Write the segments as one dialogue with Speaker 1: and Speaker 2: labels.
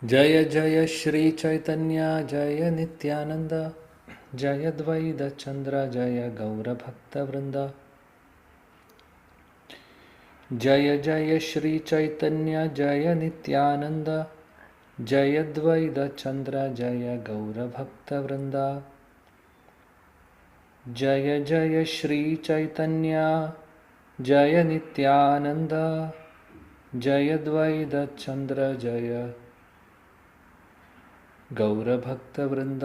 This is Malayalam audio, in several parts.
Speaker 1: जय जय श्री चैतन्य जय नित्यानंद जय द्वैत चंद्र जय गौरभक्तवृंद। जय जय श्री चैतन्य जय नित्यानंद जय द्वैत चंद्र जय गौरभक्तवृंद। जय जय श्री चैतन्य जय नित्यानंद जय द्वैत चंद्र जय गौरभक्तवृंद।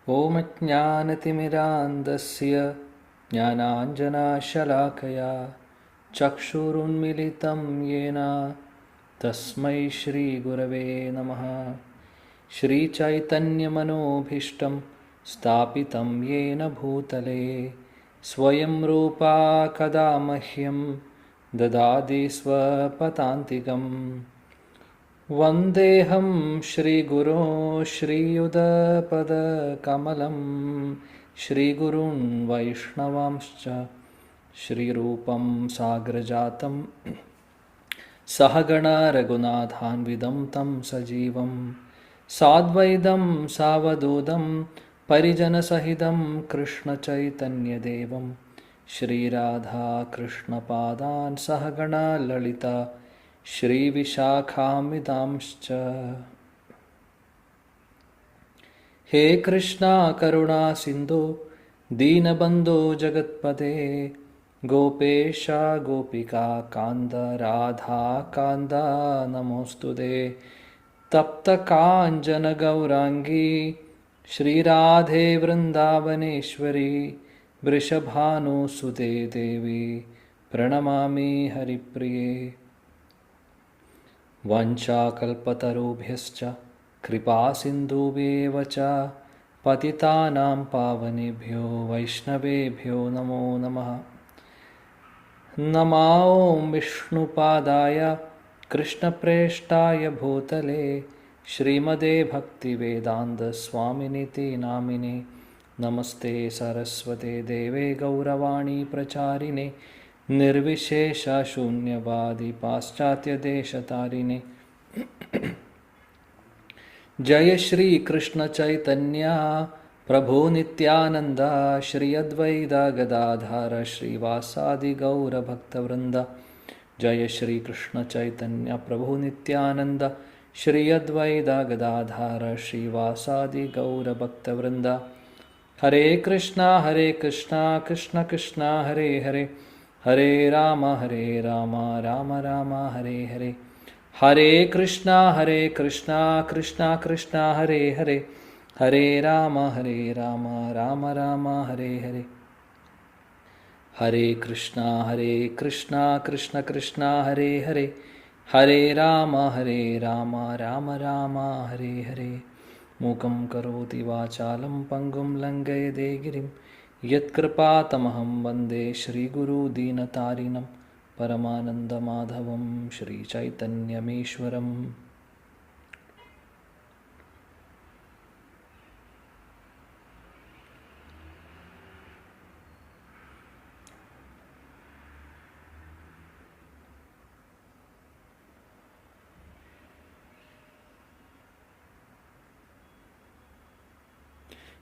Speaker 1: ओम ज्ञानतिमिरान्धस्य ज्ञानाञ्जनशलाकया चक्षुरुन्मीलितं येन तस्मै श्रीगुरवे नमः। श्रीचैतन्यमनोभीष्टं स्थापितं येन भूतले स्वयं रूपा कदा मह्यं ददाति स्वपदान्तिकम्। वन्देऽहं श्रीगुरो श्रीयुतपदकमलं श्रीगुरून् वैष्णवांश्च श्रीरूपं साग्रजातं सहगण रघुनाथान्वितं तं सजीवं साद्वैतं सावधूतं परिजनसहितं कृष्णचैतन्यदेवं श्रीराधाकृष्णपादान् सहगण ललिता श्रीविशाखान्वितांश्च। हे कृष्णा करुणा सिन्धो दीनबन्धो जगत्पते गोपेश गोपिका कान्त राधा कान्त नमोऽस्तुते। तप्तकाञ्चन गौराङ्गी श्रीराधे वृन्दावनेश्वरी वृषभानुसुते देवी प्रणमामि हरिप्रिये। वंशाकल्पतरुभ्यश्च कृपासिन्धुभ्येव च पतितानां पावनेभ्यो वैष्णवेभ्यो नमो नमः। नमो विष्णुपादाय कृष्णप्रेष्ठाय भूतले श्रीमते भक्तिवेदान्तस्वामिनिति नामिने। नमस्ते सरस्वते देवे गौरवाणी प्रचारिणे निर्विशेषशून्यवादी पाश्चात्यदेशतारिणे। जय श्री कृष्ण चैतन्य प्रभु नित्यानंद श्री अद्वैत गदाधर श्रीवासादि गौरभक्तवृंद। जय श्री कृष्ण चैतन्य प्रभु नित्यानंद श्री अद्वैत गदाधर श्रीवासादि गौरभक्तवृंद। हरे कृष्णा कृष्ण कृष्ण हरे हरे हरे राम राम राम हरे हरे। हरे कृष्णा कृष्ण कृष्ण हरे हरे हरे राम राम राम हरे हरे। हरे कृष्णा कृष्ण कृष्ण हरे हरे हरे राम राम हरे हरे। मूकं करोति वाचालं पंगुं लङ्घयते गिरिं यत्कृपातमहं वन्दे श्रीगुरुदीनतारिणं परमानन्दमाधवं श्रीचैतन्यमीश्वरम्।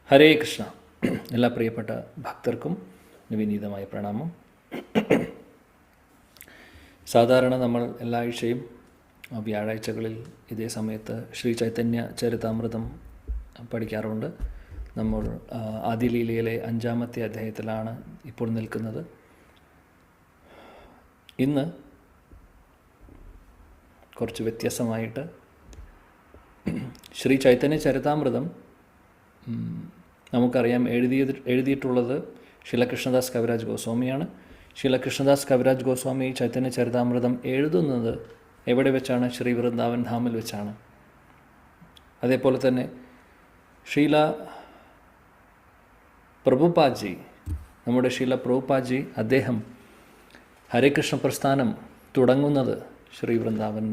Speaker 1: ഹരേ കൃഷ്ണ. എല്ലാ പ്രിയപ്പെട്ട ഭക്തർക്കും വിനീതമായ പ്രണാമം. സാധാരണ നമ്മൾ എല്ലാ ആഴ്ചയും വ്യാഴാഴ്ചകളിൽ ഇതേ സമയത്ത് ശ്രീ ചൈതന്യ ചരിതാമൃതം പഠിക്കാറുണ്ട്. നമ്മൾ ആദിലീലയിലെ 5-ാമത്തെ അധ്യായത്തിലാണ് ഇപ്പോൾ നിൽക്കുന്നത്. ഇന്ന് കുറച്ച് വ്യത്യസ്തമായിട്ട് ശ്രീ ചൈതന്യ ചരിതാമൃതം നമുക്കറിയാം എഴുതിയിട്ടുള്ളത് ശ്രീലകൃഷ്ണദാസ് കവിരാജ് ഗോസ്വാമിയാണ്. ശ്രീലകൃഷ്ണദാസ് കവിരാജ് ഗോസ്വാമി ചൈതന്യ ചരിതാമൃതം എഴുതുന്നത് എവിടെ വെച്ചാണ്? ശ്രീ വൃന്ദാവൻ ധാമിൽ വെച്ചാണ്. അതേപോലെ തന്നെ ശ്രീല പ്രഭുപാദ്ജി, നമ്മുടെ ശ്രീല പ്രഭുപാദ്ജി, അദ്ദേഹം ഹരേകൃഷ്ണ പ്രസ്ഥാനം തുടങ്ങുന്നത് ശ്രീ വൃന്ദാവൻ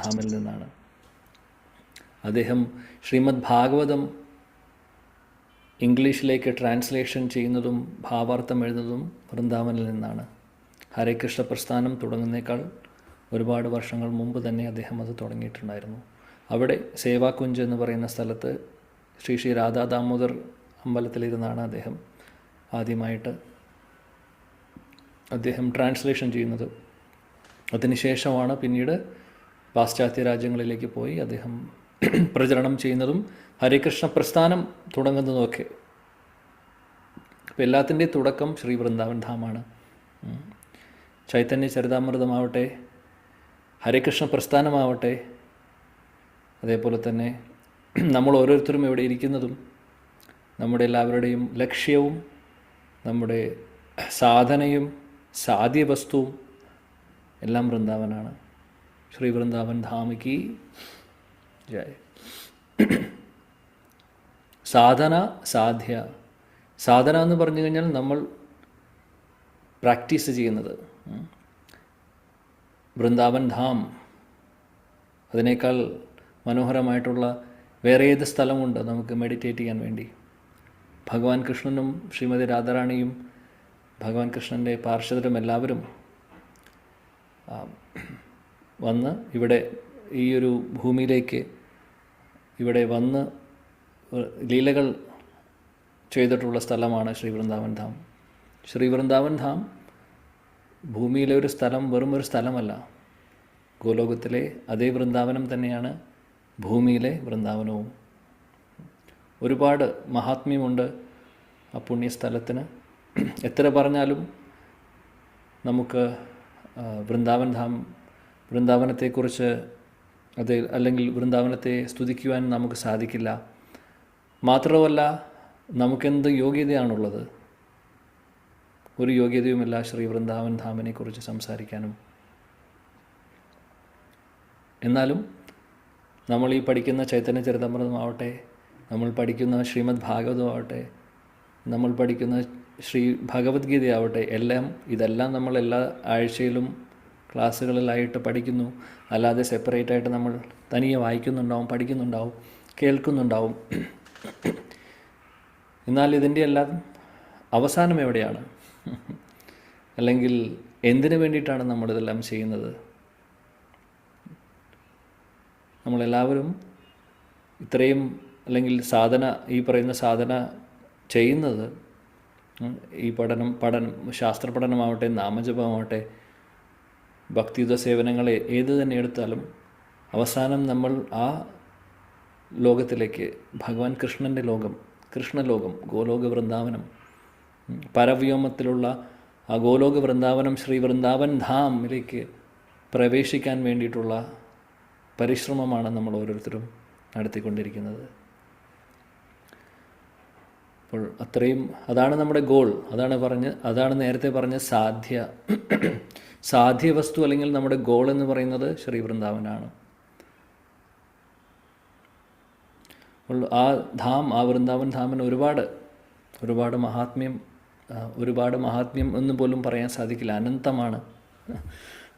Speaker 1: ധാമിൽ നിന്നാണ്. അദ്ദേഹം ശ്രീമദ് ഭാഗവതം ഇംഗ്ലീഷിലേക്ക് ട്രാൻസ്ലേഷൻ ചെയ്യുന്നതും ഭാവാർത്ഥം എഴുതുന്നതും വൃന്ദാവനിൽ നിന്നാണ്. ഹരേകൃഷ്ണ പ്രസ്ഥാനം തുടങ്ങുന്നേക്കാൾ ഒരുപാട് വർഷങ്ങൾ മുമ്പ് തന്നെ അദ്ദേഹം അത് തുടങ്ങിയിട്ടുണ്ടായിരുന്നു. അവിടെ സേവാകുഞ്ച് എന്ന് പറയുന്ന സ്ഥലത്ത് ശ്രീ ശ്രീ രാധാ ദാമോദർ അമ്പലത്തിലിരുന്നാണ് ആദ്യമായിട്ട് അദ്ദേഹം ട്രാൻസ്ലേഷൻ ചെയ്യുന്നത്. അതിനുശേഷമാണ് പിന്നീട് പാശ്ചാത്യ രാജ്യങ്ങളിലേക്ക് പോയി അദ്ദേഹം പ്രചരണം ചെയ്യുന്നതും ഹരേകൃഷ്ണ പ്രസ്ഥാനം തുടങ്ങുന്നതുമൊക്കെ. അപ്പോൾ എല്ലാത്തിൻ്റെയും തുടക്കം ശ്രീ വൃന്ദാവൻ ധാമാണ്. ചൈതന്യ ചരിതാമൃതമാവട്ടെ, ഹരേകൃഷ്ണ പ്രസ്ഥാനമാവട്ടെ, അതേപോലെ തന്നെ നമ്മൾ ഓരോരുത്തരും ഇവിടെ ഇരിക്കുന്നതും നമ്മുടെ എല്ലാവരുടെയും ലക്ഷ്യവും നമ്മുടെ സാധനയും സാധ്യവസ്തുവും എല്ലാം വൃന്ദാവനാണ്. ശ്രീ വൃന്ദാവൻ ധാമയ്ക്ക് ജയ. സാധന സാധ്യ. സാധന എന്ന് പറഞ്ഞു കഴിഞ്ഞാൽ നമ്മൾ പ്രാക്ടീസ് ചെയ്യുന്നത്. വൃന്ദാവൻ ധാം അതിനേക്കാൾ മനോഹരമായിട്ടുള്ള വേറെ ഏത് സ്ഥലമുണ്ട് നമുക്ക് മെഡിറ്റേറ്റ് ചെയ്യാൻ വേണ്ടി? ഭഗവാൻ കൃഷ്ണനും ശ്രീമതി രാധാറാണിയും ഭഗവാൻ കൃഷ്ണൻ്റെ പാർഷദരും എല്ലാവരും വന്ന് ഇവിടെ ഈ ഒരു ഭൂമിയിലേക്ക് ഇവിടെ വന്ന് ലീലകൾ ചെയ്തിട്ടുള്ള സ്ഥലമാണ് ശ്രീ വൃന്ദാവൻ ധാം. ശ്രീ വൃന്ദാവൻ ധാം ഭൂമിയിലെ ഒരു സ്ഥലം, വെറും ഒരു സ്ഥലമല്ല. ഗോലോകത്തിലെ അതേ വൃന്ദാവനം തന്നെയാണ് ഭൂമിയിലെ വൃന്ദാവനവും. ഒരുപാട് മഹാത്മ്യമുണ്ട് ആ പുണ്യസ്ഥലത്തിന്. എത്ര പറഞ്ഞാലും നമുക്ക് വൃന്ദാവൻ ധാം, വൃന്ദാവനത്തെക്കുറിച്ച് അല്ലെങ്കിൽ വൃന്ദാവനത്തെ സ്തുതിക്കുവാൻ നമുക്ക് സാധിക്കില്ല. മാത്രമല്ല, നമുക്കെന്ത് യോഗ്യതയാണുള്ളത്? ഒരു യോഗ്യതയുമില്ല ശ്രീ വൃന്ദാവൻ ധാമിനെക്കുറിച്ച് സംസാരിക്കാനും. എന്നാലും നമ്മൾ ഈ പഠിക്കുന്ന ചൈതന്യ ചരിതാമൃതമാവട്ടെ, നമ്മൾ പഠിക്കുന്ന ശ്രീമദ് ഭാഗവതമാവട്ടെ, നമ്മൾ പഠിക്കുന്ന ശ്രീ ഭഗവത്ഗീതയാവട്ടെ, ഇതെല്ലാം നമ്മൾ എല്ലാ ആഴ്ചയിലും ക്ലാസ്സുകളിലായിട്ട് പഠിക്കുന്നു. അല്ലാതെ സെപ്പറേറ്റായിട്ട് നമ്മൾ തനിയെ വായിക്കുന്നുണ്ടാവും, പഠിക്കുന്നുണ്ടാവും, കേൾക്കുന്നുണ്ടാവും. എന്നാൽ ഇതിൻ്റെ എല്ലാം അവസാനം എവിടെയാണ്? അല്ലെങ്കിൽ എന്തിനു വേണ്ടിയിട്ടാണ് നമ്മളിതെല്ലാം ചെയ്യുന്നത്? നമ്മളെല്ലാവരും ഇത്രയും അല്ലെങ്കിൽ ഈ പറയുന്ന സാധന ചെയ്യുന്നത്, ഈ ശാസ്ത്ര പഠനമാവട്ടെ, നാമജപമാവട്ടെ, ഭക്തിയുത സേവനങ്ങളെ ഏത് തന്നെ എടുത്താലും അവസാനം നമ്മൾ ആ ലോകത്തിലേക്ക്, ഭഗവാൻ കൃഷ്ണൻ്റെ ലോകം, കൃഷ്ണലോകം, ഗോലോക വൃന്ദാവനം, പരവ്യോമത്തിലുള്ള ആ ഗോലോക വൃന്ദാവനം ശ്രീ വൃന്ദാവൻ ധാമിലേക്ക് പ്രവേശിക്കാൻ വേണ്ടിയിട്ടുള്ള പരിശ്രമമാണ് നമ്മൾ ഓരോരുത്തരും നടത്തിക്കൊണ്ടിരിക്കുന്നത്. അപ്പോൾ അതാണ് നമ്മുടെ ഗോൾ. അതാണ് നേരത്തെ പറഞ്ഞ സാധ്യവസ്തു അല്ലെങ്കിൽ നമ്മുടെ ഗോൾ എന്ന് പറയുന്നത് ശ്രീ വൃന്ദാവനാണ്. അപ്പോൾ ആ വൃന്ദാവൻ ധാമിന് ഒരുപാട് മഹാത്മ്യം എന്ന് പോലും പറയാൻ സാധിക്കില്ല. അനന്തമാണ്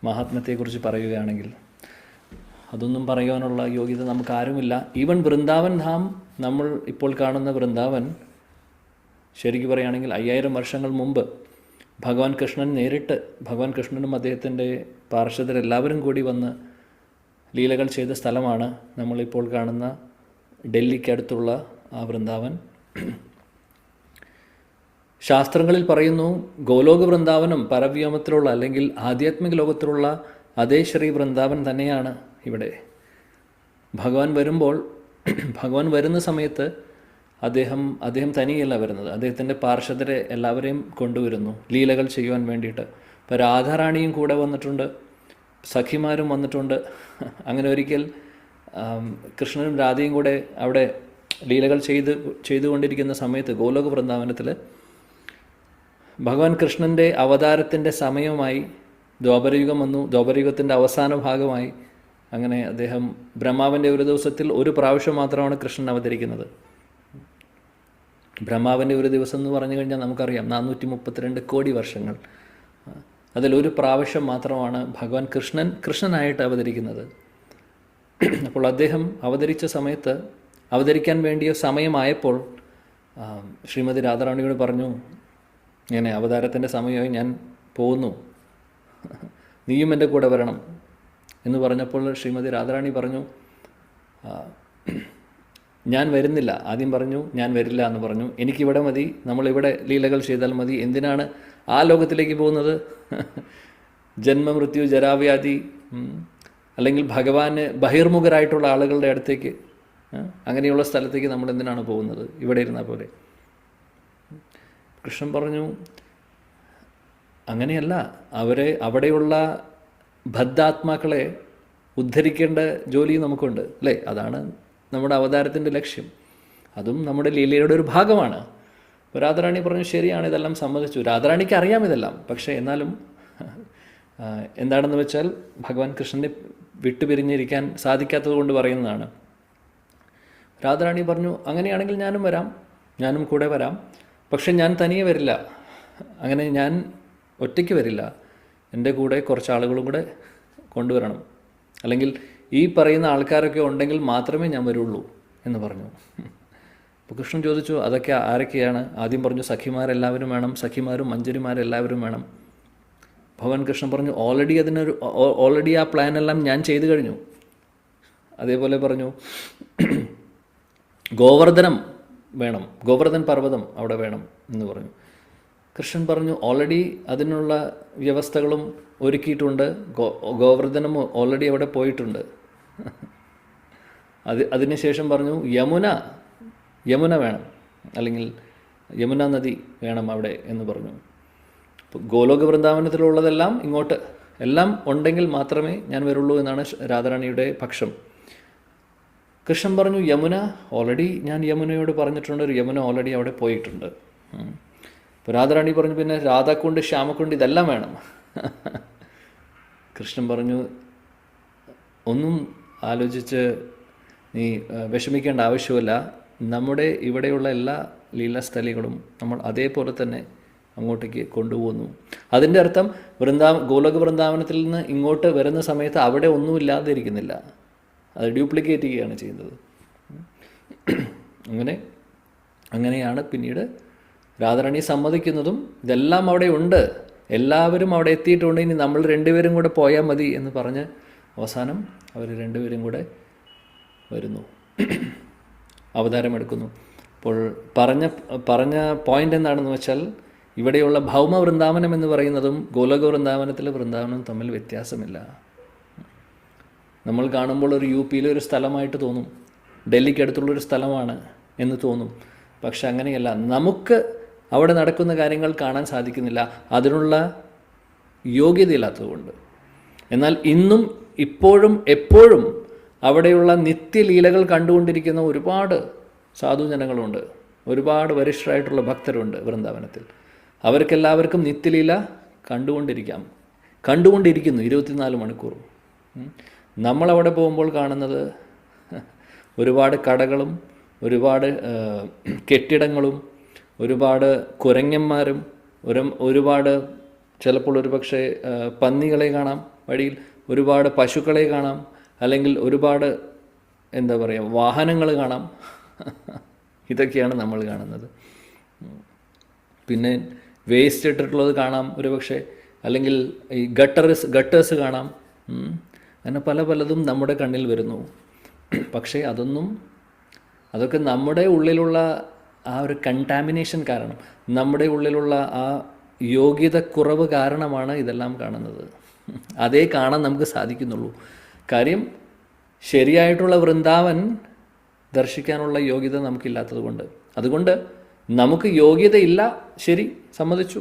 Speaker 1: മഹാത്മ്യത്തെക്കുറിച്ച് പറയുകയാണെങ്കിൽ. അതൊന്നും പറയുവാനുള്ള യോഗ്യത നമുക്ക് ആരുമില്ല. ഈവൻ വൃന്ദാവൻ ധാം, നമ്മൾ ഇപ്പോൾ കാണുന്ന വൃന്ദാവൻ, ശരിക്കും പറയുകയാണെങ്കിൽ 5000 വർഷങ്ങൾ മുമ്പ് ഭഗവാൻ കൃഷ്ണനും അദ്ദേഹത്തിൻ്റെ പാർഷദരെല്ലാവരും കൂടി വന്ന് ലീലകൾ ചെയ്ത സ്ഥലമാണ് നമ്മളിപ്പോൾ കാണുന്ന ഡൽഹിക്കടുത്തുള്ള ആ വൃന്ദാവൻ. ശാസ്ത്രങ്ങളിൽ പറയുന്നു, ഗോലോക വൃന്ദാവനം പരവ്യോമത്തിലുള്ള അല്ലെങ്കിൽ ആധ്യാത്മിക ലോകത്തിലുള്ള അതേ ശ്രീ വൃന്ദാവൻ തന്നെയാണ് ഇവിടെ. ഭഗവാൻ വരുന്ന സമയത്ത് അദ്ദേഹം തനിയല്ല വരുന്നത്, അദ്ദേഹത്തിൻ്റെ പാർഷദരെ എല്ലാവരെയും കൊണ്ടുവരുന്നു ലീലകൾ ചെയ്യുവാൻ വേണ്ടിയിട്ട്. ഇപ്പോൾ രാധാറാണിയും കൂടെ വന്നിട്ടുണ്ട്, സഖിമാരും വന്നിട്ടുണ്ട്. അങ്ങനെ ഒരിക്കൽ കൃഷ്ണനും രാധയും കൂടെ അവിടെ ലീലകൾ ചെയ്തുകൊണ്ടിരിക്കുന്ന സമയത്ത് ഗോലോക വൃന്ദാവനത്തിൽ ഭഗവാൻ കൃഷ്ണൻ്റെ അവതാരത്തിൻ്റെ സമയമായി ദ്വാപരയുഗം വന്നു. ദ്വാപരയുഗത്തിൻ്റെ അവസാന ഭാഗമായി. അങ്ങനെ അദ്ദേഹം ബ്രഹ്മാവിൻ്റെ ഒരു ദിവസത്തിൽ ഒരു പ്രാവശ്യം മാത്രമാണ് കൃഷ്ണൻ അവതരിക്കുന്നത്. ബ്രഹ്മാവിൻ്റെ ഒരു ദിവസം എന്ന് പറഞ്ഞു കഴിഞ്ഞാൽ നമുക്കറിയാം 432 കോടി വർഷങ്ങൾ. അതിലൊരു പ്രാവശ്യം മാത്രമാണ് ഭഗവാൻ കൃഷ്ണനായിട്ട് അവതരിക്കുന്നത്. അപ്പോൾ അദ്ദേഹം അവതരിക്കാൻ വേണ്ടിയ സമയമായപ്പോൾ ശ്രീമതി രാധാറാണിയോട് പറഞ്ഞു, ഇങ്ങനെ അവതാരത്തിൻ്റെ സമയമായി ഞാൻ പോകുന്നു, നീയും എൻ്റെ കൂടെ വരണം എന്ന് പറഞ്ഞപ്പോൾ ശ്രീമതി രാധാറാണി പറഞ്ഞു, ഞാൻ വരുന്നില്ല. ആദ്യം പറഞ്ഞു ഞാൻ വരില്ല എന്ന് പറഞ്ഞു. എനിക്കിവിടെ മതി, നമ്മളിവിടെ ലീലകൾ ചെയ്താൽ മതി. എന്തിനാണ് ആ ലോകത്തിലേക്ക് പോകുന്നത്? ജന്മമൃത്യു ജരാവ്യാധി അല്ലെങ്കിൽ ഭഗവാന് ബഹിർമുഖരായിട്ടുള്ള ആളുകളുടെ അടുത്തേക്ക്, അങ്ങനെയുള്ള സ്ഥലത്തേക്ക് നമ്മൾ എന്തിനാണ് പോകുന്നത്? ഇവിടെ ഇരുന്നാൽ പോലെ. കൃഷ്ണൻ പറഞ്ഞു അങ്ങനെയല്ല, അവിടെയുള്ള ബദ്ധാത്മാക്കളെ ഉദ്ധരിക്കേണ്ട ജോലി നമുക്കുണ്ട് അല്ലേ? അതാണ് നമ്മുടെ അവതാരത്തിൻ്റെ ലക്ഷ്യം. അതും നമ്മുടെ ലീലയുടെ ഒരു ഭാഗമാണ്. അപ്പോൾ രാധാറാണി പറഞ്ഞു ശരിയാണ്, ഇതെല്ലാം സമ്മതിച്ചു. രാധാറാണിക്ക് അറിയാം ഇതെല്ലാം. പക്ഷേ എന്നാലും എന്താണെന്ന് വെച്ചാൽ ഭഗവാൻ കൃഷ്ണനെ വിട്ടുപിരിഞ്ഞിരിക്കാൻ സാധിക്കാത്തത് കൊണ്ട് പറയുന്നതാണ്. രാധാറാണി പറഞ്ഞു അങ്ങനെയാണെങ്കിൽ ഞാനും വരാം, ഞാനും കൂടെ വരാം. പക്ഷെ ഞാൻ തനിയെ വരില്ല, അങ്ങനെ ഞാൻ ഒറ്റയ്ക്ക് വരില്ല. എൻ്റെ കൂടെ കുറച്ച് ആളുകളും കൂടെ കൊണ്ടുവരണം, അല്ലെങ്കിൽ ഈ പറയുന്ന ആൾക്കാരൊക്കെ ഉണ്ടെങ്കിൽ മാത്രമേ ഞാൻ വരുള്ളൂ എന്ന് പറഞ്ഞു. അപ്പോൾ കൃഷ്ണൻ ചോദിച്ചു അതൊക്കെ ആരൊക്കെയാണ്? ആദ്യം പറഞ്ഞു സഖിമാരെല്ലാവരും വേണം, സഖിമാരും മഞ്ജരിമാരെല്ലാവരും വേണം. ഭഗവാൻ കൃഷ്ണൻ പറഞ്ഞു ഓൾറെഡി ആ പ്ലാനെല്ലാം ഞാൻ ചെയ്തു കഴിഞ്ഞു. അതേപോലെ പറഞ്ഞു ഗോവർദ്ധനം വേണം, ഗോവർദ്ധൻ പർവ്വതം അവിടെ വേണം എന്ന് പറഞ്ഞു. കൃഷ്ണൻ പറഞ്ഞു ഓൾറെഡി അതിനുള്ള വ്യവസ്ഥകളും ഒരുക്കിയിട്ടുണ്ട്, ഗോവർദ്ധനം ഓൾറെഡി അവിടെ പോയിട്ടുണ്ട്. അതിനുശേഷം പറഞ്ഞു യമുന വേണം, അല്ലെങ്കിൽ യമുന നദി വേണം അവിടെ എന്ന് പറഞ്ഞു. ഗോലോക വൃന്ദാവനത്തിലുള്ളതെല്ലാം ഇങ്ങോട്ട് എല്ലാം ഉണ്ടെങ്കിൽ മാത്രമേ ഞാൻ വരുള്ളൂ എന്നാണ് രാധാറാണിയുടെ പക്ഷം. കൃഷ്ണൻ പറഞ്ഞു ഓൾറെഡി ഞാൻ യമുനയോട് പറഞ്ഞിട്ടുണ്ട്, യമുന ഓൾറെഡി അവിടെ പോയിട്ടുണ്ട്. അപ്പോൾ രാധാറാണി പറഞ്ഞു പിന്നെ രാധാക്കുണ്ട് ശ്യാമക്കുണ്ട് ഇതെല്ലാം വേണം. കൃഷ്ണൻ പറഞ്ഞു ഒന്നും ആലോചിച്ച് നീ വിഷമിക്കേണ്ട ആവശ്യമില്ല, നമ്മുടെ ഇവിടെയുള്ള എല്ലാ ലീലാസ്ഥലികളും നമ്മൾ അതേപോലെ തന്നെ അങ്ങോട്ടേക്ക് കൊണ്ടുപോകുന്നു. അതിൻ്റെ അർത്ഥം ഗോലോക വൃന്ദാവനത്തിൽ നിന്ന് ഇങ്ങോട്ട് വരുന്ന സമയത്ത് അവിടെ ഒന്നുമില്ലാതെ ഇരിക്കുന്നില്ല, അത് ഡ്യൂപ്ലിക്കേറ്റ് ചെയ്യുകയാണ് ചെയ്യുന്നത്. അങ്ങനെയാണ് പിന്നീട് രാധാറാണി സമ്മതിക്കുന്നതും ഇതെല്ലാം അവിടെ ഉണ്ട്, എല്ലാവരും അവിടെ എത്തിയിട്ടുണ്ട്, ഇനി നമ്മൾ രണ്ടുപേരും കൂടെ പോയാൽ മതി എന്ന് പറഞ്ഞ് അവസാനം അവർ രണ്ടുപേരും കൂടെ വരുന്നു, അവതാരമെടുക്കുന്നു. അപ്പോൾ പറഞ്ഞ പോയിൻ്റ് എന്താണെന്ന് വെച്ചാൽ ഇവിടെയുള്ള ഭൗമ വൃന്ദാവനം എന്ന് പറയുന്നതും ഗോലോക വൃന്ദാവനത്തിലെ വൃന്ദാവനവും തമ്മിൽ വ്യത്യാസമില്ല. നമ്മൾ കാണുമ്പോൾ ഒരു UP-യിലെ ഒരു സ്ഥലമായിട്ട് തോന്നും, ഡൽഹിക്ക് അടുത്തുള്ളൊരു സ്ഥലമാണ് എന്ന് തോന്നും. പക്ഷെ അങ്ങനെയല്ല, നമുക്ക് അവിടെ നടക്കുന്ന കാര്യങ്ങൾ കാണാൻ സാധിക്കുന്നില്ല, അതിനുള്ള യോഗ്യതയില്ലാത്തതുകൊണ്ട്. എന്നാൽ ഇന്നും ഇപ്പോഴും എപ്പോഴും അവിടെയുള്ള നിത്യലീലകൾ കണ്ടുകൊണ്ടിരിക്കുന്ന ഒരുപാട് സാധുജനങ്ങളുണ്ട്, ഒരുപാട് വരിഷ്ഠരായിട്ടുള്ള ഭക്തരുണ്ട് വൃന്ദാവനത്തിൽ. അവർക്കെല്ലാവർക്കും നിത്യലീല കണ്ടുകൊണ്ടിരിക്കുന്നു 24 മണിക്കൂറും. നമ്മളവിടെ പോകുമ്പോൾ കാണുന്നത് ഒരുപാട് കടകളും ഒരുപാട് കെട്ടിടങ്ങളും ഒരുപാട് കുരങ്ങന്മാരും ഒരുപാട് ചിലപ്പോൾ ഒരുപക്ഷെ പന്നികളെ കാണാം വഴിയിൽ, ഒരുപാട് പശുക്കളെ കാണാം, അല്ലെങ്കിൽ ഒരുപാട് വാഹനങ്ങൾ കാണാം. ഇതൊക്കെയാണ് നമ്മൾ കാണുന്നത്. പിന്നെ വേസ്റ്റ് ഇട്ടിട്ടുള്ളത് കാണാം ഒരുപക്ഷെ, അല്ലെങ്കിൽ ഈ ഗട്ടേഴ്സ് കാണാം. അങ്ങനെ പലതും നമ്മുടെ കണ്ണിൽ വരുന്നു. പക്ഷേ അതൊക്കെ നമ്മുടെ ഉള്ളിലുള്ള ആ ഒരു കണ്ടാമിനേഷൻ കാരണം, നമ്മുടെ ഉള്ളിലുള്ള ആ യോഗ്യതക്കുറവ് കാരണമാണ് ഇതെല്ലാം കാണുന്നത്. അതേ കാണാൻ നമുക്ക് സാധിക്കുന്നുള്ളൂ. കാര്യം ശരിയായിട്ടുള്ള വൃന്ദാവൻ ദർശിക്കാനുള്ള യോഗ്യത നമുക്കില്ലാത്തത് കൊണ്ട്. അതുകൊണ്ട് നമുക്ക് യോഗ്യതയില്ല, ശരി, സമ്മതിച്ചു.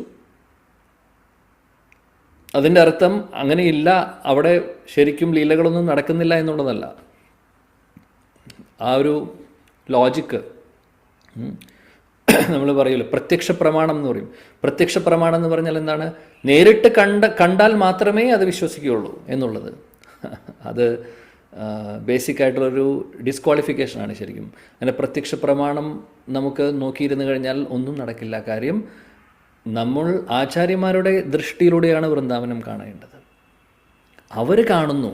Speaker 1: അതിൻ്റെ അർത്ഥം അങ്ങനെയില്ല, അവിടെ ശരിക്കും ലീലകളൊന്നും നടക്കുന്നില്ല എന്നുള്ളതല്ല. ആ ഒരു ലോജിക്ക് നമ്മൾ പറയുമല്ലോ, പ്രത്യക്ഷ പ്രമാണം എന്ന് പറയും. പ്രത്യക്ഷ പ്രമാണം എന്ന് പറഞ്ഞാൽ എന്താണ്? നേരിട്ട് കണ്ടാൽ മാത്രമേ അത് വിശ്വസിക്കുകയുള്ളൂ എന്നുള്ളത്. അത് ബേസിക് ആയിട്ടുള്ളൊരു ഡിസ്ക്വാളിഫിക്കേഷനാണ് ശരിക്കും. അങ്ങനെ പ്രത്യക്ഷ പ്രമാണം നമുക്ക് നോക്കിയിരുന്നു കഴിഞ്ഞാൽ ഒന്നും നടക്കില്ല. കാര്യം നമ്മൾ ആചാര്യന്മാരുടെ ദൃഷ്ടിയിലൂടെയാണ് വൃന്ദാവനം കാണേണ്ടത്. അവർ കാണുന്നു.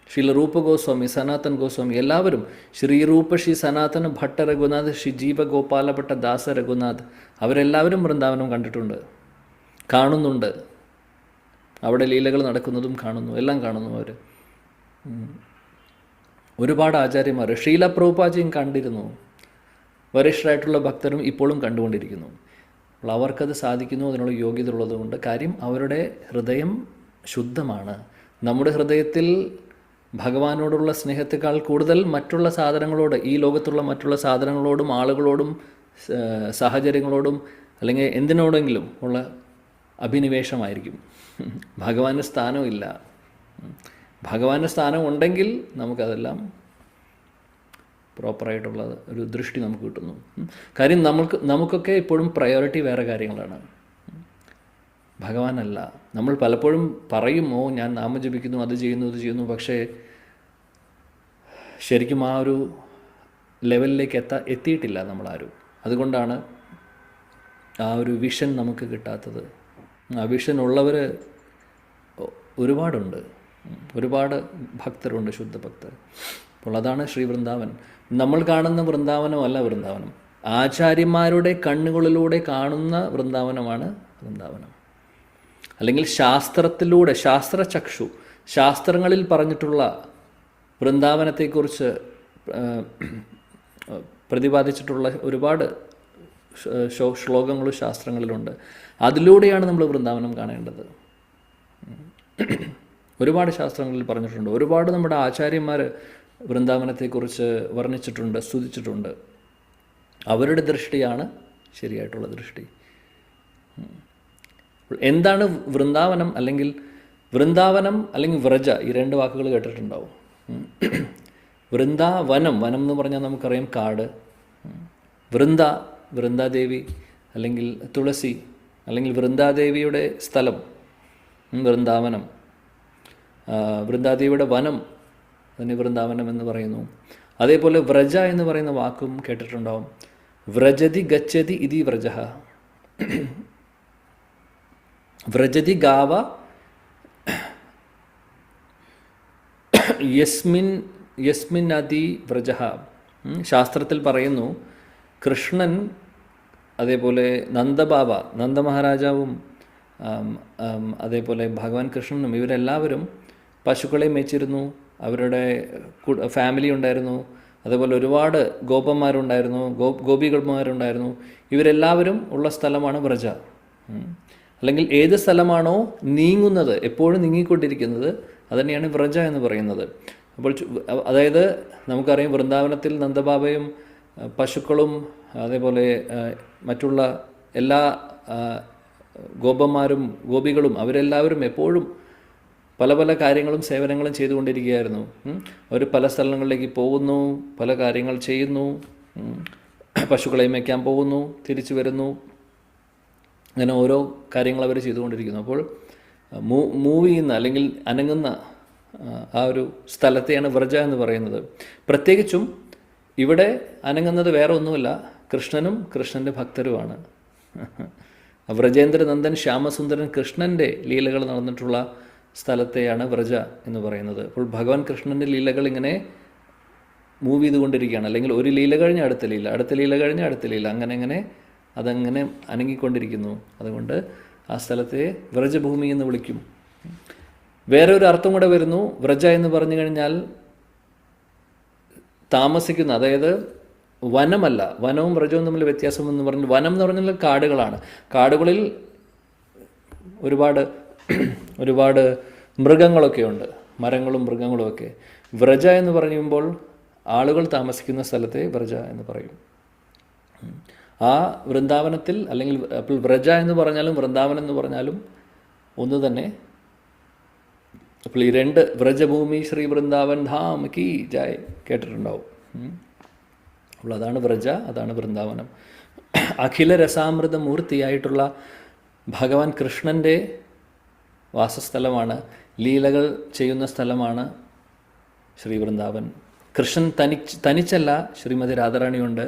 Speaker 1: ശ്രീ റൂപ ഗോസ്വാമി, സനാതൻ ഗോസ്വാമി, എല്ലാവരും, ശ്രീ റൂപ ശ്രീ സനാതന ഭട്ട രഘുനാഥ്, ശ്രീ ജീവ ഗോപാല ഭട്ട ദാസ രഘുനാഥ്, അവരെല്ലാവരും വൃന്ദാവനം കണ്ടിട്ടുണ്ട്, കാണുന്നുണ്ട്. അവിടെ ലീലകൾ നടക്കുന്നതും കാണുന്നു, എല്ലാം കാണുന്നു അവർ. ഒരുപാട് ആചാര്യന്മാർ, ശ്രീല പ്രഭുപാജിയും കണ്ടിരുന്നു, വരിഷ്ഠരായിട്ടുള്ള ഭക്തരും ഇപ്പോഴും കണ്ടുകൊണ്ടിരിക്കുന്നു. അപ്പോൾ അവർക്കത് സാധിക്കുന്നു, അതിനുള്ള യോഗ്യത ഉള്ളതുകൊണ്ട്. കാര്യം അവരുടെ ഹൃദയം ശുദ്ധമാണ്. നമ്മുടെ ഹൃദയത്തിൽ ഭഗവാനോടുള്ള സ്നേഹത്തെക്കാൾ കൂടുതൽ മറ്റുള്ള സാധനങ്ങളോട്, ഈ ലോകത്തുള്ള മറ്റുള്ള സാധനങ്ങളോടും ആളുകളോടും സാഹചര്യങ്ങളോടും അല്ലെങ്കിൽ എന്തിനോടെങ്കിലും ഉള്ള അഭിനിവേശമായിരിക്കും. ഭഗവാന് സ്ഥാനമില്ല. ഭഗവാന് സ്ഥാനം ഉണ്ടെങ്കിൽ നമുക്കതെല്ലാം പ്രോപ്പറായിട്ടുള്ള ഒരു ദൃഷ്ടി നമുക്ക് കിട്ടുന്നു. കാര്യം നമുക്കൊക്കെ ഇപ്പോഴും പ്രയോറിറ്റി വേറെ കാര്യങ്ങളാണ്, ഭഗവാനല്ല. നമ്മൾ പലപ്പോഴും പറയുമോ ഞാൻ നാമം ജപിക്കുന്നു, അത് ചെയ്യുന്നു, ഇത് ചെയ്യുന്നു, പക്ഷേ ശരിക്കും ആ ഒരു ലെവലിലേക്ക് എത്തിയിട്ടില്ല നമ്മളാരും. അതുകൊണ്ടാണ് ആ ഒരു വിഷൻ നമുക്ക് കിട്ടാത്തത്. ആ വിഷൻ ഉള്ളവർ ഒരുപാടുണ്ട്, ഒരുപാട് ഭക്തരുണ്ട്, ശുദ്ധഭക്തർ. അപ്പോൾ അതാണ് ശ്രീ വൃന്ദാവൻ. നമ്മൾ കാണുന്ന വൃന്ദാവനമല്ല വൃന്ദാവനം. ആചാര്യന്മാരുടെ കണ്ണുകളിലൂടെ കാണുന്ന വൃന്ദാവനമാണ് വൃന്ദാവനം. അല്ലെങ്കിൽ ശാസ്ത്രത്തിലൂടെ, ശാസ്ത്രചക്ഷു, ശാസ്ത്രങ്ങളിൽ പറഞ്ഞിട്ടുള്ള വൃന്ദാവനത്തെക്കുറിച്ച് പ്രതിപാദിച്ചിട്ടുള്ള ഒരുപാട് ശ്ലോകങ്ങളും ശാസ്ത്രങ്ങളിലുണ്ട്. അതിലൂടെയാണ് നമ്മൾ വൃന്ദാവനം കാണേണ്ടത്. ഒരുപാട് ശാസ്ത്രങ്ങളിൽ പറഞ്ഞിട്ടുണ്ട്. ഒരുപാട് നമ്മുടെ ആചാര്യന്മാർ വൃന്ദാവനത്തെക്കുറിച്ച് വർണ്ണിച്ചിട്ടുണ്ട്, സ്തുതിച്ചിട്ടുണ്ട്. അവരുടെ ദൃഷ്ടിയാണ് ശരിയായിട്ടുള്ള ദൃഷ്ടി. എന്താണ് വൃന്ദാവനം അല്ലെങ്കിൽ വ്രജ, ഈ രണ്ട് വാക്കുകൾ കേട്ടിട്ടുണ്ടാവും. വൃന്ദാവനം, വനം എന്ന് പറഞ്ഞാൽ നമുക്കറിയാം കാട്. വൃന്ദാദേവി അല്ലെങ്കിൽ തുളസി അല്ലെങ്കിൽ വൃന്ദാദേവിയുടെ സ്ഥലം വൃന്ദാവനം. വൃന്ദാദേവിയുടെ വനം അതിന് വൃന്ദാവനം എന്ന് പറയുന്നു. അതേപോലെ വ്രജ എന്ന് പറയുന്ന വാക്കും കേട്ടിട്ടുണ്ടാവും. വ്രജതി ഗച്ഛതി ഇതി വ്രജ. വ്രജതി ഗാവ യസ്മിൻ അതി വ്രജ. ശാസ്ത്രത്തിൽ പറയുന്നു കൃഷ്ണൻ, അതേപോലെ നന്ദമഹാരാജാവും അതേപോലെ ഭഗവാൻ കൃഷ്ണനും ഇവരെല്ലാവരും പശുക്കളെ മേച്ചിരുന്നു. അവരുടെ ഫാമിലി ഉണ്ടായിരുന്നു. അതേപോലെ ഒരുപാട് ഗോപന്മാരുണ്ടായിരുന്നു, ഗോപികന്മാരുണ്ടായിരുന്നു. ഇവരെല്ലാവരും ഉള്ള സ്ഥലമാണ് വ്രജ. അല്ലെങ്കിൽ ഏത് സ്ഥലമാണോ നീങ്ങുന്നത്, എപ്പോഴും നീങ്ങിക്കൊണ്ടിരിക്കുന്നത്, അതുതന്നെയാണ് വ്രജ എന്ന് പറയുന്നത്. അപ്പോൾ അതായത് നമുക്കറിയാം വൃന്ദാവനത്തിൽ നന്ദബാബയും പശുക്കളും അതേപോലെ മറ്റുള്ള എല്ലാ ഗോപന്മാരും ഗോപികളും അവരെല്ലാവരും എപ്പോഴും പല പല കാര്യങ്ങളും സേവനങ്ങളും ചെയ്തുകൊണ്ടിരിക്കുകയായിരുന്നു. അവർ പല സ്ഥലങ്ങളിലേക്ക് പോകുന്നു, പല കാര്യങ്ങൾ ചെയ്യുന്നു, പശുക്കളെ മേയ്ക്കാൻ പോകുന്നു, തിരിച്ചു വരുന്നു, അങ്ങനെ ഓരോ കാര്യങ്ങൾ അവർ ചെയ്തുകൊണ്ടിരിക്കുന്നു. അപ്പോൾ മൂവ് ചെയ്യുന്ന അല്ലെങ്കിൽ അനങ്ങുന്ന ആ ഒരു സ്ഥലത്തെയാണ് വ്രജ എന്ന് പറയുന്നത്. പ്രത്യേകിച്ചും ഇവിടെ അനങ്ങുന്നത് വേറെ ഒന്നുമില്ല, കൃഷ്ണനും കൃഷ്ണൻ്റെ ഭക്തരുമാണ്. വ്രജേന്ദ്രനന്ദൻ ശ്യാമസുന്ദരൻ കൃഷ്ണൻ്റെ ലീലകൾ നടന്നിട്ടുള്ള സ്ഥലത്തെയാണ് വ്രജ എന്ന് പറയുന്നത്. അപ്പോൾ ഭഗവാൻ കൃഷ്ണൻ്റെ ലീലകൾ ഇങ്ങനെ മൂവ് ചെയ്തുകൊണ്ടിരിക്കുകയാണ്. അല്ലെങ്കിൽ ഒരു ലീല കഴിഞ്ഞ് അടുത്ത ലീല, അടുത്ത ലീല കഴിഞ്ഞ് അടുത്ത ലീല, അങ്ങനെ അതങ്ങനെ അനങ്ങിക്കൊണ്ടിരിക്കുന്നു. അതുകൊണ്ട് ആ സ്ഥലത്തെ വ്രജഭൂമി എന്ന് വിളിക്കും. വേറെ ഒരു അർത്ഥം കൂടെ വരുന്നു. വ്രജ എന്ന് പറഞ്ഞു കഴിഞ്ഞാൽ താമസിക്കുന്ന, അതായത് വനമല്ല. വനവും വ്രജവും തമ്മിൽ വ്യത്യാസം എന്ന് പറഞ്ഞാൽ, വനം എന്ന് പറഞ്ഞാൽ കാടുകളാണ്. കാടുകളിൽ ഒരുപാട് മൃഗങ്ങളൊക്കെ ഉണ്ട്, മരങ്ങളും മൃഗങ്ങളും ഒക്കെ. വ്രജ എന്ന് പറയുമ്പോൾ ആളുകൾ താമസിക്കുന്ന സ്ഥലത്തെ വ്രജ എന്ന് പറയും. ആ വൃന്ദാവനത്തിൽ അല്ലെങ്കിൽ അപ്പോൾ വ്രജ എന്ന് പറഞ്ഞാലും വൃന്ദാവനം എന്ന് പറഞ്ഞാലും ഒന്ന് തന്നെ. അപ്പോൾ ഈ രണ്ട്, വ്രജഭൂമി ശ്രീ വൃന്ദാവൻ ധാം കീ ജയ് കേട്ടിട്ടുണ്ടാവും. അപ്പോൾ അതാണ് വ്രജ, അതാണ് വൃന്ദാവനം. അഖില രസാമൃത മൂർത്തിയായിട്ടുള്ള ഭഗവാൻ കൃഷ്ണൻ്റെ വാസസ്ഥലമാണ്, ലീലകൾ ചെയ്യുന്ന സ്ഥലമാണ് ശ്രീ വൃന്ദാവൻ. കൃഷ്ണൻ തനിച്ചല്ല, ശ്രീമതി രാധാറാണിയുണ്ട്.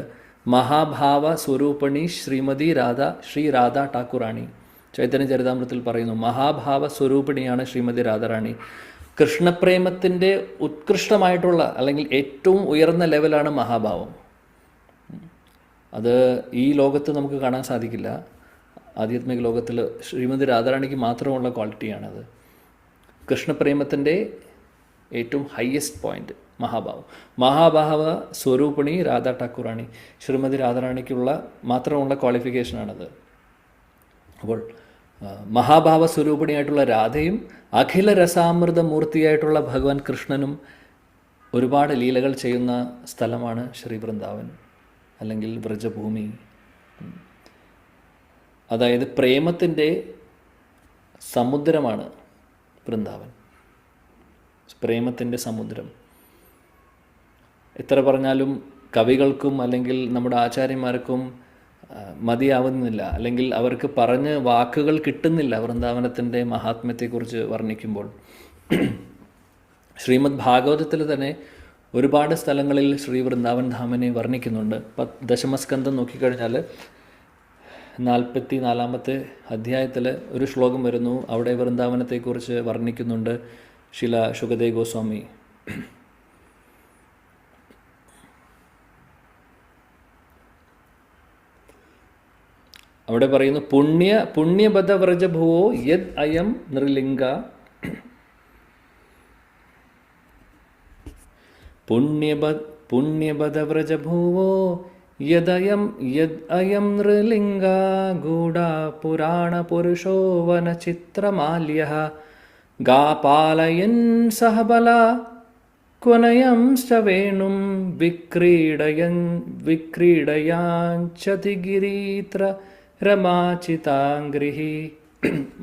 Speaker 1: മഹാഭാവ സ്വരൂപിണി ശ്രീ രാധാ ഠാക്കുറാണി ചൈതന്യ ചരിതാമൃതത്തിൽ പറയുന്നു. മഹാഭാവ സ്വരൂപിണിയാണ് ശ്രീമതി രാധാറാണി. കൃഷ്ണപ്രേമത്തിൻ്റെ ഉത്കൃഷ്ടമായിട്ടുള്ള അല്ലെങ്കിൽ ഏറ്റവും ഉയർന്ന ലെവലാണ് മഹാഭാവം. അത് ഈ ലോകത്ത് നമുക്ക് കാണാൻ സാധിക്കില്ല. ആധ്യാത്മിക ലോകത്തിൽ ശ്രീമതി രാധാറാണിക്ക് മാത്രമുള്ള ക്വാളിറ്റിയാണത്. കൃഷ്ണപ്രേമത്തിൻ്റെ ഏറ്റവും ഹയസ്റ്റ് പോയിന്റ് മഹാഭാവ സ്വരൂപിണി രാധാ ഠാക്കൂറാണി, ശ്രീമതി രാധാറാണിക്കുള്ള മാത്രമുള്ള ക്വാളിഫിക്കേഷനാണത്. അപ്പോൾ മഹാഭാവ സ്വരൂപിണിയായിട്ടുള്ള രാധയും അഖില രസാമൃത മൂർത്തിയായിട്ടുള്ള ഭഗവാൻ കൃഷ്ണനും ഒരുപാട് ലീലകൾ ചെയ്യുന്ന സ്ഥലമാണ് ശ്രീ വൃന്ദാവൻ അല്ലെങ്കിൽ വ്രജഭൂമി. അതായത് പ്രേമത്തിൻ്റെ സമുദ്രമാണ് വൃന്ദാവൻ, പ്രേമത്തിൻ്റെ സമുദ്രം. എത്ര പറഞ്ഞാലും കവികൾക്കും അല്ലെങ്കിൽ നമ്മുടെ ആചാര്യന്മാർക്കും മതിയാവുന്നില്ല, അല്ലെങ്കിൽ അവർക്ക് പറഞ്ഞ് വാക്കുകൾ കിട്ടുന്നില്ല വൃന്ദാവനത്തിൻ്റെ മഹാത്മ്യത്തെക്കുറിച്ച് വർണ്ണിക്കുമ്പോൾ. ശ്രീമദ് ഭാഗവതത്തിൽ തന്നെ ഒരുപാട് സ്ഥലങ്ങളിൽ ശ്രീ വൃന്ദാവൻ ധാമനെ വർണ്ണിക്കുന്നുണ്ട്. ദശമസ്കന്ധം നോക്കിക്കഴിഞ്ഞാൽ 44-ാമത്തെ അധ്യായത്തിൽ ഒരു ശ്ലോകം വരുന്നു, അവിടെ വൃന്ദാവനത്തെക്കുറിച്ച് വർണ്ണിക്കുന്നുണ്ട് ശില ശുകദേവ് ഗോസ്വാമി. അവിടെ പറയുന്നു, പുണ്യബദ വ്രജഭുവോ യദ് അയം നൃലിംഗ പുണ്യബദ വ്രജഭുവോ യദ് അയം നൃലിംഗ ഗൂഢ പുരാണ പുരുഷോ വനചിത്രമാല്യഃ ഗാപാലയൻ സഹബല ക്വനയംശ്ച വേണും വിക്രീഡയാഞ്ചതിഗിരീത്ര രമാചിതാംഗ്രിഹി.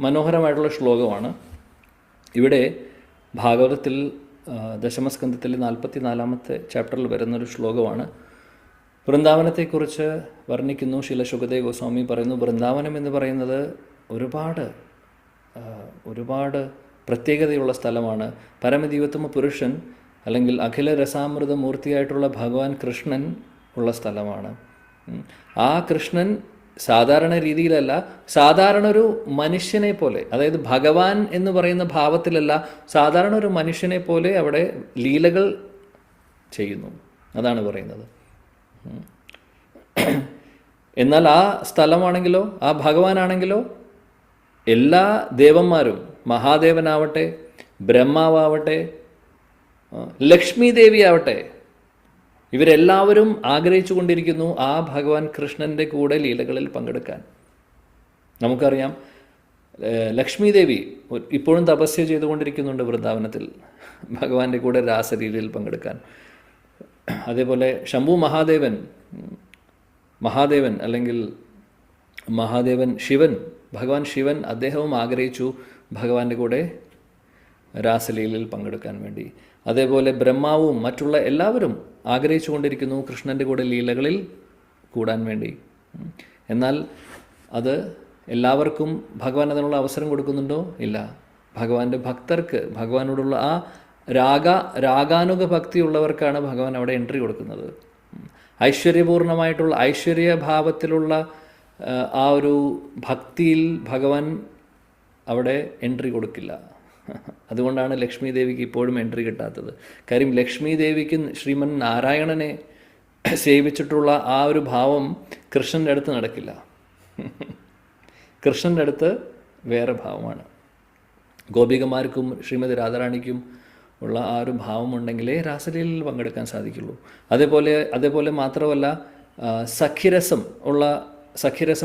Speaker 1: മനോഹരമായിട്ടുള്ള ശ്ലോകമാണ്. ഇവിടെ ഭാഗവതത്തിൽ ദശമസ്കന്ധത്തിൽ 44-ാമത്തെ ചാപ്റ്ററിൽ വരുന്നൊരു ശ്ലോകമാണ്. വൃന്ദാവനത്തെക്കുറിച്ച് വർണ്ണിക്കുന്നു. ശില ശുകദേവ് ഗോസ്വാമി പറയുന്നു, വൃന്ദാവനം എന്ന് പറയുന്നത് ഒരുപാട് പ്രത്യേകതയുള്ള സ്ഥലമാണ്. പരമദൈവോത്തമ പുരുഷൻ അല്ലെങ്കിൽ അഖില രസാമൃത മൂർത്തിയായിട്ടുള്ള ഭഗവാൻ കൃഷ്ണൻ ഉള്ള സ്ഥലമാണ്. ആ കൃഷ്ണൻ സാധാരണ രീതിയിലല്ല, സാധാരണ ഒരു മനുഷ്യനെ പോലെ, അതായത് ഭഗവാൻ എന്ന് പറയുന്ന ഭാവത്തിലല്ല, സാധാരണ ഒരു മനുഷ്യനെ പോലെ അവിടെ ലീലകൾ ചെയ്യുന്നു. അതാണ് പറയുന്നത്. എന്നാൽ ആ സ്ഥലമാണെങ്കിലോ ആ ഭഗവാനാണെങ്കിലോ എല്ലാ ദേവന്മാരും, മഹാദേവനാവട്ടെ, ബ്രഹ്മാവട്ടെ, ലക്ഷ്മി ദേവി ആവട്ടെ, ഇവരെല്ലാവരും ആഗ്രഹിച്ചു കൊണ്ടിരിക്കുന്നു ആ ഭഗവാൻ കൃഷ്ണൻ്റെ കൂടെ ലീലകളിൽ പങ്കെടുക്കാൻ. നമുക്കറിയാം, ലക്ഷ്മി ദേവി ഇപ്പോഴും തപസ്യ ചെയ്തുകൊണ്ടിരിക്കുന്നുണ്ട് വൃന്ദാവനത്തിൽ ഭഗവാന്റെ കൂടെ രാസലീലയിൽ പങ്കെടുക്കാൻ. അതേപോലെ ശംഭു മഹാദേവൻ അല്ലെങ്കിൽ മഹാദേവൻ ശിവൻ, ഭഗവാൻ ശിവൻ, അദ്ദേഹവും ആഗ്രഹിച്ചു ഭഗവാന്റെ കൂടെ രാസലീലയിൽ പങ്കെടുക്കാൻ വേണ്ടി. അതേപോലെ ബ്രഹ്മാവും മറ്റുള്ള എല്ലാവരും ആഗ്രഹിച്ചു കൊണ്ടിരിക്കുന്നു കൃഷ്ണൻ്റെ കൂടെ ലീലകളിൽ കൂടാൻ വേണ്ടി. എന്നാൽ അത് എല്ലാവർക്കും ഭഗവാൻ അതിനുള്ള അവസരം കൊടുക്കുന്നുണ്ടോ? ഇല്ല. ഭഗവാന്റെ ഭക്തർക്ക്, ഭഗവാനോടുള്ള ആ രാഗാനുഗ ഭക്തിയുള്ളവർക്കാണ് ഭഗവാൻ അവിടെ എൻട്രി കൊടുക്കുന്നത്. ഐശ്വര്യപൂർണമായിട്ടുള്ള ഐശ്വര്യഭാവത്തിലുള്ള ആ ഒരു ഭക്തിയിൽ ഭഗവാൻ അവിടെ എൻട്രി കൊടുക്കില്ല. അതുകൊണ്ടാണ് ലക്ഷ്മി ദേവിക്ക് ഇപ്പോഴും എൻട്രി കിട്ടാത്തത്. കാര്യം ലക്ഷ്മി ദേവിക്ക് ശ്രീമൻ നാരായണനെ സേവിച്ചിട്ടുള്ള ആ ഒരു ഭാവം കൃഷ്ണൻ്റെ അടുത്ത് നടക്കില്ല. കൃഷ്ണൻ്റെ അടുത്ത് വേറെ ഭാവമാണ്. ഗോപികമാർക്കും ശ്രീമതി രാധാറാണിക്കും ഉള്ള ആ ഒരു ഭാവമുണ്ടെങ്കിലേ രാസലീലയിൽ പങ്കെടുക്കാൻ സാധിക്കുള്ളൂ. അതേപോലെ മാത്രമല്ല, സഖിരസം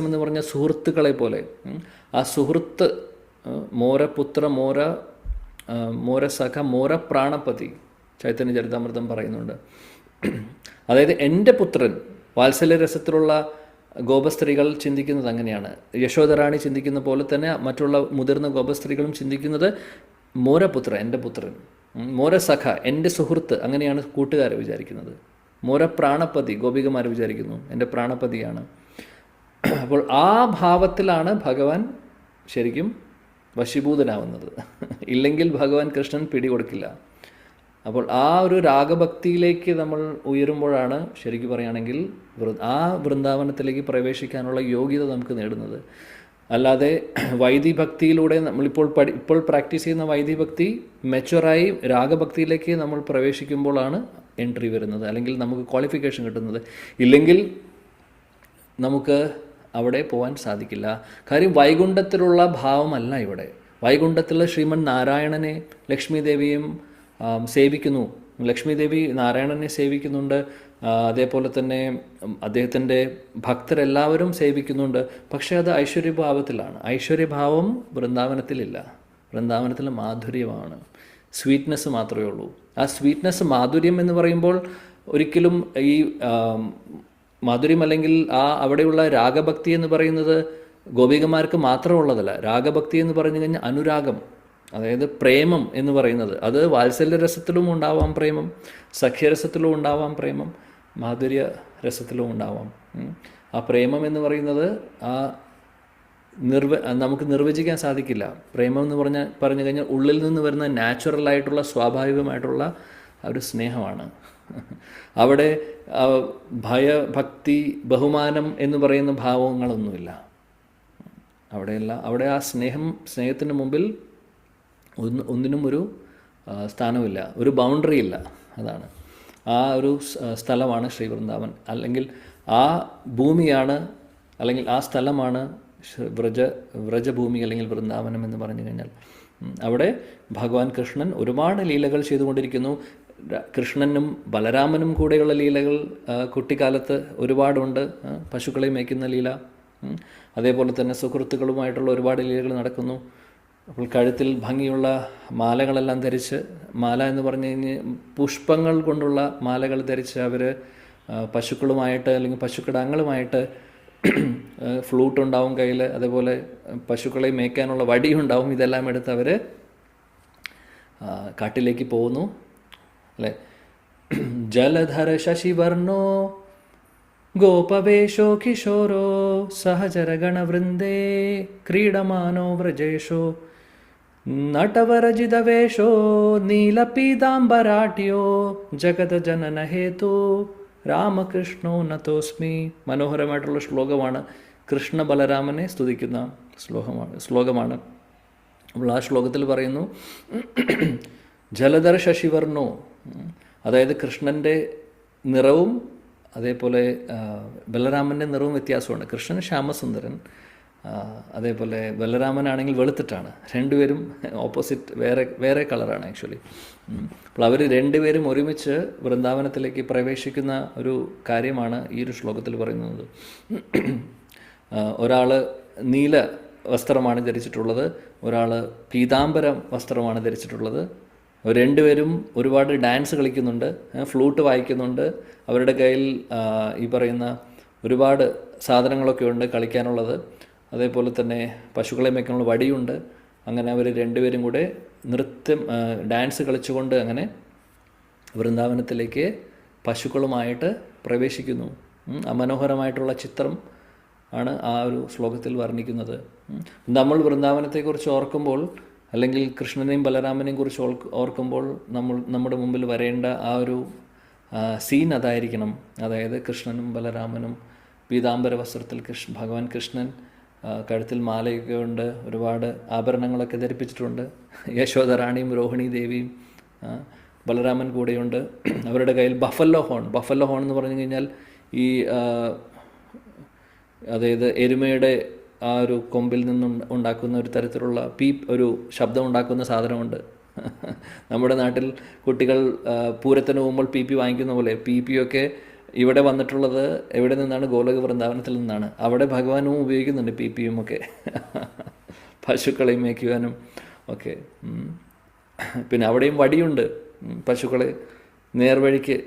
Speaker 1: എന്ന് പറഞ്ഞ സുഹൃത്തുക്കളെ പോലെ, ആ സുഹൃത്ത് മോരപുത്ര മോരസഖ മോര പ്രാണപതി ചൈതന്യ ചരിതാമൃതം പറയുന്നുണ്ട്. അതായത് എൻ്റെ പുത്രൻ, വാത്സല്യരസത്തിലുള്ള ഗോപസ്ത്രീകൾ ചിന്തിക്കുന്നത് അങ്ങനെയാണ്. യശോദറാണി ചിന്തിക്കുന്ന പോലെ തന്നെ മറ്റുള്ള മുതിർന്ന ഗോപസ്ത്രീകളും ചിന്തിക്കുന്നത് മോരപുത്ര, എൻ്റെ പുത്രൻ, മോരസഖ, എൻ്റെ സുഹൃത്ത്, അങ്ങനെയാണ് കൂട്ടുകാരെ വിചാരിക്കുന്നത്. മോര പ്രാണപതി, ഗോപികമാർ വിചാരിക്കുന്നു എൻ്റെ പ്രാണപതിയാണ്. അപ്പോൾ ആ ഭാവത്തിലാണ് ഭഗവാൻ ശരിക്കും വശീഭൂതനാവുന്നത്. ഇല്ലെങ്കിൽ ഭഗവാൻ കൃഷ്ണൻ പിടികൊടുക്കില്ല. അപ്പോൾ ആ ഒരു രാഗഭക്തിയിലേക്ക് നമ്മൾ ഉയരുമ്പോഴാണ് ശരിക്കും പറയുകയാണെങ്കിൽ ആ വൃന്ദാവനത്തിലേക്ക് പ്രവേശിക്കാനുള്ള യോഗ്യത നമുക്ക് നേടുന്നത്. അല്ലാതെ വൈദിഭക്തിയിലൂടെ ഇപ്പോൾ പ്രാക്ടീസ് ചെയ്യുന്ന വൈദിഭക്തി മെച്ചുവറായി രാഗഭക്തിയിലേക്ക് നമ്മൾ പ്രവേശിക്കുമ്പോഴാണ് എൻട്രി വരുന്നത്, അല്ലെങ്കിൽ നമുക്ക് ക്വാളിഫിക്കേഷൻ കിട്ടുന്നത്. ഇല്ലെങ്കിൽ നമുക്ക് അവിടെ പോകാൻ സാധിക്കില്ല. കാര്യം വൈകുണ്ഠത്തിലുള്ള ഭാവമല്ല ഇവിടെ. വൈകുണ്ഠത്തിലുള്ള ശ്രീമൻ നാരായണനെ, ലക്ഷ്മി ദേവിയും സേവിക്കുന്നു. ലക്ഷ്മി ദേവി നാരായണനെ സേവിക്കുന്നുണ്ട്. അതേപോലെ തന്നെ അദ്ദേഹത്തിൻ്റെ ഭക്തരെല്ലാവരും സേവിക്കുന്നുണ്ട്. പക്ഷേ അത് ഐശ്വര്യഭാവത്തിലാണ്. ഐശ്വര്യഭാവം വൃന്ദാവനത്തിലില്ല. വൃന്ദാവനത്തിൽ മാധുര്യമാണ്, സ്വീറ്റ്നെസ് മാത്രമേ ഉള്ളൂ. ആ സ്വീറ്റ്നെസ്, മാധുര്യം എന്ന് പറയുമ്പോൾ ഒരിക്കലും ഈ മാധുര്യം അല്ലെങ്കിൽ അവിടെയുള്ള രാഗഭക്തി എന്ന് പറയുന്നത് ഗോപികമാർക്ക് മാത്രമുള്ളതല്ല. രാഗഭക്തി എന്ന് പറഞ്ഞു കഴിഞ്ഞാൽ അനുരാഗം, അതായത് പ്രേമം എന്ന് പറയുന്നത്, അത് വാത്സല്യരസത്തിലും ഉണ്ടാവാം പ്രേമം, സഖ്യരസത്തിലും ഉണ്ടാവാം പ്രേമം, മാധുര്യ രസത്തിലും ഉണ്ടാവാം. ആ പ്രേമം എന്ന് പറയുന്നത് നമുക്ക് നിർവചിക്കാൻ സാധിക്കില്ല. പ്രേമം എന്ന് പറഞ്ഞു കഴിഞ്ഞാൽ ഉള്ളിൽ നിന്ന് വരുന്ന നാച്ചുറലായിട്ടുള്ള സ്വാഭാവികമായിട്ടുള്ള ഒരു സ്നേഹമാണ്. അവിടെ ഭയഭക്തി ബഹുമാനം എന്ന് പറയുന്ന ഭാവങ്ങളൊന്നുമില്ല. അവിടെ ആ സ്നേഹത്തിന് മുമ്പിൽ ഒന്നിനും ഒരു സ്ഥാനമില്ല, ഒരു ബൗണ്ടറി ഇല്ല. അതാണ് ആ ഒരു സ്ഥലമാണ് ശ്രീ വൃന്ദാവൻ. അല്ലെങ്കിൽ ആ ഭൂമിയാണ്, അല്ലെങ്കിൽ ആ സ്ഥലമാണ് വ്രജഭൂമി അല്ലെങ്കിൽ വൃന്ദാവനം എന്ന് പറഞ്ഞു കഴിഞ്ഞാൽ. അവിടെ ഭഗവാൻ കൃഷ്ണൻ ഒരുപാട് ലീലകൾ ചെയ്തുകൊണ്ടിരിക്കുന്നു. കൃഷ്ണനും ബലരാമനും കൂടെയുള്ള ലീലകൾ കുട്ടിക്കാലത്ത് ഒരുപാടുണ്ട്. പശുക്കളെ മേയ്ക്കുന്ന ലീല, അതേപോലെ തന്നെ സുഹൃത്തുക്കളുമായിട്ടുള്ള ഒരുപാട് ലീലകൾ നടക്കുന്നു. അപ്പോൾ കഴുത്തിൽ ഭംഗിയുള്ള മാലകളെല്ലാം ധരിച്ച്, മാല എന്ന് പറഞ്ഞു കഴിഞ്ഞ് പുഷ്പങ്ങൾ കൊണ്ടുള്ള മാലകൾ ധരിച്ച് അവർ പശുക്കളുമായിട്ട് അല്ലെങ്കിൽ പശുക്കിടാങ്ങളുമായിട്ട്, ഫ്ലൂട്ട് ഉണ്ടാവും കയ്യിൽ, അതേപോലെ പശുക്കളെ മേയ്ക്കാനുള്ള വടിയുണ്ടാവും. ഇതെല്ലാം എടുത്ത് അവർ കാട്ടിലേക്ക് പോകുന്നു അല്ലേ. ജലധര ശശിവർണോ ഗോപവേഷോ കിശോരോ സഹചരഗണവൃന്ദേ ക്രീഡമാനോ വ്രജേഷോ നടവരജിതവേഷോ നീലപീതാംബരാട്യോ ജഗതജനനഹേതു രാമകൃഷ്ണോ നതോസ്മി. മനോഹരമായിട്ടുള്ള ശ്ലോകമാണ്. കൃഷ്ണ ബലരാമനെ സ്തുതിക്കുന്ന ശ്ലോകമാണ്. അപ്പോൾ ആ ശ്ലോകത്തിൽ പറയുന്നു, ജലധര ശശിവർണോ, അതായത് കൃഷ്ണൻ്റെ നിറവും അതേപോലെ ബലരാമൻ്റെ നിറവും വ്യത്യാസമുണ്ട്. കൃഷ്ണൻ ശ്യാമസുന്ദരൻ, അതേപോലെ ബലരാമനാണെങ്കിൽ വെളുത്തിട്ടാണ്. രണ്ടുപേരും ഓപ്പോസിറ്റ്, വേറെ കളറാണ് ആക്ച്വലി. അപ്പോൾ അവർ രണ്ടുപേരും ഒരുമിച്ച് വൃന്ദാവനത്തിലേക്ക് പ്രവേശിക്കുന്ന ഒരു കാര്യമാണ് ഈ ഒരു ശ്ലോകത്തിൽ പറയുന്നത്. ഒരാൾ നീല വസ്ത്രമാണ് ധരിച്ചിട്ടുള്ളത്, ഒരാൾ പീതാംബരം വസ്ത്രമാണ് ധരിച്ചിട്ടുള്ളത്. രണ്ടുപേരും ഒരുപാട് ഡാൻസ് കളിക്കുന്നുണ്ട്, ഫ്ലൂട്ട് വായിക്കുന്നുണ്ട്. അവരുടെ കയ്യിൽ ഈ പറയുന്ന ഒരുപാട് സാധനങ്ങളൊക്കെ ഉണ്ട് കളിക്കാനുള്ളത്. അതേപോലെ തന്നെ പശുക്കളെ മേയ്ക്കാനുള്ള വടിയുണ്ട്. അങ്ങനെ അവർ രണ്ടുപേരും കൂടെ ഡാൻസ് കളിച്ചുകൊണ്ട് അങ്ങനെ വൃന്ദാവനത്തിലേക്ക് പശുക്കളുമായിട്ട് പ്രവേശിക്കുന്നു. മനോഹരമായിട്ടുള്ള ചിത്രം ആണ് ആ ഒരു ശ്ലോകത്തിൽ വർണ്ണിക്കുന്നത്. നമ്മൾ വൃന്ദാവനത്തെക്കുറിച്ച് ഓർക്കുമ്പോൾ, അല്ലെങ്കിൽ കൃഷ്ണനെയും ബലരാമനെയും കുറിച്ച് ഓർക്കുമ്പോൾ നമ്മുടെ മുമ്പിൽ വരേണ്ട ആ ഒരു സീൻ അതായിരിക്കണം. അതായത് കൃഷ്ണനും ബലരാമനും പീതാംബര വസ്ത്രത്തിൽ, ഭഗവാൻ കൃഷ്ണൻ കഴുത്തിൽ മാലയൊക്കെ ഉണ്ട്, ഒരുപാട് ആഭരണങ്ങളൊക്കെ ധരിപ്പിച്ചിട്ടുണ്ട്. യശോദറാണിയും രോഹിണി ദേവിയും ബലരാമൻ കൂടെയുണ്ട്. അവരുടെ കയ്യിൽ ബഫല്ലോ ഹോൺ എന്ന് പറഞ്ഞു കഴിഞ്ഞാൽ ഈ അതായത് എരുമയുടെ ആ ഒരു കൊമ്പിൽ നിന്നും ഉണ്ടാക്കുന്ന ഒരു തരത്തിലുള്ള ഒരു ശബ്ദം ഉണ്ടാക്കുന്ന സാധനമുണ്ട്. നമ്മുടെ നാട്ടിൽ കുട്ടികൾ പൂരത്തിന് പോകുമ്പോൾ പി വാങ്ങിക്കുന്ന പോലെ ഒക്കെ ഇവിടെ വന്നിട്ടുള്ളത് എവിടെ നിന്നാണ്? ഗോലോക വൃന്ദാവനത്തിൽ നിന്നാണ്. അവിടെ ഭഗവാനും ഉപയോഗിക്കുന്നുണ്ട് പിയും ഒക്കെ, പശുക്കളെ മേയ്ക്കുവാനും ഒക്കെ. പിന്നെ അവിടെയും വടിയുണ്ട്. പശുക്കളെ നേർവഴിക്ക്,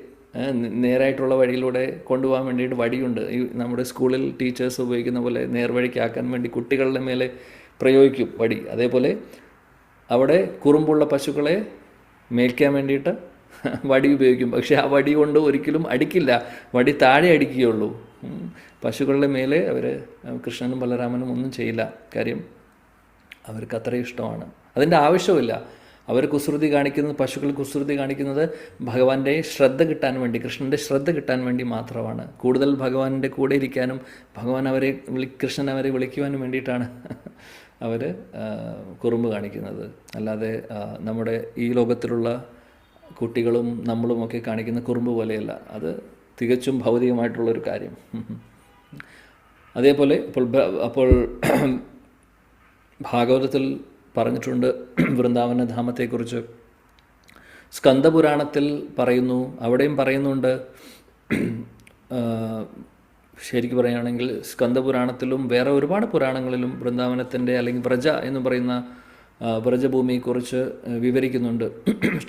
Speaker 1: നേരായിട്ടുള്ള വഴിയിലൂടെ കൊണ്ടുപോകാൻ വേണ്ടിയിട്ട് വടിയുണ്ട്. ഈ നമ്മുടെ സ്കൂളിൽ ടീച്ചേഴ്സ് ഉപയോഗിക്കുന്ന പോലെ നേർവഴിക്കാക്കാൻ വേണ്ടി കുട്ടികളുടെ മേലെ പ്രയോഗിക്കും വടി. അതേപോലെ അവിടെ കുറുമ്പുള്ള പശുക്കളെ മേയ്ക്കാൻ വേണ്ടിയിട്ട് വടി ഉപയോഗിക്കും. പക്ഷേ ആ വടി കൊണ്ട് ഒരിക്കലും അടിക്കില്ല, വടി താഴെ അടിക്കുകയുള്ളൂ. പശുക്കളുടെ മേലെ അവർ കൃഷ്ണനും ബലരാമനും ഒന്നും ചെയ്യില്ല. കാര്യം അവർക്ക് അത്രയും ഇഷ്ടമാണ്. അതിൻ്റെ ആവശ്യമില്ല. അവർ കുസൃതി കാണിക്കുന്നത്, പശുക്കൾ കുസൃതി കാണിക്കുന്നത് ഭഗവാന്റെ ശ്രദ്ധ കിട്ടാൻ വേണ്ടി, കൃഷ്ണൻ്റെ ശ്രദ്ധ കിട്ടാൻ വേണ്ടി മാത്രമാണ്. കൂടുതൽ ഭഗവാന്റെ കൂടെ ഇരിക്കാനും കൃഷ്ണൻ അവരെ വിളിക്കുവാനും വേണ്ടിയിട്ടാണ് അവർ കുറുമ്പ് കാണിക്കുന്നത്. അല്ലാതെ നമ്മുടെ ഈ ലോകത്തിലുള്ള കുട്ടികളും നമ്മളുമൊക്കെ കാണിക്കുന്ന കുറുമ്പ് പോലെയല്ല. അത് തികച്ചും ഭൗതികമായിട്ടുള്ളൊരു കാര്യം. അതേപോലെ അപ്പോൾ ഭാഗവതത്തിൽ പറഞ്ഞിട്ടുണ്ട് വൃന്ദാവന ധാമത്തെക്കുറിച്ച്. സ്കന്ദപുരാണത്തിൽ പറയുന്നു, അവിടെയും പറയുന്നുണ്ട്. ശരിക്കും പറയുകയാണെങ്കിൽ സ്കന്ദപുരാണത്തിലും വേറെ ഒരുപാട് പുരാണങ്ങളിലും വൃന്ദാവനത്തിൻ്റെ അല്ലെങ്കിൽ വ്രജ എന്ന് പറയുന്ന വ്രജഭൂമിയെക്കുറിച്ച് വിവരിക്കുന്നുണ്ട്.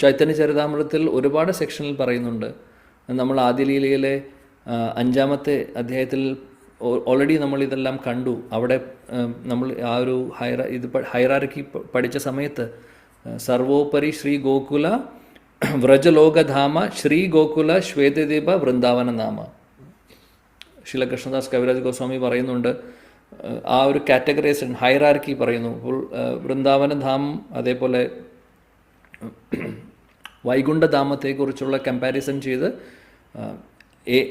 Speaker 1: ചൈതന്യ ചരിതാമൃതത്തിൽ ഒരുപാട് സെക്ഷനിൽ പറയുന്നുണ്ട്. നമ്മൾ ആദിലീലയിലെ 5-ാമത്തെ അധ്യായത്തിൽ ഓൾറെഡി നമ്മൾ ഇതെല്ലാം കണ്ടു. അവിടെ നമ്മൾ ആ ഒരു ഹൈറാർക്കി പഠിച്ച സമയത്ത് സർവോപരി ശ്രീ ഗോകുല വ്രജലോകധാമ ശ്രീ ഗോകുല ശ്വേതദീപ വൃന്ദാവന നാമ. ശ്രീല കൃഷ്ണദാസ് കവിരാജ് ഗോസ്വാമി പറയുന്നുണ്ട്, ആ ഒരു കാറ്റഗറൈസേഷൻ ഹൈറാർക്കി പറയുന്നു. വൃന്ദാവനധാം അതേപോലെ വൈകുണ്ഠധാമത്തെക്കുറിച്ചുള്ള കമ്പാരിസൺ ചെയ്ത്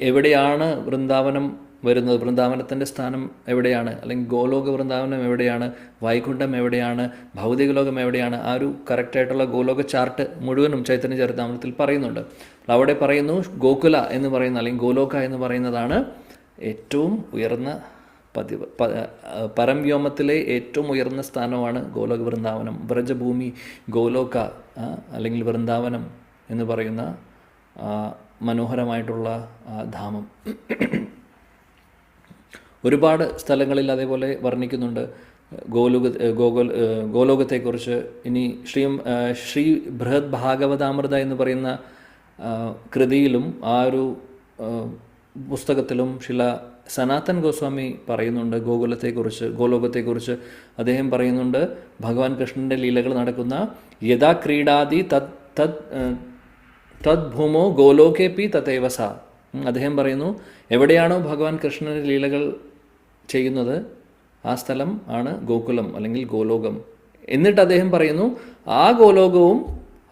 Speaker 1: എവിടെയാണ് വൃന്ദാവനം വരുന്നത്, വൃന്ദാവനത്തിൻ്റെ സ്ഥാനം എവിടെയാണ്, അല്ലെങ്കിൽ ഗോലോക വൃന്ദാവനം എവിടെയാണ്, വൈകുണ്ഠം എവിടെയാണ്, ഭൗതിക ലോകം എവിടെയാണ്, ആ ഒരു കറക്റ്റായിട്ടുള്ള ഗോലോക ചാർട്ട് മുഴുവനും ചൈതന്യ ചരിതാമൃതത്തിൽ പറയുന്നുണ്ട്. അവിടെ പറയുന്നു ഗോകുല എന്ന് പറയുന്ന അല്ലെങ്കിൽ ഗോലോക എന്ന് പറയുന്നതാണ് ഏറ്റവും ഉയർന്ന പരംവ്യോമത്തിലെ ഏറ്റവും ഉയർന്ന സ്ഥാനമാണ് ഗോലോക വൃന്ദാവനം. വ്രജഭൂമി ഗോലോക അല്ലെങ്കിൽ വൃന്ദാവനം എന്ന് പറയുന്ന മനോഹരമായിട്ടുള്ള ധാമം ഒരുപാട് സ്ഥലങ്ങളിൽ അതേപോലെ വർണ്ണിക്കുന്നുണ്ട് ഗോലോകത്തെക്കുറിച്ച്. ഇനി ശ്രീ ബൃഹത് ഭാഗവതാമൃത എന്ന് പറയുന്ന കൃതിയിലും ആ ഒരു പുസ്തകത്തിലും ശില സനാതൻ ഗോസ്വാമി പറയുന്നുണ്ട് ഗോലോകത്തെക്കുറിച്ച്. അദ്ദേഹം പറയുന്നുണ്ട്, ഭഗവാൻ കൃഷ്ണൻ്റെ ലീലകൾ നടക്കുന്ന യഥാ ക്രീഡാദി തദ് ഭൂമോ ഗോലോകേപി തഥൈവ സ. അദ്ദേഹം പറയുന്നു, എവിടെയാണോ ഭഗവാൻ കൃഷ്ണൻ്റെ ലീലകൾ ചെയ്യുന്നത് ആ സ്ഥലം ആണ് ഗോകുലം അല്ലെങ്കിൽ ഗോലോകം. എന്നിട്ട് അദ്ദേഹം പറയുന്നു, ആ ഗോലോകവും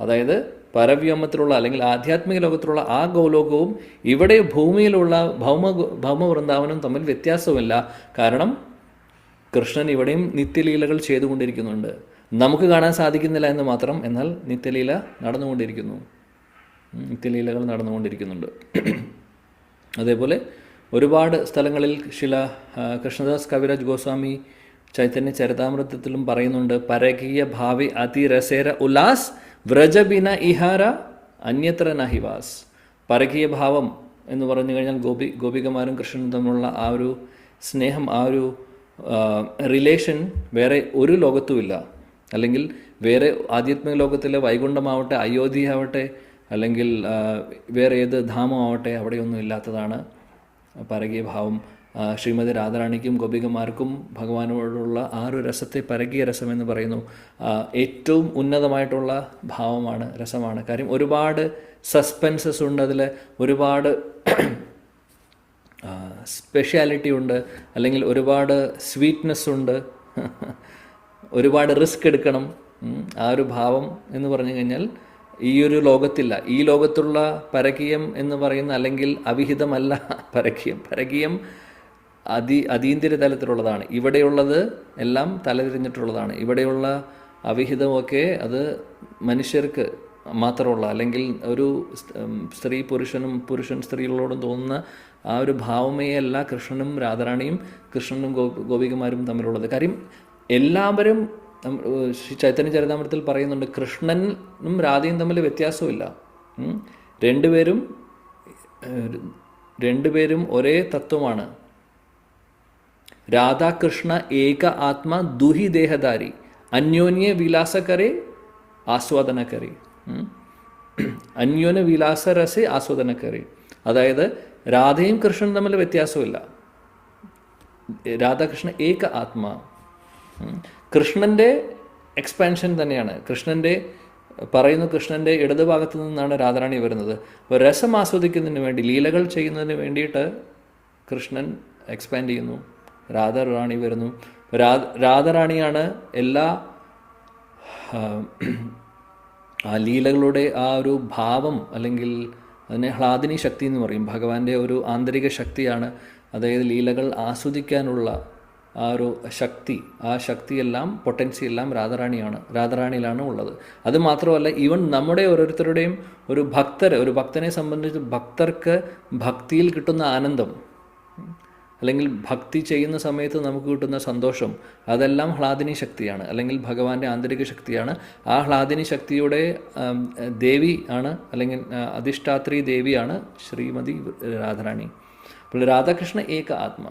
Speaker 1: അതായത് പരവ്യോമത്തിലുള്ള അല്ലെങ്കിൽ ആധ്യാത്മിക ലോകത്തിലുള്ള ആ ഗോലോകവും ഇവിടെ ഭൂമിയിലുള്ള ഭൗമ വൃന്ദാവനം തമ്മിൽ വ്യത്യാസമില്ല. കാരണം കൃഷ്ണൻ ഇവിടെയും നിത്യലീലകൾ ചെയ്തുകൊണ്ടിരിക്കുന്നുണ്ട്. നമുക്ക് കാണാൻ സാധിക്കുന്നില്ല എന്ന് മാത്രം, എന്നാൽ നിത്യലീലകൾ നടന്നുകൊണ്ടിരിക്കുന്നുണ്ട്. അതേപോലെ ഒരുപാട് സ്ഥലങ്ങളിൽ ശില കൃഷ്ണദാസ് കവിരാജ് ഗോസ്വാമി ചൈതന്യ ചരിതാമൃതത്തിലും പറയുന്നുണ്ട്, പരകീയ ഭാവി അതിരസേര ഉല്ലാസ് വ്രജബിന ഇഹാര അന്യത്ര നഹിവാസ്. പരകീയ ഭാവം എന്ന് പറഞ്ഞു കഴിഞ്ഞാൽ ഗോപികമാരും കൃഷ്ണനും തമ്മിലുള്ള ആ ഒരു സ്നേഹം, ആ ഒരു റിലേഷൻ വേറെ ഒരു ലോകത്തുമില്ല. അല്ലെങ്കിൽ വേറെ ആധ്യാത്മിക ലോകത്തിലെ വൈകുണ്ഠമാവട്ടെ, അയോധ്യയാവട്ടെ, അല്ലെങ്കിൽ വേറെ ഏത് ധാമമാവട്ടെ, അവിടെയൊന്നും ഇല്ലാത്തതാണ് പരകീയ ഭാവം. ശ്രീമതി രാധാറാണിക്കും ഗോപികമാർക്കും ഭഗവാനോടുള്ള ആ ഒരു രസത്തെ പരകീയ രസം എന്ന് പറയുന്നു. ഏറ്റവും ഉന്നതമായിട്ടുള്ള ഭാവമാണ്, രസമാണ്. കാര്യം ഒരുപാട് സസ്പെൻസസ് ഉണ്ട്, അതിൽ ഒരുപാട് സ്പെഷ്യാലിറ്റി ഉണ്ട്, അല്ലെങ്കിൽ ഒരുപാട് സ്വീറ്റ്നെസ് ഉണ്ട്, ഒരുപാട് റിസ്ക് എടുക്കണം. ആ ഒരു ഭാവം എന്ന് പറഞ്ഞു കഴിഞ്ഞാൽ ഈ ഒരു ലോകത്തില്ല. ഈ ലോകത്തുള്ള പരകീയം എന്ന് പറയുന്ന അല്ലെങ്കിൽ അവിഹിതമല്ല പരകീയം അതീന്ദ്രിയ തലത്തിലുള്ളതാണ്. ഇവിടെയുള്ളത് എല്ലാം തലതിരിഞ്ഞിട്ടുള്ളതാണ്. ഇവിടെയുള്ള അവിഹിതമൊക്കെ അത് മനുഷ്യർക്ക് മാത്രമുള്ള, അല്ലെങ്കിൽ ഒരു സ്ത്രീ പുരുഷൻ സ്ത്രീകളോടും തോന്നുന്ന ആ ഒരു ഭാവമേ അല്ല കൃഷ്ണനും രാധാറാണിയും കൃഷ്ണനും ഗോപികമാരും തമ്മിലുള്ളത്. കാര്യം എല്ലാവരും ചൈതന്യ ചരിതാമൃതത്തിൽ പറയുന്നുണ്ട്, കൃഷ്ണനും രാധയും തമ്മിൽ വ്യത്യാസമില്ല. രണ്ടുപേരും ഒരേ തത്വമാണ്. രാധാകൃഷ്ണ ഏക ആത്മ ദുഹി ദേഹധാരി അന്യോന്യ വിലാസകരെ ആസ്വാദനകരെ. അന്യോന്യ വിലാസരസെ ആസ്വാദനകരെ. അതായത് രാധയും കൃഷ്ണനും തമ്മിൽ വ്യത്യാസമില്ല. രാധാകൃഷ്ണ ഏക ആത്മ കൃഷ്ണൻ്റെ എക്സ്പാൻഷൻ തന്നെയാണ്. കൃഷ്ണൻ്റെ ഇടതുഭാഗത്തു നിന്നാണ് രാധാറാണി വരുന്നത്. അപ്പോൾ രസം ആസ്വദിക്കുന്നതിന് വേണ്ടി, ലീലകൾ ചെയ്യുന്നതിന് വേണ്ടിയിട്ട് കൃഷ്ണൻ എക്സ്പാൻഡ് ചെയ്യുന്നു, രാധാറാണി വരുന്നു. രാധാറാണിയാണ് എല്ലാ ലീലകളുടെ ആ ഒരു ഭാവം, അല്ലെങ്കിൽ അതിനെ ഹ്ലാദിനി ശക്തി എന്ന് പറയും. ഭഗവാന്റെ ഒരു ആന്തരിക ശക്തിയാണ്. അതായത് ലീലകൾ ആസ്വദിക്കാനുള്ള ആ ഒരു ശക്തി, ആ ശക്തിയെല്ലാം പൊട്ടൻസി എല്ലാം രാധാറാണിയിലാണ് ഉള്ളത്. അത് മാത്രമല്ല, ഈവൻ നമ്മുടെ ഓരോരുത്തരുടെയും ഒരു ഭക്തനെ സംബന്ധിച്ച് ഭക്തർക്ക് ഭക്തിയിൽ കിട്ടുന്ന ആനന്ദം, അല്ലെങ്കിൽ ഭക്തി ചെയ്യുന്ന സമയത്ത് നമുക്ക് കിട്ടുന്ന സന്തോഷം, അതെല്ലാം ഹ്ലാദിനി ശക്തിയാണ്, അല്ലെങ്കിൽ ഭഗവാന്റെ ആന്തരിക ശക്തിയാണ്. ആ ഹ്ലാദിനി ശക്തിയുടെ ദേവി ആണ്, അല്ലെങ്കിൽ അധിഷ്ഠാത്രി ദേവിയാണ് ശ്രീമതി രാധാറാണി. അപ്പോൾ രാധാകൃഷ്ണ ഏക ആത്മ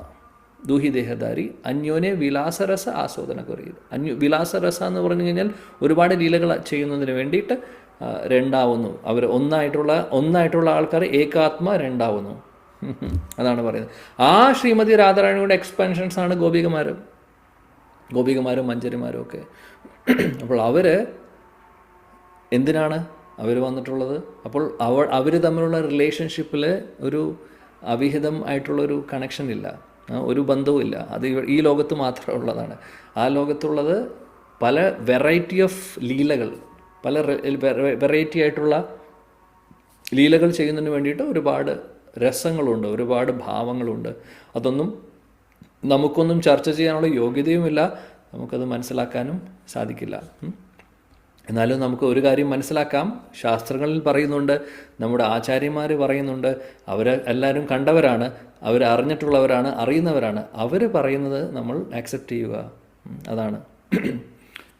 Speaker 1: ദൂഹി ദേഹധാരി അന്യോനെ വിലാസരസ ആസ്വാദന കുറയുന്നു. വിലാസരസ എന്ന് പറഞ്ഞു കഴിഞ്ഞാൽ ഒരുപാട് ലീലകൾ ചെയ്യുന്നതിന് വേണ്ടിയിട്ട് രണ്ടാവുന്നു. അവർ ഒന്നായിട്ടുള്ള ആൾക്കാർ ഏകാത്മ രണ്ടാവുന്നു. അതാണ് പറയുന്നത്. ആ ശ്രീമതി രാധാറാണിയുടെ എക്സ്പാൻഷൻസ് ആണ് ഗോപികമാരും മഞ്ചരിമാരും ഒക്കെ. അപ്പോൾ അവർ എന്തിനാണ് അവർ വന്നിട്ടുള്ളത്? അപ്പോൾ അവർ തമ്മിലുള്ള റിലേഷൻഷിപ്പിൽ ഒരു അവിഹിതം ആയിട്ടുള്ളൊരു കണക്ഷൻ ഇല്ല, ഒരു ബന്ധവുമില്ല. അത് ഈ ലോകത്ത് മാത്രമേ ഉള്ളതാണ്. ആ ലോകത്തുള്ളത് പല വെറൈറ്റി ഓഫ് ലീലകൾ, പല വെറൈറ്റി ആയിട്ടുള്ള ലീലകൾ ചെയ്യുന്നതിന് വേണ്ടിയിട്ട് ഒരുപാട് രസങ്ങളുണ്ട്, ഒരുപാട് ഭാവങ്ങളുണ്ട്. അതൊന്നും നമുക്കൊന്നും ചർച്ച ചെയ്യാനുള്ള യോഗ്യതയുമില്ല, നമുക്കത് മനസ്സിലാക്കാനും സാധിക്കില്ല. എന്നാലും നമുക്ക് ഒരു കാര്യം മനസ്സിലാക്കാം, ശാസ്ത്രങ്ങളിൽ പറയുന്നുണ്ട്, നമ്മുടെ ആചാര്യന്മാർ പറയുന്നുണ്ട്, എല്ലാവരും കണ്ടവരാണ്, അവർ അറിഞ്ഞിട്ടുള്ളവരാണ്, അറിയുന്നവരാണ്. അവർ പറയുന്നത് നമ്മൾ ആക്സെപ്റ്റ് ചെയ്യുക, അതാണ്.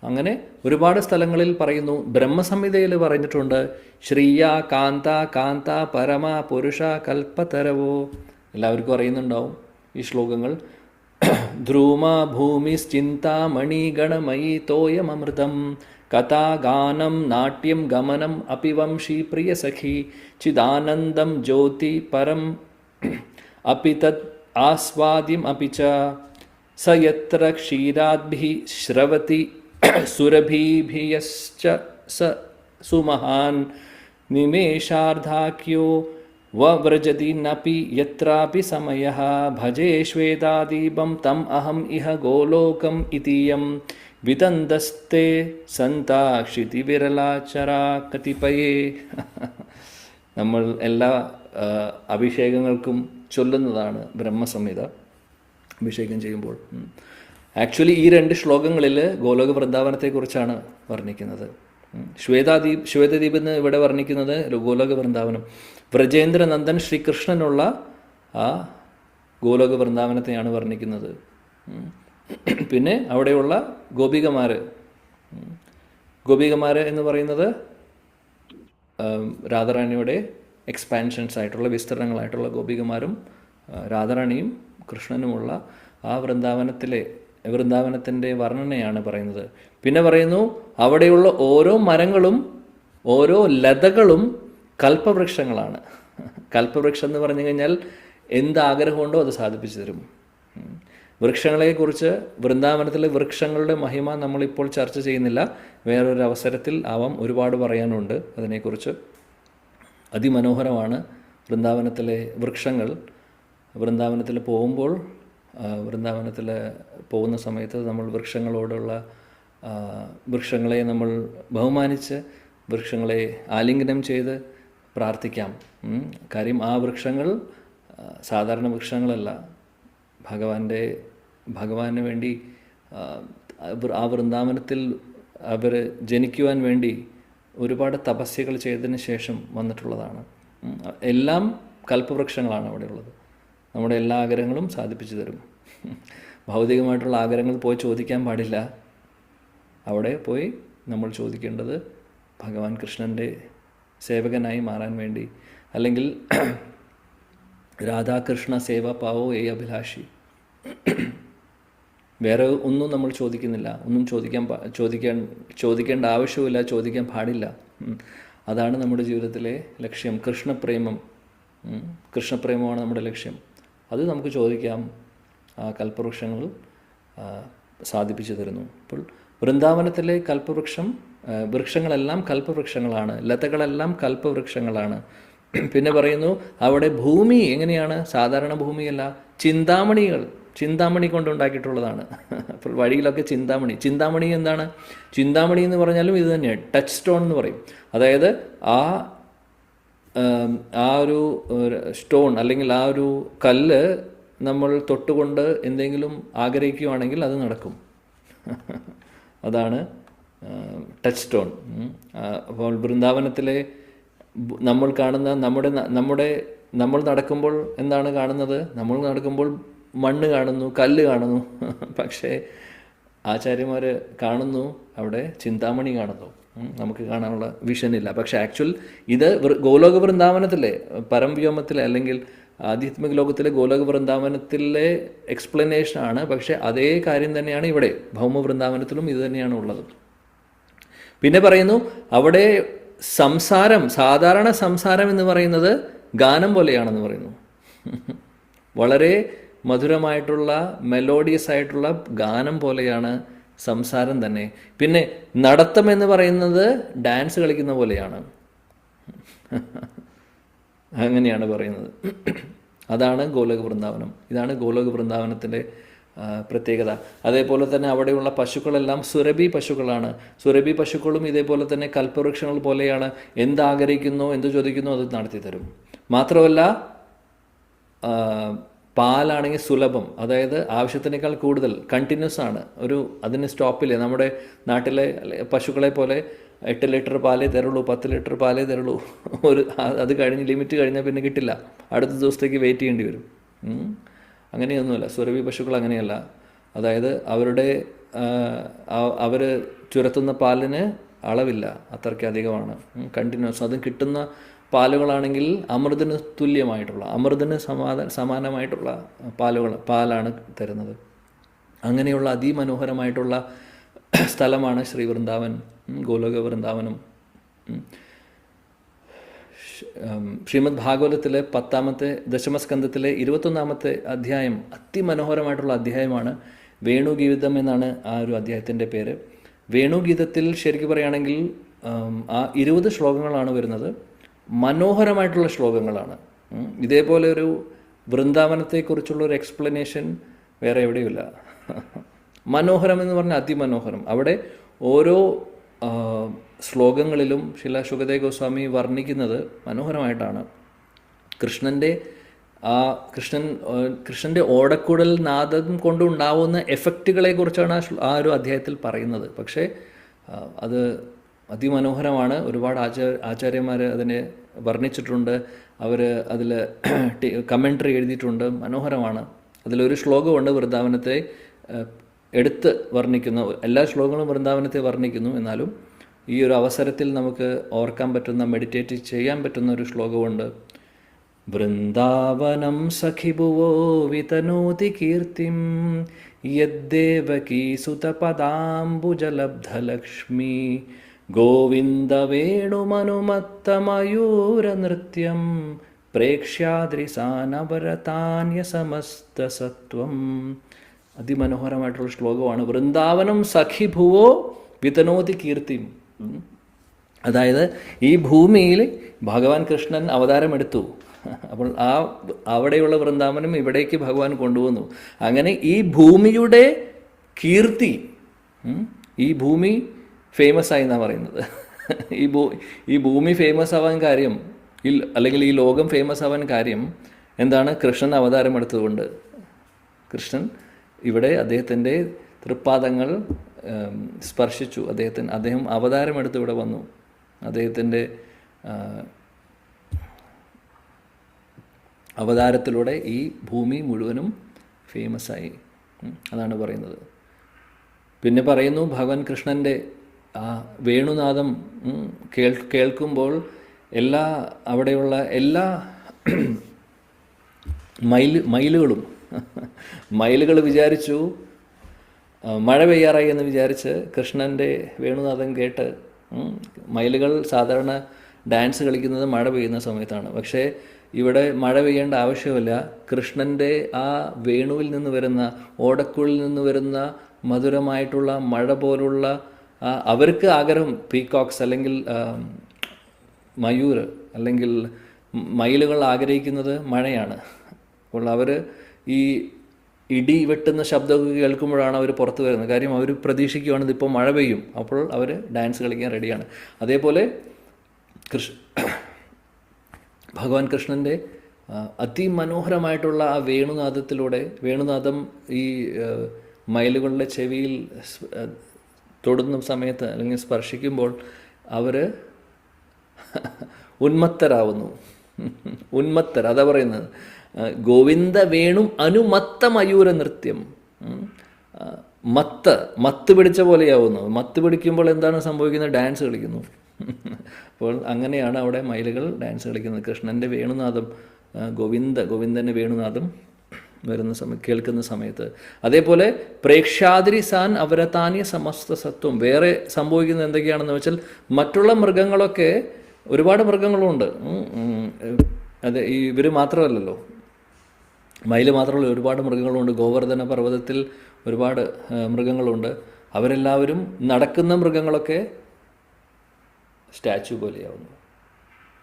Speaker 1: അങ്ങനെ ഒരുപാട് സ്ഥലങ്ങളിൽ പറയുന്നു. ബ്രഹ്മസംഹിതയിൽ പറഞ്ഞിട്ടുണ്ട്, ശ്രീയ കാന്ത കാന്ത പരമ പുരുഷ കൽപ്പതരവോ. എല്ലാവർക്കും അറിയുന്നുണ്ടാവും ഈ ശ്ലോകങ്ങൾ. ധ്രൂമ ഭൂമിശ്ചിന്താമണി ഗണമയി തോയമമൃതം കഥാഗാനം നാട്യം ഗമനം അപി വംശീ പ്രിയ സഖി ചിദാനന്ദം ജ്യോതി പരം അപി തത് ആസ്വാദ്യം അപി ച സ യത്ര ക്ഷീരാദ്ഭിः ശ്രവതി സുരഭിഭിയശ്ച സ സുമഹാൻ നിമേഷാർദ്ധാഖ്യോ വവ്രജതി നപി യത്രാപി സമയഃ ഭജേഷ്വേദാദീപം തം അഹം ഇഹ ഗോലോകം ഇതീയം വിതന്തസ്തേ സന്താക്ഷിതി വിരലാചരാ കതിപയേ. നമ്മൾ എല്ലാ അഭിഷേകങ്ങൾക്കും ചൊല്ലുന്നതാണ് ബ്രഹ്മസംഹിത അഭിഷേകം ചെയ്യുമ്പോൾ. ആക്ച്വലി ഈ 2 ശ്ലോകങ്ങളിൽ ഗോലോക വൃന്ദാവനത്തെക്കുറിച്ചാണ് വർണ്ണിക്കുന്നത്. ശ്വേതദ്വീപ് എന്ന് ഇവിടെ വർണ്ണിക്കുന്നത് ഗോലോക വൃന്ദാവനം. വ്രജേന്ദ്രനന്ദൻ ശ്രീകൃഷ്ണനുള്ള ആ ഗോലോക വൃന്ദാവനത്തെയാണ് വർണ്ണിക്കുന്നത്. പിന്നെ അവിടെയുള്ള ഗോപികമാർ എന്ന് പറയുന്നത് രാധാറാണിയുടെ എക്സ്പാൻഷൻസ് ആയിട്ടുള്ള വിസ്തരണങ്ങളായിട്ടുള്ള ഗോപികമാരും രാധാറാണിയും കൃഷ്ണനുമുള്ള ആ വൃന്ദാവനത്തിൻ്റെ വർണ്ണനയാണ് പറയുന്നത്. പിന്നെ പറയുന്നു, അവിടെയുള്ള ഓരോ മരങ്ങളും ഓരോ ലതകളും കൽപ്പവൃക്ഷങ്ങളാണ്. കൽപ്പവൃക്ഷം എന്ന് പറഞ്ഞു കഴിഞ്ഞാൽ എന്താഗ്രഹമുണ്ടോ അത് സാധിപ്പിച്ചു തരും. വൃക്ഷങ്ങളെക്കുറിച്ച്, വൃന്ദാവനത്തിലെ വൃക്ഷങ്ങളുടെ മഹിമ നമ്മളിപ്പോൾ ചർച്ച ചെയ്യുന്നില്ല, വേറൊരു അവസരത്തിൽ ആവാം. ഒരുപാട് പറയാനുണ്ട് അതിനെക്കുറിച്ച്. അതിമനോഹരമാണ് വൃന്ദാവനത്തിലെ വൃക്ഷങ്ങൾ. വൃന്ദാവനത്തിൽ പോകുന്ന സമയത്ത് നമ്മൾ വൃക്ഷങ്ങളെ നമ്മൾ ബഹുമാനിച്ച് വൃക്ഷങ്ങളെ ആലിംഗനം ചെയ്ത് പ്രാർത്ഥിക്കാം. കാര്യം ആ വൃക്ഷങ്ങൾ സാധാരണ വൃക്ഷങ്ങളല്ല. ഭഗവാന് വേണ്ടി ആ വൃന്ദാവനത്തിൽ അവർ ജനിക്കുവാൻ വേണ്ടി ഒരുപാട് തപസ്യകൾ ചെയ്തതിന് ശേഷം വന്നിട്ടുള്ളതാണ്. എല്ലാം കൽപ്പവൃക്ഷങ്ങളാണ് അവിടെ ഉള്ളത്. നമ്മുടെ എല്ലാ ആഗ്രഹങ്ങളും സാധിപ്പിച്ചു തരും. ഭൗതികമായിട്ടുള്ള ആഗ്രഹങ്ങൾ പോയി ചോദിക്കാൻ പാടില്ല. അവിടെ പോയി നമ്മൾ ചോദിക്കേണ്ടത് ഭഗവാൻ കൃഷ്ണൻ്റെ സേവകനായി മാറാൻ വേണ്ടി, അല്ലെങ്കിൽ രാധാകൃഷ്ണ സേവ പാവോ ഏ അഭിലാഷി. വേറെ ഒന്നും നമ്മൾ ചോദിക്കുന്നില്ല, ഒന്നും ചോദിക്കേണ്ട ആവശ്യമില്ല, ചോദിക്കാൻ പാടില്ല. അതാണ് നമ്മുടെ ജീവിതത്തിലെ ലക്ഷ്യം. കൃഷ്ണപ്രേമമാണ് നമ്മുടെ ലക്ഷ്യം. അത് നമുക്ക് ചോദിക്കാം. ആ കൽപ്പവൃക്ഷങ്ങൾ സാധിപ്പിച്ചു തരുന്നു. അപ്പോൾ വൃന്ദാവനത്തിലെ വൃക്ഷങ്ങളെല്ലാം കൽപ്പവൃക്ഷങ്ങളാണ്, ലതകളെല്ലാം കൽപ്പവൃക്ഷങ്ങളാണ്. പിന്നെ പറയുന്നു, അവിടെ ഭൂമി എങ്ങനെയാണ്? സാധാരണ ഭൂമിയല്ല, ചിന്താമണി കൊണ്ടുണ്ടാക്കിയിട്ടുള്ളതാണ്. അപ്പോൾ വഴിയിലൊക്കെ ചിന്താമണി എന്താണ്? ചിന്താമണി എന്ന് പറഞ്ഞാലും ഇത് തന്നെയാണ്, ടച്ച് സ്റ്റോൺ എന്ന് പറയും. അതായത് ആ ഒരു സ്റ്റോൺ അല്ലെങ്കിൽ ആ ഒരു കല്ല് നമ്മൾ തൊട്ടുകൊണ്ട് എന്തെങ്കിലും ആഗ്രഹിക്കുകയാണെങ്കിൽ അത് നടക്കും. അതാണ് ടച്ച് സ്റ്റോൺ. അപ്പോൾ വൃന്ദാവനത്തിലെ നമ്മൾ കാണുന്ന നമ്മൾ നടക്കുമ്പോൾ എന്താണ് കാണുന്നത്? നമ്മൾ നടക്കുമ്പോൾ മണ്ണ് കാണുന്നു, കല്ല് കാണുന്നു. പക്ഷേ ആചാര്യന്മാർ കാണുന്നു അവിടെ ചിന്താമണി കാണുന്നു. നമുക്ക് കാണാനുള്ള വിഷനില്ല. പക്ഷെ ഇത് ഗോലോക വൃന്ദാവനത്തിലെ പരംവ്യോമത്തിലെ അല്ലെങ്കിൽ ആധ്യാത്മിക ലോകത്തിലെ ഗോലോക വൃന്ദാവനത്തിലെ എക്സ്പ്ലനേഷനാണ്. പക്ഷെ അതേ കാര്യം തന്നെയാണ് ഇവിടെ ഭൗമ വൃന്ദാവനത്തിലും ഇത് തന്നെയാണ് ഉള്ളത്. പിന്നെ പറയുന്നു അവിടെ സംസാരം, സാധാരണ സംസാരം എന്ന് പറയുന്നത് ഗാനം പോലെയാണെന്ന് പറയുന്നു. വളരെ മധുരമായിട്ടുള്ള മെലോഡിയസ് ആയിട്ടുള്ള ഗാനം പോലെയാണ് സംസാരം തന്നെ. പിന്നെ നടത്തം എന്ന് പറയുന്നത് ഡാൻസ് കളിക്കുന്ന പോലെയാണ്. അങ്ങനെയാണ് പറയുന്നത്. അതാണ് ഗോലോക വൃന്ദാവനം. ഇതാണ് ഗോലോക വൃന്ദാവനത്തിൻ്റെ പ്രത്യേകത. അതേപോലെ തന്നെ അവിടെയുള്ള പശുക്കളെല്ലാം സുരഭി പശുക്കളാണ്. സുരഭി പശുക്കളും ഇതേപോലെ തന്നെ കൽപ്പവൃക്ഷങ്ങൾ പോലെയാണ്. എന്താഗ്രഹിക്കുന്നോ, എന്ത് ചോദിക്കുന്നോ അത് നടത്തി തരും. മാത്രമല്ല പാലാണെങ്കിൽ സുലഭം, അതായത് ആവശ്യത്തിനേക്കാൾ കൂടുതൽ, കണ്ടിന്യൂസ് ആണ്. അതിന് സ്റ്റോപ്പില്ലേ. നമ്മുടെ നാട്ടിലെ പശുക്കളെ പോലെ 8 ലിറ്റർ പാലേ തരുള്ളൂ, 10 ലിറ്റർ പാലേ തരുള്ളൂ. അത് കഴിഞ്ഞ് ലിമിറ്റ് കഴിഞ്ഞാൽ പിന്നെ കിട്ടില്ല, അടുത്ത ദിവസത്തേക്ക് വെയിറ്റ് ചെയ്യേണ്ടി വരും. അങ്ങനെയൊന്നുമല്ല, സുരഭി പശുക്കൾ അങ്ങനെയല്ല. അതായത് അവർ ചുരത്തുന്ന പാലിന് അളവില്ല, അത്രയ്ക്ക് അധികമാണ്, കണ്ടിന്യൂസ്. അതും കിട്ടുന്ന പാലുകളാണെങ്കിൽ അമൃതിന് തുല്യമായിട്ടുള്ള, അമൃതിന് സമാനമായിട്ടുള്ള പാലാണ് തരുന്നത്. അങ്ങനെയുള്ള അതിമനോഹരമായിട്ടുള്ള സ്ഥലമാണ് ശ്രീ വൃന്ദാവൻ, ഗോലോക വൃന്ദാവനം. ശ്രീമദ് ഭാഗവതത്തിലെ 10ാമത്തെ ദശമസ്കന്ധത്തിലെ 21ാമത്തെ അധ്യായം അതിമനോഹരമായിട്ടുള്ള അധ്യായമാണ്. വേണുഗീതം എന്നാണ് ആ ഒരു അധ്യായത്തിൻ്റെ പേര്. വേണുഗീതത്തിൽ ശരിക്കും പറയുകയാണെങ്കിൽ ആ 20 ശ്ലോകങ്ങളാണ് വരുന്നത്. മനോഹരമായിട്ടുള്ള ശ്ലോകങ്ങളാണ്. ഇതേപോലെ ഒരു വൃന്ദാവനത്തെക്കുറിച്ചുള്ള ഒരു എക്സ്പ്ലനേഷൻ വേറെ എവിടെയുമില്ല. മനോഹരം എന്ന് പറഞ്ഞാൽ അതിമനോഹരം. അവിടെ ഓരോ ശ്ലോകങ്ങളിലും ശില ശുകദേവ ഗോസ്വാമി വർണ്ണിക്കുന്നത് മനോഹരമായിട്ടാണ്. കൃഷ്ണൻ്റെ ഓടക്കുഴൽ നാദം കൊണ്ടുണ്ടാവുന്ന എഫക്റ്റുകളെ കുറിച്ചാണ് ആ ഒരു അധ്യായത്തിൽ പറയുന്നത്. പക്ഷേ അത് അതിമനോഹരമാണ്. ഒരുപാട് ആചാര്യന്മാർ അതിനെ വർണ്ണിച്ചിട്ടുണ്ട്. അവർ അതിൽ കമൻട്രി എഴുതിയിട്ടുണ്ട്. മനോഹരമാണ്. അതിലൊരു ശ്ലോകമുണ്ട് വൃന്ദാവനത്തെ എടുത്ത് വർണ്ണിക്കുന്ന. എല്ലാ ശ്ലോകങ്ങളും വൃന്ദാവനത്തെ വർണ്ണിക്കുന്നു. എന്നാലും ഈ ഒരു അവസരത്തിൽ നമുക്ക് ഓർക്കാൻ പറ്റുന്ന, മെഡിറ്റേറ്റ് ചെയ്യാൻ പറ്റുന്ന ഒരു ശ്ലോകമുണ്ട്. വൃന്ദാവനം സഖിഭുവോ വിതനോതി കീർത്തിം യദ്ദേവകീ സുതപദാംബുജലബ്ധലക്ഷ്മീ ഗോവിന്ദവേണുമനുമത്തമയൂരനൃത്യം പ്രേക്ഷ്യാദ്രിസാനവരതാന്യസമസ്തസത്വം. അതിമനോഹരമായിട്ടുള്ള ശ്ലോകമാണ്. വൃന്ദാവനം സഖിഭുവോ വിതനോതി കീർത്തിം. അതായത് ഈ ഭൂമിയിൽ ഭഗവാൻ കൃഷ്ണൻ അവതാരമെടുത്തു. അപ്പോൾ അവിടെയുള്ള വൃന്ദാവനം ഇവിടേക്ക് ഭഗവാൻ കൊണ്ടുവന്നു. അങ്ങനെ ഈ ഭൂമിയുടെ കീർത്തി, ഈ ഭൂമി ഫേമസ് ആയി എന്നാണ് പറയുന്നത്. ഈ ഭൂമി ഫേമസ് ആവാൻ കാര്യം, അല്ലെങ്കിൽ ഈ ലോകം ഫേമസ് ആവാൻ കാര്യം എന്താണ്? കൃഷ്ണൻ അവതാരം എടുത്തതുകൊണ്ട്. കൃഷ്ണൻ ഇവിടെ അദ്ദേഹത്തിൻ്റെ തൃപ്പാദങ്ങൾ സ്പർശിച്ചു. അദ്ദേഹം അവതാരമെടുത്ത് ഇവിടെ വന്നു. അദ്ദേഹത്തിൻ്റെ അവതാരത്തിലൂടെ ഈ ഭൂമി മുഴുവനും ഫേമസായി. അതാണ് പറയുന്നത്. പിന്നെ പറയുന്നു, ഭഗവാൻ കൃഷ്ണൻ്റെ ആ വേണുനാദം കേൾക്കുമ്പോൾ അവിടെയുള്ള എല്ലാ മയിലുകൾ വിചാരിച്ചു മഴ പെയ്യാറായി എന്ന് വിചാരിച്ച് കൃഷ്ണൻ്റെ വേണുനാദം കേട്ട്. മയിലുകൾ സാധാരണ ഡാൻസ് കളിക്കുന്നത് മഴ പെയ്യുന്ന സമയത്താണ്. പക്ഷേ ഇവിടെ മഴ പെയ്യേണ്ട ആവശ്യമില്ല. കൃഷ്ണൻ്റെ ആ വേണുവിൽ നിന്ന് വരുന്ന, ഓടക്കുള്ളിൽ നിന്ന് വരുന്ന മധുരമായിട്ടുള്ള മഴ പോലുള്ള അവർക്ക് ആഗ്രഹം, പീകോക്സ് അല്ലെങ്കിൽ മയൂർ അല്ലെങ്കിൽ മയിലുകൾ ആഗ്രഹിക്കുന്നത് മഴയാണ്. അപ്പോൾ അവർ ഈ ഇടി വെട്ടുന്ന ശബ്ദമൊക്കെ കേൾക്കുമ്പോഴാണ് അവർ പുറത്ത് വരുന്നത്. കാര്യം അവർ പ്രതീക്ഷിക്കുകയാണ് ഇതിപ്പോൾ മഴ പെയ്യും. അപ്പോൾ അവർ ഡാൻസ് കളിക്കാൻ റെഡിയാണ്. അതേപോലെ ഭഗവാൻ കൃഷ്ണൻ്റെ അതിമനോഹരമായിട്ടുള്ള ആ വേണുനാദം ഈ മയിലുകളുടെ ചെവിയിൽ തൊടുന്ന സമയത്ത് അല്ലെങ്കിൽ സ്പർശിക്കുമ്പോൾ അവർ ഉന്മത്തരാവുന്നു. അതാ പറയുന്നത്. ഗോവിന്ദ വേണും അനുമത്ത മയൂര നൃത്യം. മത്ത് പിടിച്ച പോലെയാവുന്നു. മത്ത് പിടിക്കുമ്പോൾ എന്താണ് സംഭവിക്കുന്നത്? ഡാൻസ് കളിക്കുന്നു. അപ്പോൾ അങ്ങനെയാണ് അവിടെ മയിലുകൾ ഡാൻസ് കളിക്കുന്നത്. കൃഷ്ണൻ്റെ വേണുനാദം, ഗോവിന്ദൻ്റെ വേണുനാദം കേൾക്കുന്ന സമയത്ത്. അതേപോലെ പ്രേക്ഷാദ്രി സാൻ അവരതാന്യ സമസ്ത സത്വം. വേറെ സംഭവിക്കുന്നത് എന്തൊക്കെയാണെന്ന് വെച്ചാൽ, മറ്റുള്ള മൃഗങ്ങളൊക്കെ, ഒരുപാട് മൃഗങ്ങളുണ്ട്. അതെ, ഇവർ മാത്രമല്ലല്ലോ, മയിൽ മാത്രമല്ല, ഒരുപാട് മൃഗങ്ങളുണ്ട്. ഗോവർദ്ധന പർവ്വതത്തിൽ ഒരുപാട് മൃഗങ്ങളുണ്ട്. അവരെല്ലാവരും, നടക്കുന്ന മൃഗങ്ങളൊക്കെ സ്റ്റാച്ചു പോലെയാവുന്നു.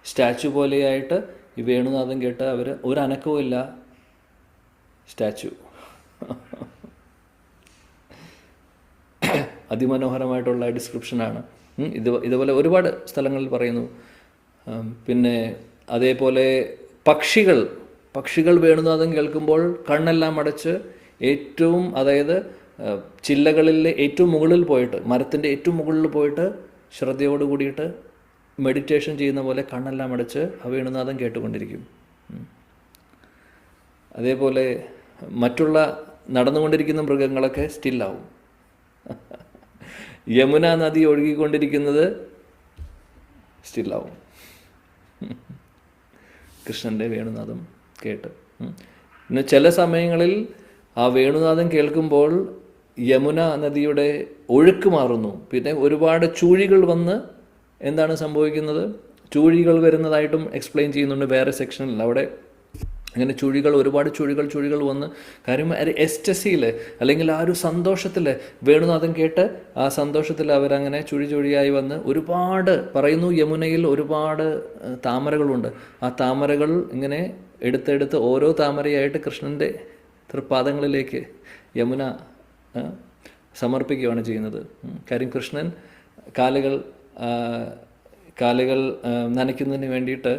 Speaker 1: സ്റ്റാച്ചു പോലെയായിട്ട് ഈ വേണുനാഥം കേട്ട് അവർ ഒരു അനക്കവും ഇല്ല, സ്റ്റാച്ചു. അതിമനോഹരമായിട്ടുള്ള ഡിസ്ക്രിപ്ഷനാണ്. ഇതുപോലെ ഒരുപാട് സ്ഥലങ്ങളിൽ പറയുന്നു. പിന്നെ അതേപോലെ പക്ഷികൾ വേണുനാഥം കേൾക്കുമ്പോൾ കണ്ണെല്ലാം അടച്ച് ഏറ്റവും, അതായത് ചില്ലകളിലെ ഏറ്റവും മുകളിൽ പോയിട്ട്, മരത്തിൻ്റെ ഏറ്റവും മുകളിൽ പോയിട്ട് ശ്രദ്ധയോട് കൂടിയിട്ട് മെഡിറ്റേഷൻ ചെയ്യുന്ന പോലെ കണ്ണെല്ലാം അടച്ച് ആ വേണുനാഥം കേട്ടുകൊണ്ടിരിക്കും. അതേപോലെ മറ്റുള്ള നടന്നുകൊണ്ടിരിക്കുന്ന മൃഗങ്ങളൊക്കെ സ്റ്റില്ലാവും. യമുന നദി ഒഴുകിക്കൊണ്ടിരിക്കുന്നത് സ്റ്റില്ലാവും കൃഷ്ണൻ്റെ വേണുനാഥം കേട്ട്. പിന്നെ ചില സമയങ്ങളിൽ ആ വേണുനാഥം കേൾക്കുമ്പോൾ യമുന നദിയുടെ ഒഴുക്ക് മാറുന്നു. പിന്നെ ഒരുപാട് ചൂഴികൾ വന്ന് എന്താണ് സംഭവിക്കുന്നത്? ചൂഴികൾ വരുന്നതായിട്ടും എക്സ്പ്ലെയിൻ ചെയ്യുന്നുണ്ട് വേറെ സെക്ഷനിൽ. അവിടെ അങ്ങനെ ഒരുപാട് ചുഴികൾ വന്ന്, കാര്യം എസ്റ്റസിയിൽ അല്ലെങ്കിൽ ആ ഒരു സന്തോഷത്തിൽ വേണുനാഥം കേട്ട് ആ സന്തോഷത്തിൽ അവരങ്ങനെ ചുഴിയായി വന്ന് ഒരുപാട്, പറയുന്നു യമുനയിൽ ഒരുപാട് താമരകളുണ്ട്. ആ താമരകൾ ഇങ്ങനെ എടുത്തെടുത്ത് ഓരോ താമരയായിട്ട് കൃഷ്ണൻ്റെ തൃപ്പാദങ്ങളിലേക്ക് യമുന സമർപ്പിക്കുകയാണ് ചെയ്യുന്നത്. കാര്യം കൃഷ്ണൻ കാലുകൾ നനയ്ക്കുന്നതിന് വേണ്ടിയിട്ട്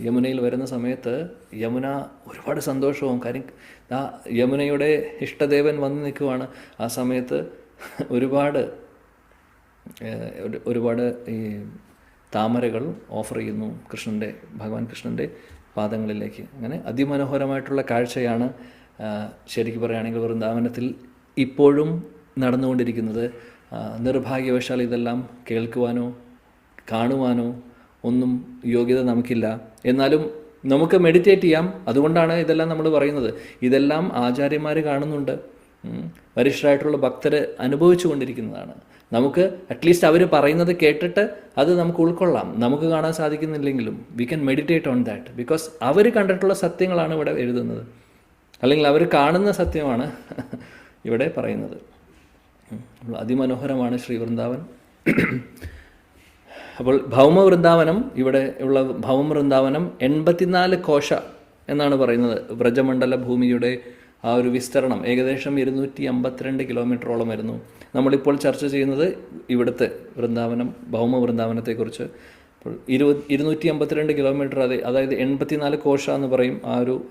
Speaker 1: യമുനയിൽ വരുന്ന സമയത്ത് യമുന ഒരുപാട് സന്തോഷവും, കാര്യം ആ യമുനയുടെ ഇഷ്ടദേവൻ വന്ന് നിൽക്കുവാണ്. ആ സമയത്ത് ഒരുപാട് ഈ താമരകൾ ഓഫർ ചെയ്യുന്നു ഭഗവാൻ കൃഷ്ണൻ്റെ പാദങ്ങളിലേക്ക്. അങ്ങനെ അതിമനോഹരമായിട്ടുള്ള കാഴ്ചയാണ് ശരിക്കും പറയുകയാണെങ്കിൽ വൃന്ദാവനത്തിൽ ഇപ്പോഴും നടന്നുകൊണ്ടിരിക്കുന്നത്. നിർഭാഗ്യവശാൽ ഇതെല്ലാം കേൾക്കുവാനോ കാണുവാനോ ഒന്നും യോഗ്യത നമുക്കില്ല. എന്നാലും നമുക്ക് മെഡിറ്റേറ്റ് ചെയ്യാം. അതുകൊണ്ടാണ് ഇതെല്ലാം നമ്മൾ പറയുന്നത്. ഇതെല്ലാം ആചാര്യന്മാർ കാണുന്നുണ്ട്, വരിഷ്ഠരായിട്ടുള്ള ഭക്തർ അനുഭവിച്ചു കൊണ്ടിരിക്കുന്നതാണ്. നമുക്ക് അറ്റ്ലീസ്റ്റ് അവർ പറയുന്നത് കേട്ടിട്ട് അത് നമുക്ക് ഉൾക്കൊള്ളാം. നമുക്ക് കാണാൻ സാധിക്കുന്നില്ലെങ്കിലും we can meditate on that. Because അവർ കണ്ടിട്ടുള്ള സത്യങ്ങളാണ് ഇവിടെ എഴുതുന്നത്, അല്ലെങ്കിൽ അവർ കാണുന്ന സത്യമാണ് ഇവിടെ പറയുന്നത്. അതിമനോഹരമാണ് ശ്രീ വൃന്ദാവൻ. അപ്പോൾ ഭൗമവൃന്ദാവനം, ഇവിടെ ഉള്ള ഭൗമവൃന്ദാവനം 84 കോശ എന്നാണ് പറയുന്നത്. വ്രജമണ്ഡല ഭൂമിയുടെ ആ ഒരു വിസ്തരണം ഏകദേശം 252 കിലോമീറ്ററോളം വരുന്നു. നമ്മളിപ്പോൾ ചർച്ച ചെയ്യുന്നത് ഇവിടുത്തെ വൃന്ദാവനം, ഭൗമവൃന്ദാവനത്തെക്കുറിച്ച്. അപ്പോൾ 252 കിലോമീറ്റർ, അതായത് 84 കോശ എന്ന് പറയും.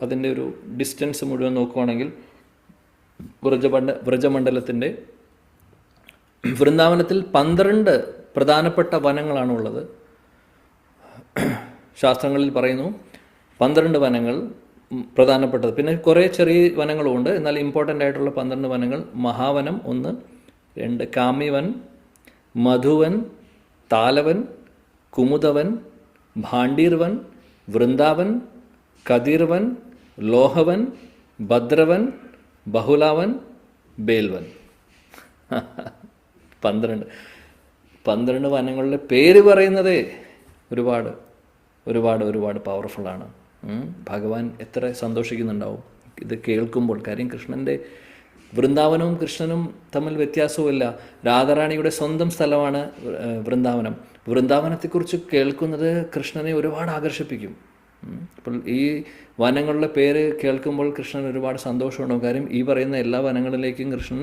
Speaker 1: അതിൻ്റെ ഒരു ഡിസ്റ്റൻസ് മുഴുവൻ നോക്കുവാണെങ്കിൽ വ്രജമണ്ഡലത്തിൻ്റെ വൃന്ദാവനത്തിൽ 12 പ്രധാനപ്പെട്ട വനങ്ങളാണുള്ളത്. ശാസ്ത്രങ്ങളിൽ പറയുന്നു 12 വനങ്ങൾ പ്രധാനപ്പെട്ടത്. പിന്നെ കുറേ ചെറിയ വനങ്ങളുമുണ്ട്, എന്നാൽ ഇമ്പോർട്ടൻ്റ് ആയിട്ടുള്ള 12 വനങ്ങൾ. മഹാവനം 1, 2 കാമിവൻ, മധുവൻ, താലവൻ, കുമുദവൻ, ഭാണ്ഡീർവൻ, വൃന്ദാവൻ, കതിർവൻ, ലോഹവൻ, ഭദ്രവൻ, ബഹുലാവൻ, ബേൽവൻ. 12 വനങ്ങളുടെ പേര് പറയുന്നതേ ഒരുപാട് പവർഫുള്ളാണ്. ഭഗവാൻ എത്ര സന്തോഷിക്കുന്നുണ്ടാവും ഇത് കേൾക്കുമ്പോൾ. കാര്യം കൃഷ്ണൻ്റെ വൃന്ദാവനവും കൃഷ്ണനും തമ്മിൽ വ്യത്യാസവുമില്ല. രാധാറാണിയുടെ സ്വന്തം സ്ഥലമാണ് വൃന്ദാവനം. വൃന്ദാവനത്തെക്കുറിച്ച് കേൾക്കുന്നത് കൃഷ്ണനെ ഒരുപാട് ആകർഷിപ്പിക്കും. അപ്പോൾ ഈ വനങ്ങളുടെ പേര് കേൾക്കുമ്പോൾ കൃഷ്ണൻ ഒരുപാട് സന്തോഷമുണ്ടാകും. കാര്യം ഈ പറയുന്ന എല്ലാ വനങ്ങളിലേക്കും കൃഷ്ണൻ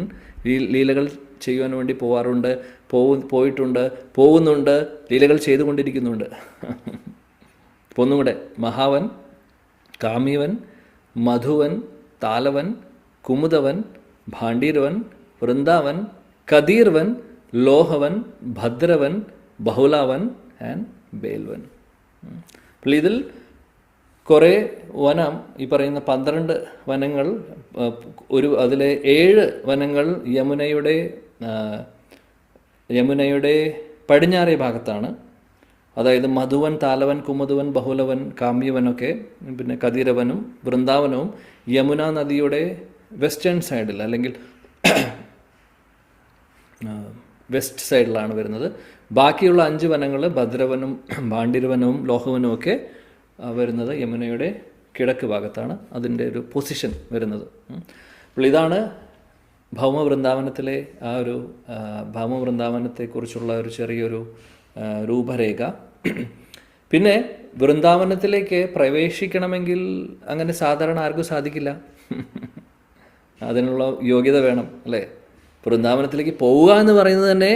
Speaker 1: ലീലകൾ ചെയ്യുവാൻ വേണ്ടി പോയിട്ടുണ്ട്, പോകുന്നുണ്ട്, ലീലകൾ ചെയ്തുകൊണ്ടിരിക്കുന്നുണ്ട്. അപ്പോൾ ഒന്നും കൂടെ: മഹാവൻ, കാമിവൻ, മധുവൻ, താലവൻ, കുമുദവൻ, ഭാണ്ഡീർവൻ, വൃന്ദാവൻ, കദീർവൻ, ലോഹവൻ, ഭദ്രവൻ, ബഹുലാവൻ ആൻഡ് ബേൽവൻ. അപ്പോൾ ഇതിൽ കുറേ വനം, ഈ പറയുന്ന 12 വനങ്ങൾ, അതിലെ 7 വനങ്ങൾ യമുനയുടെ പടിഞ്ഞാറേ ഭാഗത്താണ്. അതായത് മധുവൻ, താലവൻ, കുമുദവൻ, ബഹുലവൻ, കാമ്യവനൊക്കെ, പിന്നെ കതിരവനും വൃന്ദാവനവും യമുന നദിയുടെ വെസ്റ്റേൺ സൈഡിൽ അല്ലെങ്കിൽ വെസ്റ്റ് സൈഡിലാണ് വരുന്നത്. ബാക്കിയുള്ള 5 വനങ്ങൾ ഭദ്രവനും ഭാണ്ഡിരവനവും ലോഹവനും ഒക്കെ വരുന്നത് യമുനയുടെ കിഴക്ക് ഭാഗത്താണ് അതിൻ്റെ ഒരു പൊസിഷൻ വരുന്നത്. അപ്പോൾ ഇതാണ് ഭൗമവൃന്ദാവനത്തിലെ ആ ഒരു ഭൗമവൃന്ദാവനത്തെക്കുറിച്ചുള്ള ഒരു ചെറിയൊരു രൂപരേഖ. പിന്നെ വൃന്ദാവനത്തിലേക്ക് പ്രവേശിക്കണമെങ്കിൽ അങ്ങനെ സാധാരണ ആർക്കും സാധിക്കില്ല. അതിനുള്ള യോഗ്യത വേണം, അല്ലേ? വൃന്ദാവനത്തിലേക്ക് പോവുക എന്ന് പറയുന്നത് തന്നെ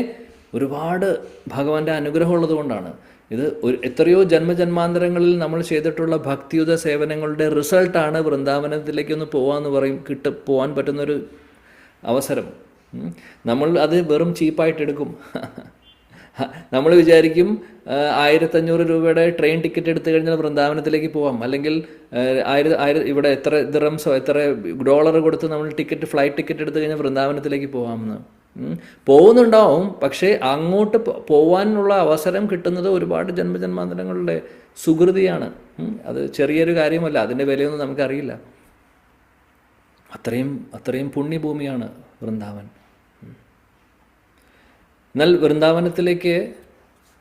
Speaker 1: ഒരുപാട് ഭഗവാന്റെ അനുഗ്രഹം ഉള്ളത് കൊണ്ടാണ്. ഇത് എത്രയോ ജന്മജന്മാന്തരങ്ങളിൽ നമ്മൾ ചെയ്തിട്ടുള്ള ഭക്തിയുത സേവനങ്ങളുടെ റിസൾട്ടാണ് വൃന്ദാവനത്തിലേക്കൊന്ന് പോകാമെന്ന് പോകാൻ പറ്റുന്നൊരു അവസരം. നമ്മൾ അത് വെറും ചീപ്പായിട്ട് എടുക്കും. നമ്മൾ വിചാരിക്കും 1500 രൂപയുടെ ട്രെയിൻ ടിക്കറ്റ് എടുത്തു കഴിഞ്ഞാൽ വൃന്ദാവനത്തിലേക്ക് പോവാം, അല്ലെങ്കിൽ ഇവിടെ എത്ര ദിറംസോ എത്ര ഡോളർ കൊടുത്ത് നമ്മൾ ഫ്ലൈറ്റ് ടിക്കറ്റ് എടുത്തു കഴിഞ്ഞാൽ വൃന്ദാവനത്തിലേക്ക് പോകാമെന്ന് പോകുന്നുണ്ടാവും. പക്ഷേ അങ്ങോട്ട് പോവാനുള്ള അവസരം കിട്ടുന്നത് ഒരുപാട് ജന്മജന്മാന്തരങ്ങളുടെ സുകൃതിയാണ്. അത് ചെറിയൊരു കാര്യമല്ല, അതിൻ്റെ വിലയൊന്നും നമുക്കറിയില്ല. അത്രയും പുണ്യഭൂമിയാണ് വൃന്ദാവൻ. എന്നാൽ വൃന്ദാവനത്തിലേക്ക്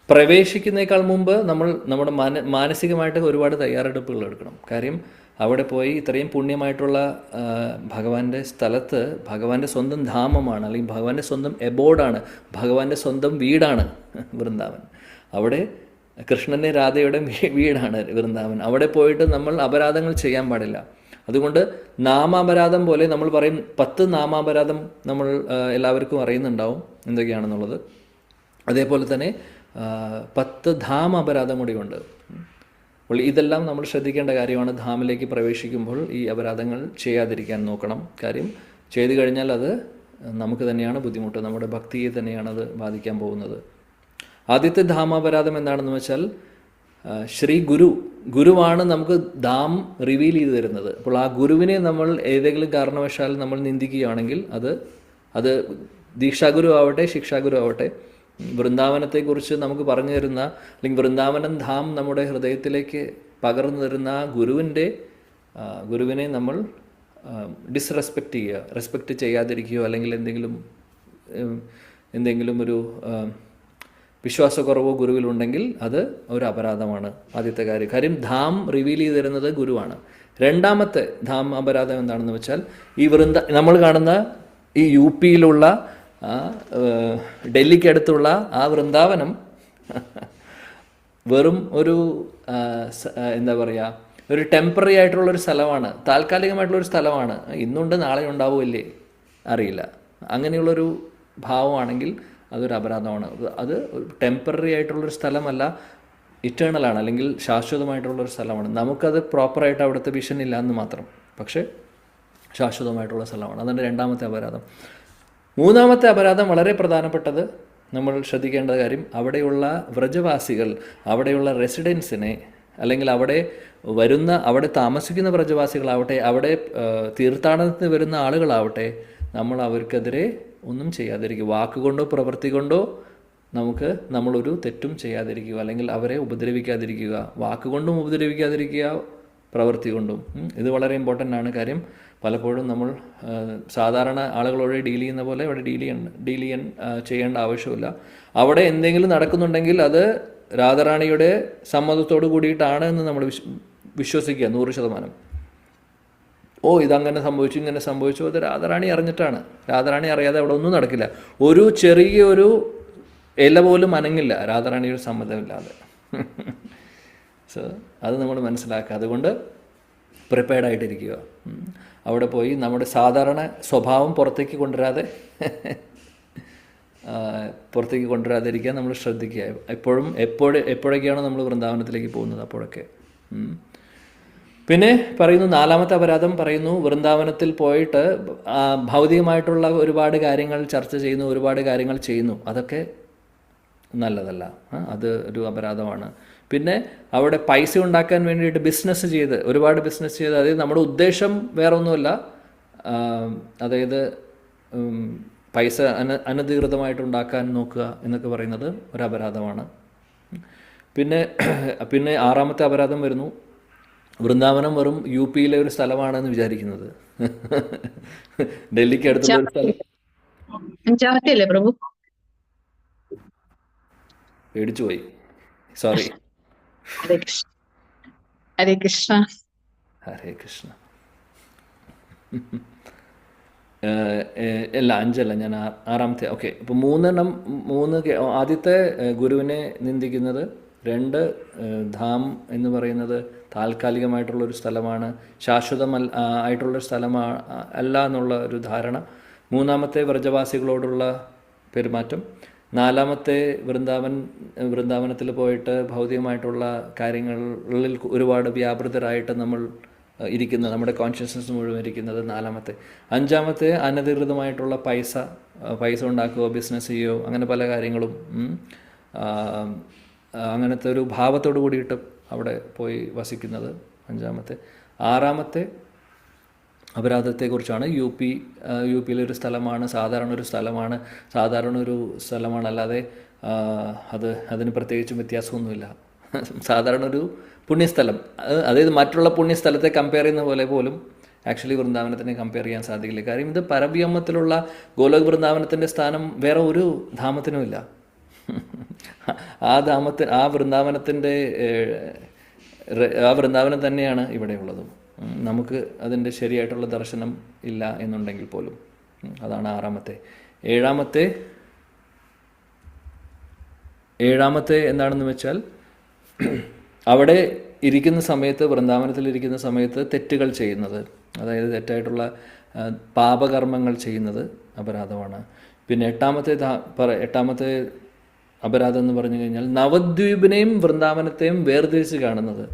Speaker 1: പ്രവേശിക്കുന്നേക്കാൾ മുമ്പ് നമ്മൾ നമ്മുടെ മാനസികമായിട്ട് ഒരുപാട് തയ്യാറെടുപ്പുകൾ എടുക്കണം. കാര്യം അവിടെ പോയി ഇത്രയും പുണ്യമായിട്ടുള്ള ഭഗവാന്റെ സ്ഥലത്ത്, ഭഗവാന്റെ സ്വന്തം ധാമമാണ്, അല്ലെങ്കിൽ ഭഗവാന്റെ സ്വന്തം എബോർഡാണ്, ഭഗവാന്റെ സ്വന്തം വീടാണ് വൃന്ദാവൻ. അവിടെ കൃഷ്ണൻ്റെ രാധയുടെ വീടാണ് വൃന്ദാവൻ. അവിടെ പോയിട്ട് നമ്മൾ അപരാധങ്ങൾ ചെയ്യാൻ പാടില്ല. അതുകൊണ്ട് നാമാപരാധം പോലെ നമ്മൾ പറയും 10 നാമാപരാധം നമ്മൾ എല്ലാവർക്കും അറിയുന്നുണ്ടാവും എന്തൊക്കെയാണെന്നുള്ളത്. അതേപോലെ തന്നെ 10 ധാം അപരാധം കൂടിയുണ്ട്. അപ്പോൾ ഇതെല്ലാം നമ്മൾ ശ്രദ്ധിക്കേണ്ട കാര്യമാണ്. ധാമിലേക്ക് പ്രവേശിക്കുമ്പോൾ ഈ അപരാധങ്ങൾ ചെയ്യാതിരിക്കാൻ നോക്കണം. കാര്യം ചെയ്തു കഴിഞ്ഞാൽ അത് നമുക്ക് തന്നെയാണ് ബുദ്ധിമുട്ട്, നമ്മുടെ ഭക്തിയെ തന്നെയാണ് അത് ബാധിക്കാൻ പോകുന്നത്. ആദ്യത്തെ ധാമാപരാധം എന്താണെന്ന് വെച്ചാൽ ഗുരുവാണ് നമുക്ക് ധാം റിവീൽ ചെയ്ത് തരുന്നത്. അപ്പോൾ ആ ഗുരുവിനെ നമ്മൾ ഏതെങ്കിലും കാരണവശാൽ നമ്മൾ നിന്ദിക്കുകയാണെങ്കിൽ അത് ദീക്ഷാഗുരു ആവട്ടെ ശിക്ഷാഗുരു ആവട്ടെ, വൃന്ദാവനത്തെക്കുറിച്ച് നമുക്ക് പറഞ്ഞു തരുന്ന, അല്ലെങ്കിൽ വൃന്ദാവനം ധാം നമ്മുടെ ഹൃദയത്തിലേക്ക് പകർന്നു തരുന്ന ഗുരുവിനെ നമ്മൾ ഡിസ്റെസ്പെക്റ്റ് ചെയ്യുക, റെസ്പെക്റ്റ് ചെയ്യാതിരിക്കുകയോ അല്ലെങ്കിൽ എന്തെങ്കിലും ഒരു വിശ്വാസക്കുറവോ ഗുരുവിലുണ്ടെങ്കിൽ അത് ഒരു അപരാധമാണ്. ആദ്യത്തെ കാര്യം ധാം റിവീൽ ചെയ്ത് തരുന്നത് ഗുരുവാണ്. രണ്ടാമത്തെ ധാം അപരാധം എന്താണെന്ന് വെച്ചാൽ നമ്മൾ കാണുന്ന ഈ UP-യിലുള്ള ഡൽഹിക്കടുത്തുള്ള ആ വൃന്ദാവനം വെറും ഒരു എന്താ പറയുക, ഒരു ടെമ്പററി ആയിട്ടുള്ളൊരു സ്ഥലമാണ്, താൽക്കാലികമായിട്ടുള്ളൊരു സ്ഥലമാണ്. ഇന്നുണ്ട് നാളെ ഉണ്ടാവുമല്ലേ അറിയില്ല. അങ്ങനെയുള്ളൊരു ഭാവമാണെങ്കിൽ അതൊരു അപരാധമാണ്. അത് ടെമ്പററി ആയിട്ടുള്ളൊരു സ്ഥലമല്ല, ഇറ്റേണലാണ്, അല്ലെങ്കിൽ ശാശ്വതമായിട്ടുള്ളൊരു സ്ഥലമാണ്. നമുക്കത് പ്രോപ്പറായിട്ട് അവിടുത്തെ വിഷൻ ഇല്ല എന്ന് മാത്രം, പക്ഷേ ശാശ്വതമായിട്ടുള്ള സ്ഥലമാണ്. അതാണ് രണ്ടാമത്തെ അപരാധം. മൂന്നാമത്തെ അപരാധം വളരെ പ്രധാനപ്പെട്ടത്, നമ്മൾ ശ്രദ്ധിക്കേണ്ട കാര്യം, അവിടെയുള്ള വ്രജവാസികൾ, അവിടെയുള്ള റെസിഡൻസിനെ, അല്ലെങ്കിൽ അവിടെ താമസിക്കുന്ന വ്രജവാസികളാവട്ടെ, അവിടെ തീർത്ഥാടനത്തിന് വരുന്ന ആളുകളാവട്ടെ, നമ്മൾ അവർക്കെതിരെ ഒന്നും ചെയ്യാതിരിക്കുക. വാക്കുകൊണ്ടോ പ്രവൃത്തി കൊണ്ടോ നമ്മളൊരു തെറ്റും ചെയ്യാതിരിക്കുക, അല്ലെങ്കിൽ അവരെ ഉപദ്രവിക്കാതിരിക്കുക. വാക്കുകൊണ്ടും ഉപദ്രവിക്കാതിരിക്കുക, പ്രവൃത്തി കൊണ്ടും. ഇത് വളരെ ഇമ്പോർട്ടൻ്റ് ആണ്. കാര്യം പലപ്പോഴും നമ്മൾ സാധാരണ ആളുകളോട് ഡീൽ ചെയ്യുന്ന പോലെ അവിടെ ഡീൽ ചെയ്യേണ്ട ആവശ്യമില്ല. അവിടെ എന്തെങ്കിലും നടക്കുന്നുണ്ടെങ്കിൽ അത് രാധാറാണിയുടെ സമ്മതത്തോട് കൂടിയിട്ടാണ് എന്ന് നമ്മൾ വിശ്വസിക്കുക 100%. ഇതങ്ങനെ സംഭവിച്ചു, ഇങ്ങനെ സംഭവിച്ചു, അത് രാധാറാണി അറിഞ്ഞിട്ടാണ്. രാധാറാണി അറിയാതെ അവിടെ ഒന്നും നടക്കില്ല. ഒരു ചെറിയൊരു ഇല പോലും അനങ്ങില്ല രാധാറാണിയുടെ സമ്മതമില്ലാതെ. അത് നമ്മൾ മനസ്സിലാക്കുക. അതുകൊണ്ട് പ്രിപ്പയർഡായിട്ടിരിക്കുക. അവിടെ പോയി നമ്മുടെ സാധാരണ സ്വഭാവം പുറത്തേക്ക് കൊണ്ടുവരാതിരിക്കാൻ നമ്മൾ ശ്രദ്ധിക്കുക. എപ്പോഴൊക്കെയാണോ നമ്മൾ വൃന്ദാവനത്തിലേക്ക് പോകുന്നത് അപ്പോഴൊക്കെ. പിന്നെ പറയുന്നു, നാലാമത്തെ അപരാധം പറയുന്നു, വൃന്ദാവനത്തിൽ പോയിട്ട് ഭൗതികമായിട്ടുള്ള ഒരുപാട് കാര്യങ്ങൾ ചർച്ച ചെയ്യുന്നു, ഒരുപാട് കാര്യങ്ങൾ ചെയ്യുന്നു. അതൊക്കെ നല്ലതല്ല. അത് ഒരു അപരാധമാണ്. പിന്നെ അവിടെ പൈസ ഉണ്ടാക്കാൻ വേണ്ടിയിട്ട് ബിസിനസ് ചെയ്ത് ഒരുപാട് ബിസിനസ് ചെയ്ത്, അതായത് നമ്മുടെ ഉദ്ദേശം വേറെ ഒന്നുമല്ല, ആ, അതായത് ഉം, പൈസ അനധികൃതമായിട്ട് ഉണ്ടാക്കാൻ നോക്കുക എന്നൊക്കെ പറയുന്നത് ഒരു അപരാധമാണ്. പിന്നെ പിന്നെ ആറാമത്തെ അപരാധം വരുന്നു, വൃന്ദാവനം വെറും യു പിയിലെ ഒരു സ്ഥലമാണെന്ന് വിചാരിക്കുന്നത്. ഡൽഹിക്ക് അടുത്തുള്ള ഒരു സ്ഥലം.
Speaker 2: അഞ്ചാമത്തെ അല്ലേ പ്രഭു?
Speaker 1: പേടിച്ചു പോയി, സോറി.
Speaker 2: ഹരേ കൃഷ്ണ. ഹരേ കൃഷ്ണ.
Speaker 1: ഹരേ കൃഷ്ണ. അല്ല, അഞ്ചല്ല, ഞാൻ ആറാമത്തെ. ഓക്കെ, ഇപ്പോൾ മൂന്നെണ്ണം. ആദ്യത്തെ ഗുരുവിനെ നിന്ദിക്കുന്നത്. രണ്ട്, ധാം എന്ന് പറയുന്നത് താൽക്കാലികമായിട്ടുള്ളൊരു സ്ഥലമാണ്, ശാശ്വതമല്ല ആയിട്ടുള്ളൊരു അല്ല എന്നുള്ള ഒരു ധാരണ. മൂന്നാമത്തെ വ്രജവാസികളോടുള്ള പെരുമാറ്റം. നാലാമത്തെ വൃന്ദാവനത്തിൽ പോയിട്ട് ഭൗതികമായിട്ടുള്ള കാര്യങ്ങളിൽ ഒരുപാട് വ്യാപൃതരായിട്ട് നമ്മൾ ഇരിക്കുന്നത്, നമ്മുടെ കോൺഷ്യസ്നസ് മുഴുവൻ ഇരിക്കുന്നത് നാലാമത്തെ. അഞ്ചാമത്തെ അനധികൃതമായിട്ടുള്ള പൈസ ഉണ്ടാക്കുകയോ ബിസിനസ് ചെയ്യുകയോ അങ്ങനെ പല കാര്യങ്ങളും, അങ്ങനത്തെ ഒരു ഭാവത്തോട് കൂടിയിട്ട് അവിടെ പോയി വസിക്കുന്നത് അഞ്ചാമത്തെ. ആറാമത്തെ അപരാധത്തെക്കുറിച്ചാണ്. യു പിയിലൊരു സ്ഥലമാണ്, സാധാരണ ഒരു സ്ഥലമാണ്, അല്ലാതെ അതിന് പ്രത്യേകിച്ചും വ്യത്യാസമൊന്നുമില്ല. സാധാരണ ഒരു പുണ്യസ്ഥലം, അതായത് മറ്റുള്ള പുണ്യസ്ഥലത്തെ കമ്പയർ ചെയ്യുന്ന പോലെ പോലും ആക്ച്വലി വൃന്ദാവനത്തിനെ കമ്പയർ ചെയ്യാൻ സാധിക്കില്ല. കാര്യം ഇത് പരബ്രഹ്മത്തിലുള്ള ഗോലോക് വൃന്ദാവനത്തിൻ്റെ സ്ഥാനം വേറെ ഒരു ധാമത്തിനുമില്ല. ആ വൃന്ദാവനം തന്നെയാണ് ഇവിടെയുള്ളതും. നമുക്ക് അതിൻ്റെ ശരിയായിട്ടുള്ള ദർശനം ഇല്ല എന്നുണ്ടെങ്കിൽ പോലും. അതാണ് ആറാമത്തെ. ഏഴാമത്തെ എന്താണെന്ന് വെച്ചാൽ, അവിടെ ഇരിക്കുന്ന സമയത്ത്, വൃന്ദാവനത്തിലിരിക്കുന്ന സമയത്ത് തെറ്റുകൾ ചെയ്യുന്നത്, അതായത് തെറ്റായിട്ടുള്ള പാപകർമ്മങ്ങൾ ചെയ്യുന്നത് അപരാധമാണ്. പിന്നെ എട്ടാമത്തെ അപരാധം എന്ന് പറഞ്ഞു കഴിഞ്ഞാൽ, നവദ്വീപിനെയും വൃന്ദാവനത്തെയും വേർതിരിച്ച് കാണുന്നത്.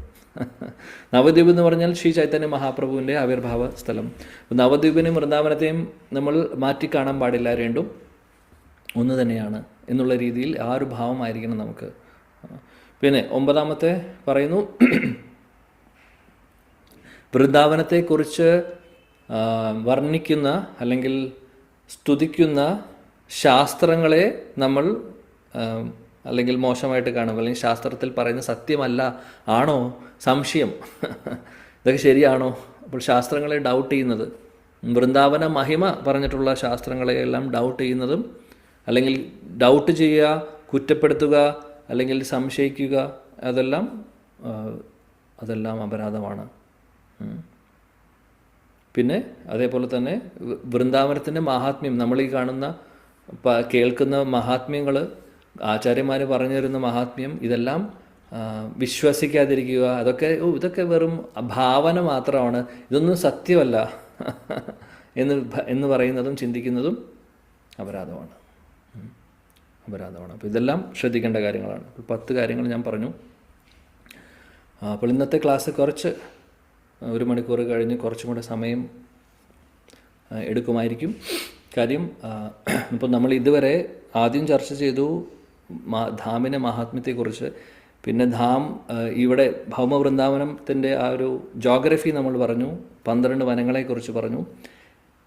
Speaker 1: നവദ്വീപ് എന്ന് പറഞ്ഞാൽ ശ്രീ ചൈതന്യ മഹാപ്രഭുവിൻ്റെ ആവിർഭാവ സ്ഥലം. നവദ്വീപിനെയും വൃന്ദാവനത്തെയും നമ്മൾ മാറ്റിക്കാണാൻ പാടില്ല, രണ്ടും ഒന്ന് തന്നെയാണ് എന്നുള്ള രീതിയിൽ ആ ഒരു ഭാവമായിരിക്കണം നമുക്ക്. പിന്നെ ഒമ്പതാമത്തെ പറയുന്നു, വൃന്ദാവനത്തെക്കുറിച്ച് വർണ്ണിക്കുന്ന അല്ലെങ്കിൽ സ്തുതിക്കുന്ന ശാസ്ത്രങ്ങളെ നമ്മൾ അല്ലെങ്കിൽ മോശമായിട്ട് കാണും, അല്ലെങ്കിൽ ശാസ്ത്രത്തിൽ പറയുന്ന സത്യമല്ല ആണോ സംശയം, ഇതൊക്കെ ശരിയാണോ? അപ്പോൾ ശാസ്ത്രങ്ങളെ ഡൗട്ട് ചെയ്യുന്നത്, വൃന്ദാവന മഹിമ പറഞ്ഞിട്ടുള്ള ശാസ്ത്രങ്ങളെയെല്ലാം ഡൗട്ട് ചെയ്യുന്നതും, അല്ലെങ്കിൽ ഡൗട്ട് ചെയ്യുക, കുറ്റപ്പെടുത്തുക, അല്ലെങ്കിൽ സംശയിക്കുക, അതെല്ലാം അപരാധമാണ്. പിന്നെ അതേപോലെ തന്നെ വൃന്ദാവനത്തിൻ്റെ മഹാത്മ്യം, നമ്മൾ ഈ കാണുന്ന കേൾക്കുന്ന മഹാത്മ്യങ്ങൾ, ആചാര്യന്മാർ പറഞ്ഞു തരുന്ന മഹാത്മ്യം, ഇതെല്ലാം വിശ്വസിക്കാതിരിക്കുക. ഇതൊക്കെ വെറും ഭാവന മാത്രമാണ്, ഇതൊന്നും സത്യമല്ല എന്ന് പറയുന്നതും ചിന്തിക്കുന്നതും അപരാധമാണ്. അപ്പോൾ ഇതെല്ലാം ശ്രദ്ധിക്കേണ്ട കാര്യങ്ങളാണ്. 10 കാര്യങ്ങൾ ഞാൻ പറഞ്ഞു. അപ്പോൾ ഇന്നത്തെ ക്ലാസ് കുറച്ച് 1 മണിക്കൂർ കഴിഞ്ഞ് കുറച്ചും കൂടെ സമയം എടുക്കുമായിരിക്കും. കാര്യം ഇപ്പോൾ നമ്മൾ ഇതുവരെ ആദ്യം ചർച്ച ചെയ്തു ധാമിൻ്റെ മഹാത്മ്യത്തെക്കുറിച്ച്. പിന്നെ ഇവിടെ ഭൗമവൃന്ദാവനത്തിൻ്റെ ആ ഒരു ജോഗ്രഫി നമ്മൾ പറഞ്ഞു, 12 വനങ്ങളെക്കുറിച്ച് പറഞ്ഞു.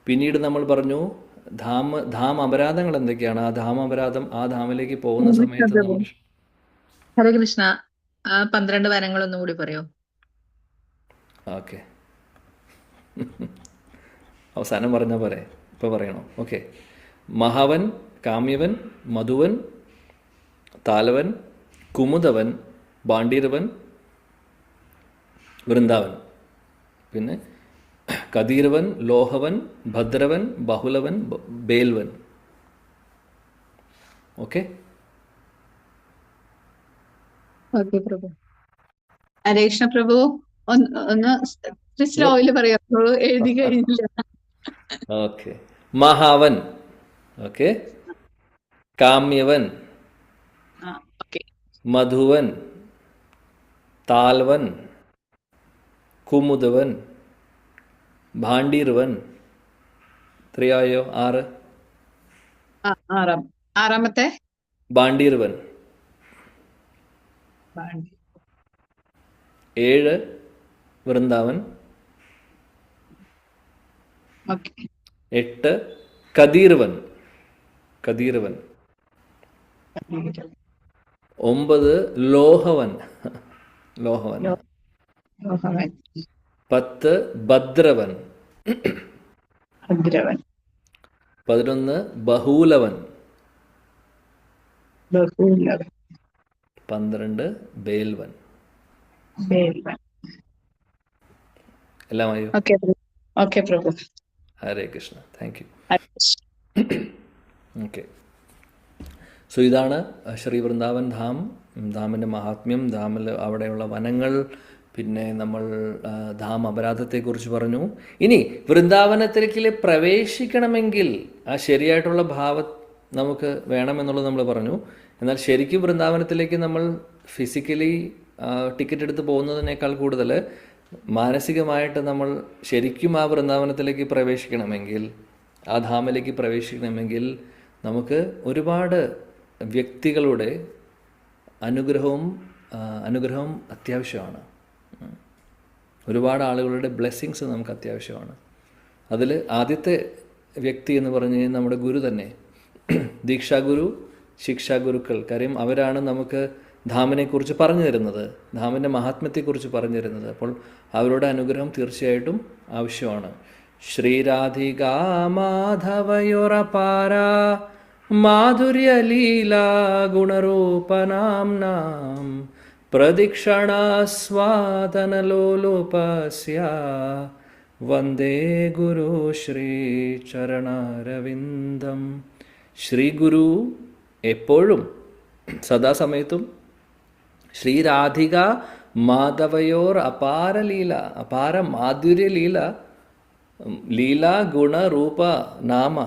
Speaker 1: പിന്നീട് നമ്മൾ പറഞ്ഞു ധാം അപരാധങ്ങൾ എന്തൊക്കെയാണ്, ആ ധാമിലേക്ക് പോകുന്ന സമയത്ത് നമ്മൾ.
Speaker 2: ഹരേ കൃഷ്ണ. 12 വനങ്ങളൊന്നും കൂടി പറയോ?
Speaker 1: ഓക്കെ, അവസാനം പറഞ്ഞാൽ പോരെ, ഇപ്പോൾ പറയണോ? ഓക്കെ. മഹാവൻ, കാമ്യവൻ, മധുവൻ, താലവൻ, കുമുദവൻ, ബാണ്ടീരവൻ, വൃന്ദാവൻ. പിന്നെ കദീരവൻ, ലോഹവൻ, ഭദ്രവൻ, ബഹുലവൻ, ബേൽവൻ. Okay,
Speaker 2: okay Prabhu. ഹരേ കൃഷ്ണ പ്രഭു. ഒന്ന് സ്ലോയില് പറയാം, എഴുതി കഴിഞ്ഞില്ല.
Speaker 1: ഓക്കെ. മഹാവൻ, ഓക്കെ, കാമ്യവൻ, മധുവൻ, താൽവൻ, കുമുദവൻ, ഭാണ്ടീർവൻ. 3 ആയോ? 6.
Speaker 2: ആറാമത്തെ
Speaker 1: ബാണ്ടീർവൻ.
Speaker 2: ബാണ്ടി.
Speaker 1: 7 വൃന്ദാവൻ.
Speaker 2: ഓക്കെ.
Speaker 1: 8 കദീർവൻ. കദീർവൻ. 9 ലോഹവൻ. ലോഹവൻ.
Speaker 2: ലോഹവൻ.
Speaker 1: 10 ഭദ്രവൻ.
Speaker 2: ഭദ്രവൻ.
Speaker 1: 11 ബഹൂലവൻ.
Speaker 2: ബഹൂലവൻ.
Speaker 1: 12 ബേൽവൻ.
Speaker 2: ബേൽവൻ.
Speaker 1: എല്ലാമായോ?
Speaker 2: Okay okay Prabhu.
Speaker 1: Hare Krishna. Thank you.
Speaker 2: Hare Krishna.
Speaker 1: Okay. So ഇതാണ് ശ്രീ വൃന്ദാവൻ ധാം, ധാമിൻ്റെ മഹാത്മ്യം, ധാമിൽ അവിടെയുള്ള വനങ്ങൾ, പിന്നെ നമ്മൾ ധാം അപരാധത്തെക്കുറിച്ച് പറഞ്ഞു. ഇനി വൃന്ദാവനത്തിലേക്ക് പ്രവേശിക്കണമെങ്കിൽ ആ ശരിയായിട്ടുള്ള ഭാവം നമുക്ക് വേണമെന്നുള്ളത് നമ്മൾ പറഞ്ഞു. എന്നാൽ ശരിക്കും വൃന്ദാവനത്തിലേക്ക് നമ്മൾ ഫിസിക്കലി ടിക്കറ്റ് എടുത്ത് പോകുന്നതിനേക്കാൾ കൂടുതൽ മാനസികമായിട്ട് നമ്മൾ ശരിക്കും ആ വൃന്ദാവനത്തിലേക്ക് പ്രവേശിക്കണമെങ്കിൽ, ആ ധാമിലേക്ക് പ്രവേശിക്കണമെങ്കിൽ നമുക്ക് ഒരുപാട് വ്യക്തികളുടെ അനുഗ്രഹവും അത്യാവശ്യമാണ്. ഒരുപാട് ആളുകളുടെ ബ്ലെസ്സിങ്സ് നമുക്ക് അത്യാവശ്യമാണ്. അതിൽ ആദ്യത്തെ വ്യക്തി എന്ന് പറഞ്ഞു കഴിഞ്ഞാൽ നമ്മുടെ ഗുരു തന്നെ, ദീക്ഷാഗുരു, ശിക്ഷാഗുരുക്കൾ. കാര്യം അവരാണ് നമുക്ക് ധാമിനെക്കുറിച്ച് പറഞ്ഞു തരുന്നത്, ധാമിൻ്റെ മഹാത്മ്യത്തെക്കുറിച്ച് പറഞ്ഞു തരുന്നത്. അപ്പോൾ അവരുടെ അനുഗ്രഹം തീർച്ചയായിട്ടും ആവശ്യമാണ്. ശ്രീരാധികാ മാധവയോരപാര മാധുര്യലീലാ ഗുണരൂപനാംനാം പ്രദക്ഷിണാസ്വാദനലോലുപസ്യ വന്ദേ ഗുരു ശ്രീ ചരണാരവിന്ദം. ശ്രീ ഗുരു എപ്പോഴും സദാസമയത്തും ശ്രീരാധിക മാധവയോർ അപാര ലീല, അപാര മാധുര്യലീല, ലീല ഗുണ രൂപ നാമ.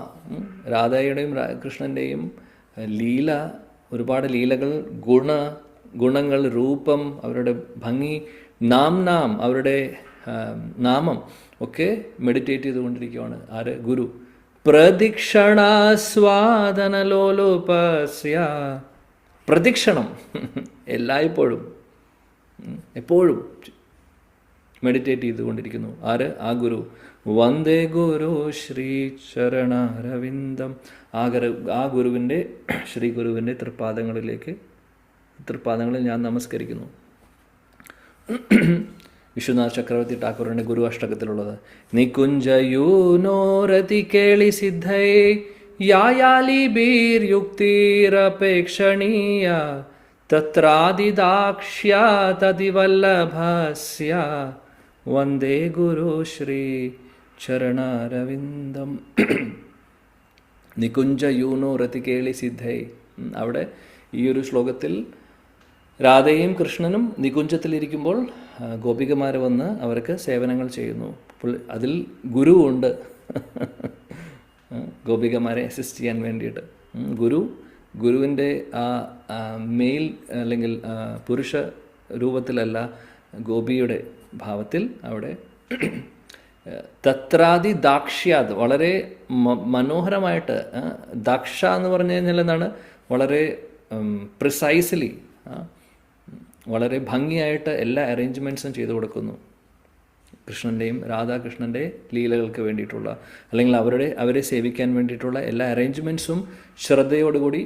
Speaker 1: രാധയുടെയും കൃഷ്ണൻ്റെയും ലീല, ഒരുപാട് ലീലകൾ, ഗുണങ്ങൾ, രൂപം, അവരുടെ ഭംഗി, നാം അവരുടെ നാമം ഒക്കെ മെഡിറ്റേറ്റ് ചെയ്തുകൊണ്ടിരിക്കുകയാണ്. ആര്? ഗുരു. പ്രദക്ഷിണാസ്വാദനലോലുപസ്യ. പ്രദക്ഷിണം എല്ലായ്പ്പോഴും എപ്പോഴും മെഡിറ്റേറ്റ് ചെയ്തുകൊണ്ടിരിക്കുന്നു. ആര്? ആ ഗുരു. വന്ദേ ഗുരു ശ്രീ ചരണാരവിന്ദം. ആ ഗുരുവിൻ്റെ, ശ്രീ ഗുരുവിൻ്റെ തൃപ്പാദങ്ങളിൽ ഞാൻ നമസ്കരിക്കുന്നു. വിശ്വനാഥ് ചക്രവർത്തി ഠാക്കൂറിൻ്റെ ഗുരു അഷ്ടകത്തിലുള്ളത് നികുഞ്ചയൂനോരതി കേളി സിദ്ധൈ യായാലി ബീർ യുക്തിരപേക്ഷണീയ തത്രാദിദാക്ഷ്യാ തദിവല്ലഭസ്യ വന്ദേ ഗുരു ശ്രീ ചരണാരവിന്ദം. നികുഞ്ചയൂനോ രതികേളി സിദ്ധൈ. അവിടെ ഈ ഒരു ശ്ലോകത്തിൽ രാധയും കൃഷ്ണനും നികുഞ്ചത്തിലിരിക്കുമ്പോൾ ഗോപികമാർ വന്ന് അവർക്ക് സേവനങ്ങൾ ചെയ്യുന്നു. അതിൽ ഗുരുവുണ്ട് ഗോപികമാരെ അസിസ്റ്റ് ചെയ്യാൻ വേണ്ടിയിട്ട്. ഗുരുവിൻ്റെ ആ മെയിൽ അല്ലെങ്കിൽ പുരുഷ രൂപത്തിലല്ല, ഗോപിയുടെ ഭാവത്തിൽ അവിടെ തത്രാദി ദാക്ഷ്യാത്, വളരെ മനോഹരമായിട്ട്, ദക്ഷ എന്ന് പറഞ്ഞു കഴിഞ്ഞാൽ എന്താണ്, വളരെ പ്രിസൈസ്ലി, വളരെ ഭംഗിയായിട്ട് എല്ലാ അറേഞ്ച്മെൻറ്റ്സും ചെയ്തു കൊടുക്കുന്നു. കൃഷ്ണൻ്റെയും രാധാകൃഷ്ണൻ്റെ ലീലകൾക്ക് വേണ്ടിയിട്ടുള്ള, അല്ലെങ്കിൽ അവരെ സേവിക്കാൻ വേണ്ടിയിട്ടുള്ള എല്ലാ അറേഞ്ച്മെൻറ്റ്സും ശ്രദ്ധയോടുകൂടി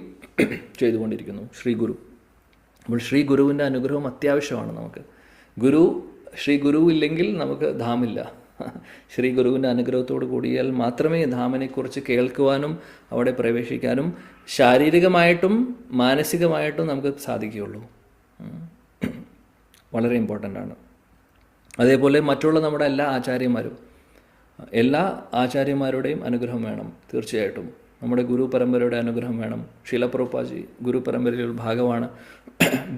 Speaker 1: ചെയ്തുകൊണ്ടിരിക്കുന്നു ശ്രീ ഗുരു. അപ്പോൾ ശ്രീ ഗുരുവിൻ്റെ അനുഗ്രഹം അത്യാവശ്യമാണ് നമുക്ക്. ശ്രീ ഗുരു ഇല്ലെങ്കിൽ നമുക്ക് ധാമില്ല. ശ്രീ ഗുരുവിൻ്റെ അനുഗ്രഹത്തോട് കൂടിയാൽ മാത്രമേ ധാമിനെക്കുറിച്ച് കേൾക്കുവാനും അവിടെ പ്രവേശിക്കാനും ശാരീരികമായിട്ടും മാനസികമായിട്ടും നമുക്ക് സാധിക്കുകയുള്ളൂ. വളരെ ഇമ്പോർട്ടൻ്റ് ആണ്. അതേപോലെ മറ്റുള്ള നമ്മുടെ എല്ലാ ആചാര്യന്മാരുടെയും അനുഗ്രഹം വേണം തീർച്ചയായിട്ടും. നമ്മുടെ ഗുരു പരമ്പരയുടെ അനുഗ്രഹം വേണം. ശീലപ്രഭുപാദി ഗുരു പരമ്പരയിൽ ഭാഗമാണ്.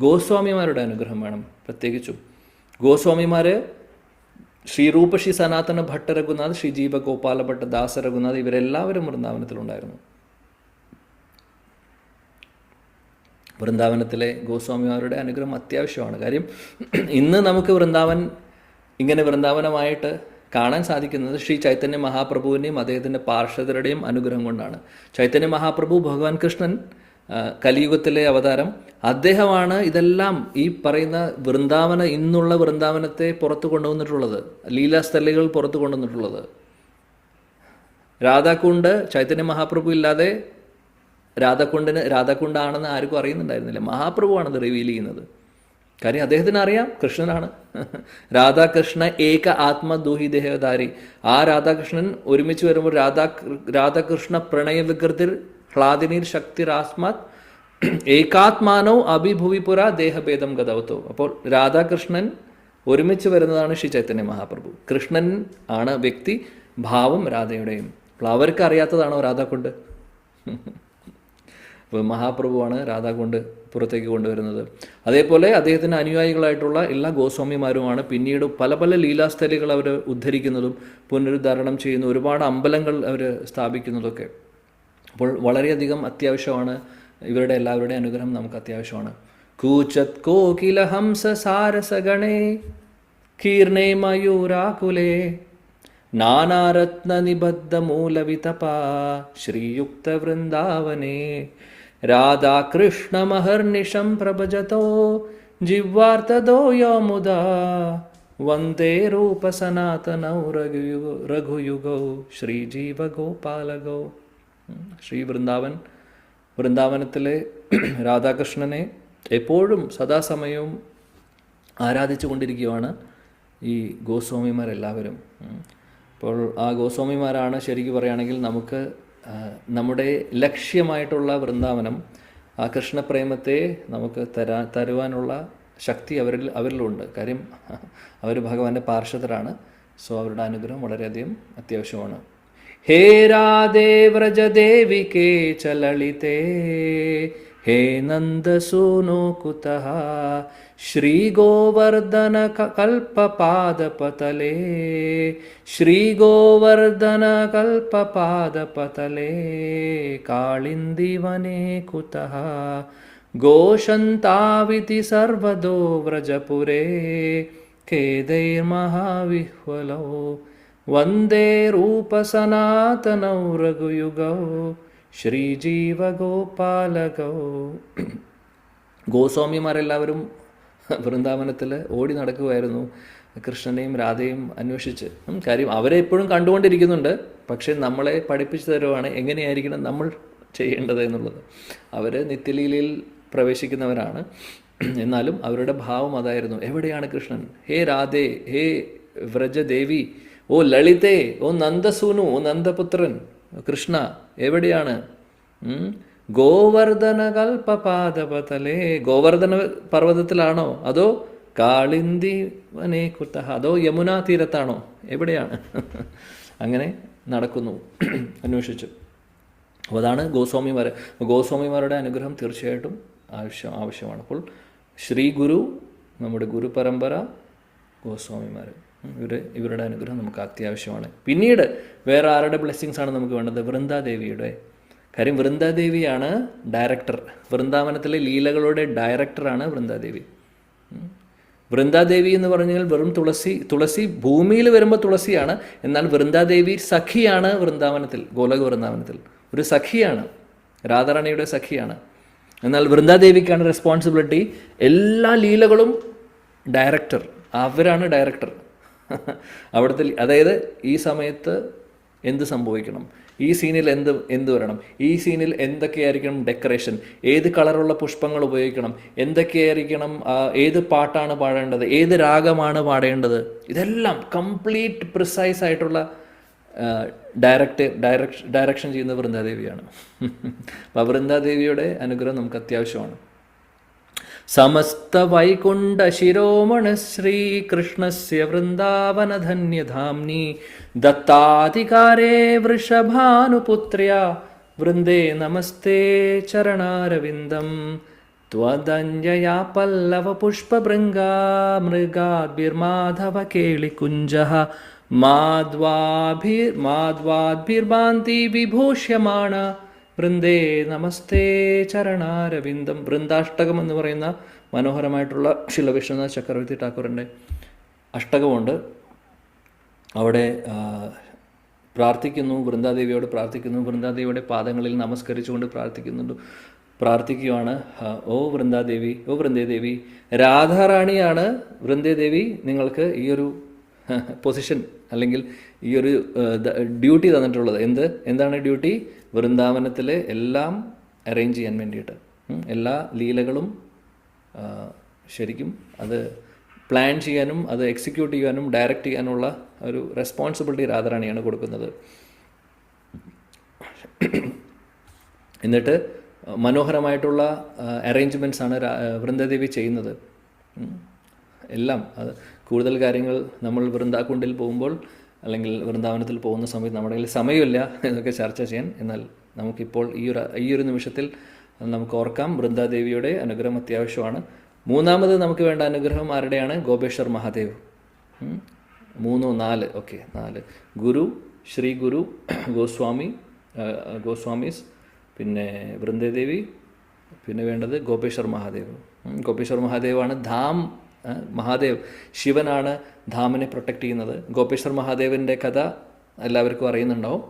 Speaker 1: ഗോസ്വാമിമാരുടെ അനുഗ്രഹം വേണം. പ്രത്യേകിച്ചും ഗോസ്വാമിമാർ ശ്രീ രൂപശ്രീ സനാതന ഭട്ട രഘുനാഥ്, ശ്രീ ജീവ ഗോപാല ഭട്ട ദാസ രഘുനാഥ്, ഇവരെല്ലാവരും വൃന്ദാവനത്തിലുണ്ടായിരുന്നു. വൃന്ദാവനത്തിലെ ഗോസ്വാമിമാരുടെ അനുഗ്രഹം അത്യാവശ്യമാണ്. കാര്യം ഇന്ന് നമുക്ക് വൃന്ദാവനമായിട്ട് കാണാൻ സാധിക്കുന്നത് ശ്രീ ചൈതന്യ മഹാപ്രഭുവിൻ്റെയും അദ്ദേഹത്തിൻ്റെ പാർഷദരുടെയും അനുഗ്രഹം കൊണ്ടാണ്. ചൈതന്യ മഹാപ്രഭു, ഭഗവാൻ കൃഷ്ണൻ കലിയുഗത്തിലെ അവതാരം. അദ്ദേഹമാണ് ഇതെല്ലാം ഈ പറയുന്ന ഇന്നുള്ള വൃന്ദാവനത്തെ പുറത്തു കൊണ്ടുവന്നിട്ടുള്ളത്, ലീലാസ്ഥലികൾ പുറത്തു കൊണ്ടുവന്നിട്ടുള്ളത്. രാധാകുണ്ട് ചൈതന്യ മഹാപ്രഭു ഇല്ലാതെ രാധാകുണ്ടാണെന്ന് ആർക്കും അറിയുന്നുണ്ടായിരുന്നില്ല. മഹാപ്രഭുവാണത് റിവീൽ ചെയ്യുന്നത്. കാര്യം അദ്ദേഹത്തിന് അറിയാം കൃഷ്ണനാണ്. രാധാകൃഷ്ണ ഏക ആത്മദൂഹി ദേഹധാരി. ആ രാധാകൃഷ്ണൻ ഒരുമിച്ച് വരുമ്പോൾ രാധാകൃഷ്ണ പ്രണയ വികൃതിർ ഹ്ലാദിനീർ ശക്തിരാസ്മാത് ഏകാത്മാനോ അഭിഭുവിപുര ദേഹഭേദം ഗതവത്തോ. അപ്പോൾ രാധാകൃഷ്ണൻ ഒരുമിച്ച് വരുന്നതാണ് ശ്രീ ചൈതന്യ മഹാപ്രഭു. കൃഷ്ണൻ ആണ് വ്യക്തി, ഭാവം രാധയുടെയും. അപ്പോൾ അവർക്ക് അറിയാത്തതാണോ രാധാകുണ്ട്? അപ്പോൾ മഹാപ്രഭുവാണ് രാധാകുണ്ട് പുറത്തേക്ക് കൊണ്ടുവരുന്നത്. അതേപോലെ അദ്ദേഹത്തിന് അനുയായികളായിട്ടുള്ള എല്ലാ ഗോസ്വാമിമാരുമാണ് പിന്നീട് പല പല ലീലാസ്ഥലികൾ അവർ ഉദ്ധരിക്കുന്നതും പുനരുദ്ധാരണം ചെയ്യുന്ന ഒരുപാട് അമ്പലങ്ങൾ അവർ സ്ഥാപിക്കുന്നതൊക്കെ. അപ്പോൾ വളരെയധികം അത്യാവശ്യമാണ്, ഇവരുടെ എല്ലാവരുടെയും അനുഗ്രഹം നമുക്ക് അത്യാവശ്യമാണ്. കൂചത് കോകില ഹംസ സാരസഗണേ കീർണേ മയൂരാകുലേ നാനാരത്ന നിബദ്ധ മൂലവിതപാ ശ്രീയുക്ത വൃന്ദാവനേ രാധാകൃഷ്ണ മഹർനിശം പ്രഭജതോ ജിഹ്വാർത്തദോ യോമുദാ വന്ദേ രൂപ സനാതനൗ രഘുയുഗൗ ശ്രീജീവഗോപാലഗൗ. ശ്രീ വൃന്ദാവനത്തിലെ രാധാകൃഷ്ണനെ എപ്പോഴും സദാസമയവും ആരാധിച്ചു കൊണ്ടിരിക്കുകയാണ് ഈ ഗോസ്വാമിമാരെല്ലാവരും. അപ്പോൾ ആ ഗോസ്വാമിമാരാണ് ശരിക്കും പറയുകയാണെങ്കിൽ നമുക്ക് നമ്മുടെ ലക്ഷ്യമായിട്ടുള്ള വൃന്ദാവനം, ആ കൃഷ്ണപ്രേമത്തെ നമുക്ക് തരുവാനുള്ള ശക്തി അവരിലുണ്ട്. കാര്യം അവർ ഭഗവാന്റെ പാർഷദരാണ്. സോ അവരുടെ അനുഗ്രഹം വളരെയധികം അത്യാവശ്യമാണ്. ഹേ രാധേ വ്രജദേവികേ ചലളിതേ ഹേ നന്ദസൂനോ കുതഃ ശ്രീഗോവർദ്ധന കൽപപാദപതലേ ശ്രീഗോവർദ്ധന കൽപപാദപതലേ കാളിന്ദിവനേ കുതഃ ഘോഷന്താവിതി സർവദോ വ്രജപുരേ ഖേദൈർമഹാവിഹ്വലോ വന്ദേ രൂപ സനാതനൗ രഘുയുഗൗ ശ്രീജീവഗോപാലകൗ. ഗോസ്വാമിമാരെല്ലാവരും വൃന്ദാവനത്തിൽ ഓടി നടക്കുമായിരുന്നു കൃഷ്ണനെയും രാധയും അന്വേഷിച്ച്. കാര്യം അവരെ എപ്പോഴും കണ്ടുകൊണ്ടിരിക്കുന്നുണ്ട്, പക്ഷെ നമ്മളെ പഠിപ്പിച്ചു തരുവാണ് എങ്ങനെയായിരിക്കണം നമ്മൾ ചെയ്യേണ്ടത് എന്നുള്ളത്. അവർ നിത്യലീലയിൽ പ്രവേശിക്കുന്നവരാണ്, എന്നാലും അവരുടെ ഭാവം അതായിരുന്നു. എവിടെയാണ് കൃഷ്ണൻ? ഹേ രാധേ, ഹേ വ്രജദേവി, ഓ ലളിതേ, ഓ നന്ദസൂനു, ഓ നന്ദപുത്രൻ കൃഷ്ണ എവിടെയാണ്? ഗോവർദ്ധന കൽപപാദപതലേ, ഗോവർദ്ധന പർവ്വതത്തിലാണോ അതോ കാളിന്തി വനേ കുതഃ, അതോ യമുനാ തീരത്താണോ? എവിടെയാണ്? അങ്ങനെ നടക്കുന്നു, അന്വേഷിച്ചു. അപ്പോൾ അതാണ് ഗോസ്വാമിമാരുടെ അനുഗ്രഹം തീർച്ചയായിട്ടും ആവശ്യമാണ്. അപ്പോൾ ശ്രീ ഗുരു, നമ്മുടെ ഗുരു പരമ്പര, ഗോസ്വാമിമാർ, ഇവരുടെ അനുഗ്രഹം നമുക്ക് അത്യാവശ്യമാണ്. പിന്നീട് വേറെ ആരുടെ ബ്ലെസ്സിങ്സ് ആണ് നമുക്ക് വേണ്ടത്? വൃന്ദാദേവിയുടെ. കാര്യം വൃന്ദാദേവിയാണ് ഡയറക്ടർ. വൃന്ദാവനത്തിലെ ലീലകളുടെ ഡയറക്ടറാണ് വൃന്ദാദേവി. വൃന്ദാദേവി എന്ന് പറഞ്ഞാൽ വെറും തുളസി ഭൂമിയിൽ വരുമ്പോൾ തുളസിയാണ്, എന്നാൽ വൃന്ദാദേവി സഖിയാണ് വൃന്ദാവനത്തിൽ, ഗോലക വൃന്ദാവനത്തിൽ ഒരു സഖിയാണ്, രാധാറാണിയുടെ സഖിയാണ്. എന്നാൽ വൃന്ദാദേവിക്കാണ് റെസ്പോൺസിബിലിറ്റി. എല്ലാ ലീലകളും ഡയറക്ടർ, അവരാണ് ഡയറക്ടർ അവിടുത്തെ. അതായത് ഈ സമയത്ത് എന്ത് സംഭവിക്കണം, ഈ സീനിൽ എന്ത് വരണം, ഈ സീനിൽ എന്തൊക്കെയായിരിക്കണം ഡെക്കറേഷൻ, ഏത് കളറുള്ള പുഷ്പങ്ങൾ ഉപയോഗിക്കണം, എന്തൊക്കെയായിരിക്കണം, ഏത് പാട്ടാണ് പാടേണ്ടത്, ഏത് രാഗമാണ് പാടേണ്ടത്, ഇതെല്ലാം കംപ്ലീറ്റ് പ്രിസൈസ് ആയിട്ടുള്ള ഡയറക്ഷൻ ചെയ്യുന്ന വൃന്ദാദേവിയാണ്. അപ്പോൾ വൃന്ദാദേവിയുടെ അനുഗ്രഹം നമുക്ക് അത്യാവശ്യമാണ്. സമസ്ത വൈകുണ്ഠ ശിരോമണ ശ്രീകൃഷ്ണസ്യ വൃന്ദാവനധന്യധാംനി ദത്താധികാരേ വൃഷഭാനുപുത്ര്യ വൃന്ദേ നമസ്തേ ചരണാരവിന്ദം ത്വദഞ്ജയാ പല്ലവ പുഷ്പഭൃംഗാ മൃഗാദ്ഭിർമാധവ കേളികുഞ്ജഃ മാധ്വാദ്ഭിർഭാന്തി വിഭൂഷ്യമാണ വൃന്ദേ നമസ്തേ ചരണാരവിന്ദം. വൃന്ദാഷ്ടകം എന്ന് പറയുന്ന മനോഹരമായിട്ടുള്ള ശില വിശ്വനാഥ് ചക്രവർത്തി ഠാക്കൂറിൻ്റെ അഷ്ടകമുണ്ട്. അവിടെ പ്രാർത്ഥിക്കുന്നു, വൃന്ദാദേവിയോട് പ്രാർത്ഥിക്കുന്നു, വൃന്ദാദേവിയുടെ പാദങ്ങളിൽ നമസ്കരിച്ചുകൊണ്ട് പ്രാർത്ഥിക്കുന്നുണ്ട്. പ്രാർത്ഥിക്കുകയാണ്. ഓ വൃന്ദാദേവി, ഓ വൃന്ദേദേവി, രാധാറാണിയാണ് വൃന്ദേദേവി നിങ്ങൾക്ക് ഈ ഒരു പൊസിഷൻ അല്ലെങ്കിൽ ഈ ഒരു ഡ്യൂട്ടി തന്നിട്ടുള്ളത്. എന്താണ് ഡ്യൂട്ടി? വൃന്ദാവനത്തിലെ എല്ലാം അറേഞ്ച് ചെയ്യാൻ വേണ്ടിയിട്ട്, എല്ലാ ലീലകളും ശരിക്കും അത് പ്ലാൻ ചെയ്യാനും അത് എക്സിക്യൂട്ട് ചെയ്യാനും ഡയറക്റ്റ് ചെയ്യാനുള്ള ഒരു റെസ്പോൺസിബിലിറ്റി രാധാറാണിയാണ് കൊടുക്കുന്നത്. എന്നിട്ട് മനോഹരമായിട്ടുള്ള അറേഞ്ച്മെൻറ്റ്സ് ആണ് വൃന്ദദേവി ചെയ്യുന്നത്. എല്ലാം അത് കൂടുതൽ കാര്യങ്ങൾ നമ്മൾ വൃന്ദാകുണ്ടിൽ പോകുമ്പോൾ അല്ലെങ്കിൽ വൃന്ദാവനത്തിൽ പോകുന്ന സമയത്ത് നമ്മുടെ കയ്യിൽ സമയമില്ല എന്നൊക്കെ ചർച്ച ചെയ്യാൻ. എന്നാൽ നമുക്കിപ്പോൾ ഈ ഒരു നിമിഷത്തിൽ നമുക്ക് ഓർക്കാം, വൃന്ദാദേവിയുടെ അനുഗ്രഹം അത്യാവശ്യമാണ്. മൂന്നാമത് നമുക്ക് വേണ്ട അനുഗ്രഹം ആരുടെയാണ്? ഗോപേശ്വർ മഹാദേവ്. 3, 4, ഓക്കെ 4. ഗുരു, ശ്രീ ഗുരു ഗോസ്വാമീസ്, പിന്നെ വൃന്ദദേവി, പിന്നെ വേണ്ടത് ഗോപേശ്വർ മഹാദേവ്. ഗോപേശ്വർ മഹാദേവാണ് മഹാദേവ്, ശിവനാണ് ധാമിനെ പ്രൊട്ടക്റ്റ് ചെയ്യുന്നത്. ഗോപേശ്വർ മഹാദേവൻ്റെ കഥ എല്ലാവർക്കും അറിയുന്നുണ്ടാവും.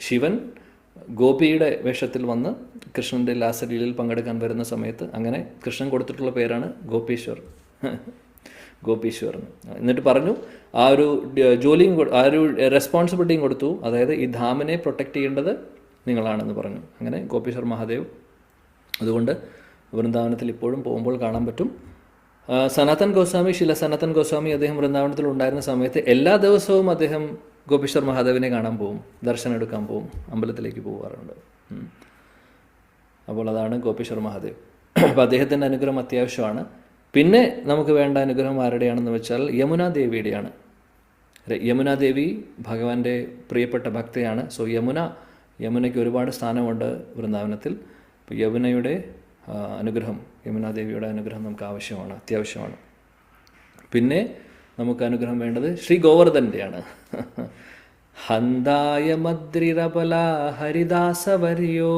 Speaker 1: ശിവൻ ഗോപിയുടെ വേഷത്തിൽ വന്ന് കൃഷ്ണൻ്റെ ലാസലീലയിൽ പങ്കെടുക്കാൻ വരുന്ന സമയത്ത്, അങ്ങനെ കൃഷ്ണൻ കൊടുത്തിട്ടുള്ള പേരാണ് ഗോപീശ്വർ. എന്നിട്ട് പറഞ്ഞു, ആ ഒരു ജോലിയും ആ ഒരു റെസ്പോൺസിബിലിറ്റിയും കൊടുത്തു, അതായത് ഈ ധാമിനെ പ്രൊട്ടക്റ്റ് ചെയ്യേണ്ടത് നിങ്ങളാണെന്ന് പറഞ്ഞു. അങ്ങനെ ഗോപീശ്വർ മഹാദേവ്. അതുകൊണ്ട് വൃന്ദാവനത്തിൽ ഇപ്പോഴും പോകുമ്പോൾ കാണാൻ പറ്റും. സനാതൻ ഗോസ്വാമി അദ്ദേഹം വൃന്ദാവനത്തിൽ ഉണ്ടായിരുന്ന സമയത്ത് എല്ലാ ദിവസവും അദ്ദേഹം ഗോപീശ്വർ മഹാദേവിനെ കാണാൻ പോവും, ദർശനം എടുക്കാൻ പോവും, അമ്പലത്തിലേക്ക് പോകാറുണ്ട്. അപ്പോൾ അതാണ് ഗോപീശ്വർ മഹാദേവ്. അപ്പോൾ അദ്ദേഹത്തിൻ്റെ അനുഗ്രഹം അത്യാവശ്യമാണ്. പിന്നെ നമുക്ക് വേണ്ട അനുഗ്രഹം ആരുടെയാണെന്ന് വെച്ചാൽ യമുനാദേവിയുടെയാണ്. യമുനാദേവി ഭഗവാന്റെ പ്രിയപ്പെട്ട ഭക്തയാണ്. സോ യമുനയ്ക്ക് ഒരുപാട് സ്ഥാനമുണ്ട് വൃന്ദാവനത്തിൽ. അപ്പോൾ യമുനയുടെ അനുഗ്രഹം, യമുനാദേവിയുടെ അനുഗ്രഹം നമുക്ക് അത്യാവശ്യമാണ്. പിന്നെ നമുക്ക് അനുഗ്രഹം വേണ്ടത് ശ്രീ ഗോവർദ്ധൻ്റെയാണ്. ഹന്തായ മദ്രിരബല ഹരിദാസവർയോ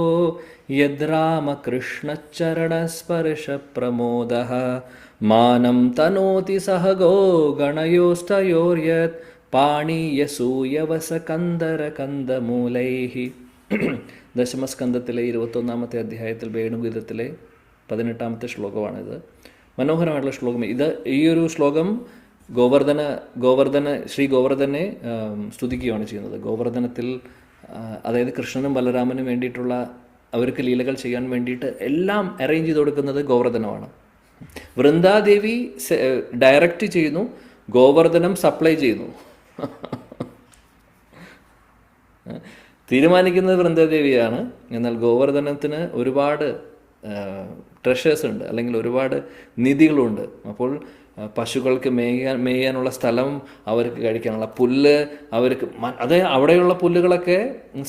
Speaker 1: യദ്രാമകൃഷ്ണചരണസ്പർശ പ്രമോദ മാനം തനോതി സഹഗോ ഗണയോസ്തയോര്യത് പാണീയസൂയവസകന്ദര കന്ദമൂലൈഃ. ദശമസ്കന്ധത്തിലെ 21-ാമത്തെ അധ്യായത്തിൽ വേണുഗീതത്തിലെ 18-ാമത്തെ ശ്ലോകമാണിത്. മനോഹരമായിട്ടുള്ള ശ്ലോകം. ഈ ഒരു ശ്ലോകം ശ്രീ ഗോവർദ്ധനെ സ്തുതിക്കുകയാണ് ചെയ്യുന്നത്. ഗോവർദ്ധനത്തിൽ, അതായത് കൃഷ്ണനും ബലരാമനും വേണ്ടിയിട്ടുള്ള അവർക്ക് ലീലകൾ ചെയ്യാൻ വേണ്ടിയിട്ട് എല്ലാം അറേഞ്ച് ചെയ്ത് കൊടുക്കുന്നത് ഗോവർദ്ധനമാണ്. വൃന്ദാദേവി ഡയറക്റ്റ് ചെയ്യുന്നു, ഗോവർദ്ധനം സപ്ലൈ ചെയ്യുന്നു. തീരുമാനിക്കുന്നത് വൃന്ദാദേവിയാണ്. എന്നാൽ ഗോവർദ്ധനത്തിന് ഒരുപാട് ട്രഷേഴ്സ് ഉണ്ട്, അല്ലെങ്കിൽ ഒരുപാട് നിധികളുണ്ട്. അപ്പോൾ പശുക്കൾക്ക് മേയാനുള്ള സ്ഥലം, അവർക്ക് കഴിക്കാനുള്ള പുല്ല്, അവർക്ക് അവിടെയുള്ള പുല്ലുകളൊക്കെ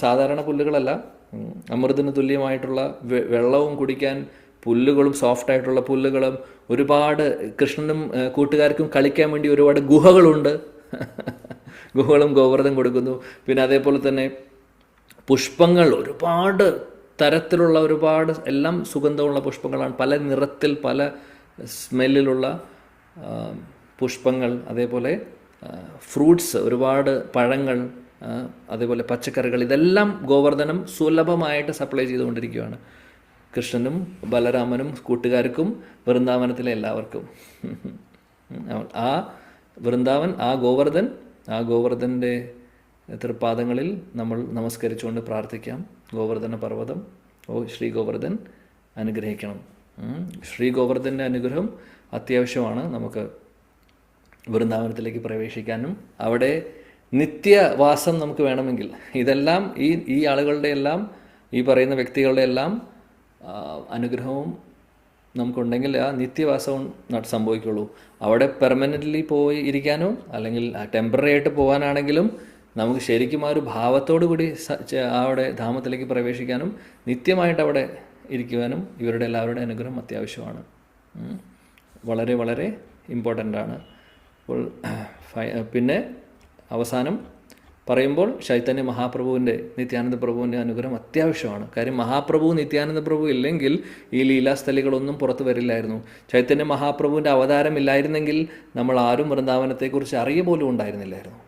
Speaker 1: സാധാരണ പുല്ലുകളല്ല, അമൃതിന് തുല്യമായിട്ടുള്ള വെള്ളവും കുടിക്കാൻ പുല്ലുകളും, സോഫ്റ്റായിട്ടുള്ള പുല്ലുകളും, ഒരുപാട് കൃഷ്ണനും കൂട്ടുകാർക്കും കളിക്കാൻ വേണ്ടി ഒരുപാട് ഗുഹകളും ഗോവർദ്ധൻ കൊടുക്കുന്നു. പിന്നെ അതേപോലെ തന്നെ പുഷ്പങ്ങൾ, ഒരുപാട് തരത്തിലുള്ള, ഒരുപാട് എല്ലാം സുഗന്ധമുള്ള പുഷ്പങ്ങളാണ്, പല നിറത്തിൽ പല സ്മെല്ലിലുള്ള പുഷ്പങ്ങൾ. അതേപോലെ ഫ്രൂട്ട്സ്, ഒരുപാട് പഴങ്ങൾ, അതേപോലെ പച്ചക്കറികൾ, ഇതെല്ലാം ഗോവർദ്ധനം സുലഭമായിട്ട് സപ്ലൈ ചെയ്തുകൊണ്ടിരിക്കുകയാണ് കൃഷ്ണനും ബലരാമനും കൂട്ടുകാർക്കും വൃന്ദാവനത്തിലെ എല്ലാവർക്കും. ആ ഗോവർദ്ധൻ്റെ തൃപ്പാദങ്ങളിൽ നമ്മൾ നമസ്കരിച്ചുകൊണ്ട് പ്രാർത്ഥിക്കാം. ഗോവർദ്ധന പർവ്വതം, ഓ ശ്രീ ഗോവർദ്ധൻ അനുഗ്രഹിക്കണം. ശ്രീ ഗോവർദ്ധൻ്റെ അനുഗ്രഹം അത്യാവശ്യമാണ് നമുക്ക് വൃന്ദാവനത്തിലേക്ക് പ്രവേശിക്കാനും. അവിടെ നിത്യവാസം നമുക്ക് വേണമെങ്കിൽ, ഇതെല്ലാം ഈ ആളുകളുടെ എല്ലാം, ഈ പറയുന്ന വ്യക്തികളുടെ എല്ലാം അനുഗ്രഹവും നമുക്കുണ്ടെങ്കിൽ ആ നിത്യവാസവും സംഭവിക്കുള്ളൂ. അവിടെ പെർമനൻ്റ്ലി പോയി ഇരിക്കാനോ അല്ലെങ്കിൽ ടെമ്പററി ആയിട്ട് പോകാനാണെങ്കിലും നമുക്ക് ശരിക്കും ആ ഒരു ഭാവത്തോടു കൂടി അവിടെ ധാമത്തിലേക്ക് പ്രവേശിക്കാനും നിത്യമായിട്ട് അവിടെ ഇരിക്കുവാനും ഇവരുടെ എല്ലാവരുടെ അനുഗ്രഹം അത്യാവശ്യമാണ്. വളരെ വളരെ ഇമ്പോർട്ടൻ്റ് ആണ്. അപ്പോൾ പിന്നെ അവസാനം പറയുമ്പോൾ ചൈതന്യ മഹാപ്രഭുവിൻ്റെ, നിത്യാനന്ദ പ്രഭുവിൻ്റെ അനുഗ്രഹം അത്യാവശ്യമാണ്. കാര്യം മഹാപ്രഭു, നിത്യാനന്ദ പ്രഭു ഇല്ലെങ്കിൽ ഈ ലീലാസ്ഥലികളൊന്നും പുറത്തു വരില്ലായിരുന്നു. ചൈതന്യ മഹാപ്രഭുവിൻ്റെ അവതാരം ഇല്ലായിരുന്നെങ്കിൽ നമ്മൾ ആരും വൃന്ദാവനത്തെക്കുറിച്ച് അറിയ പോലും ഉണ്ടായിരുന്നില്ലായിരുന്നു.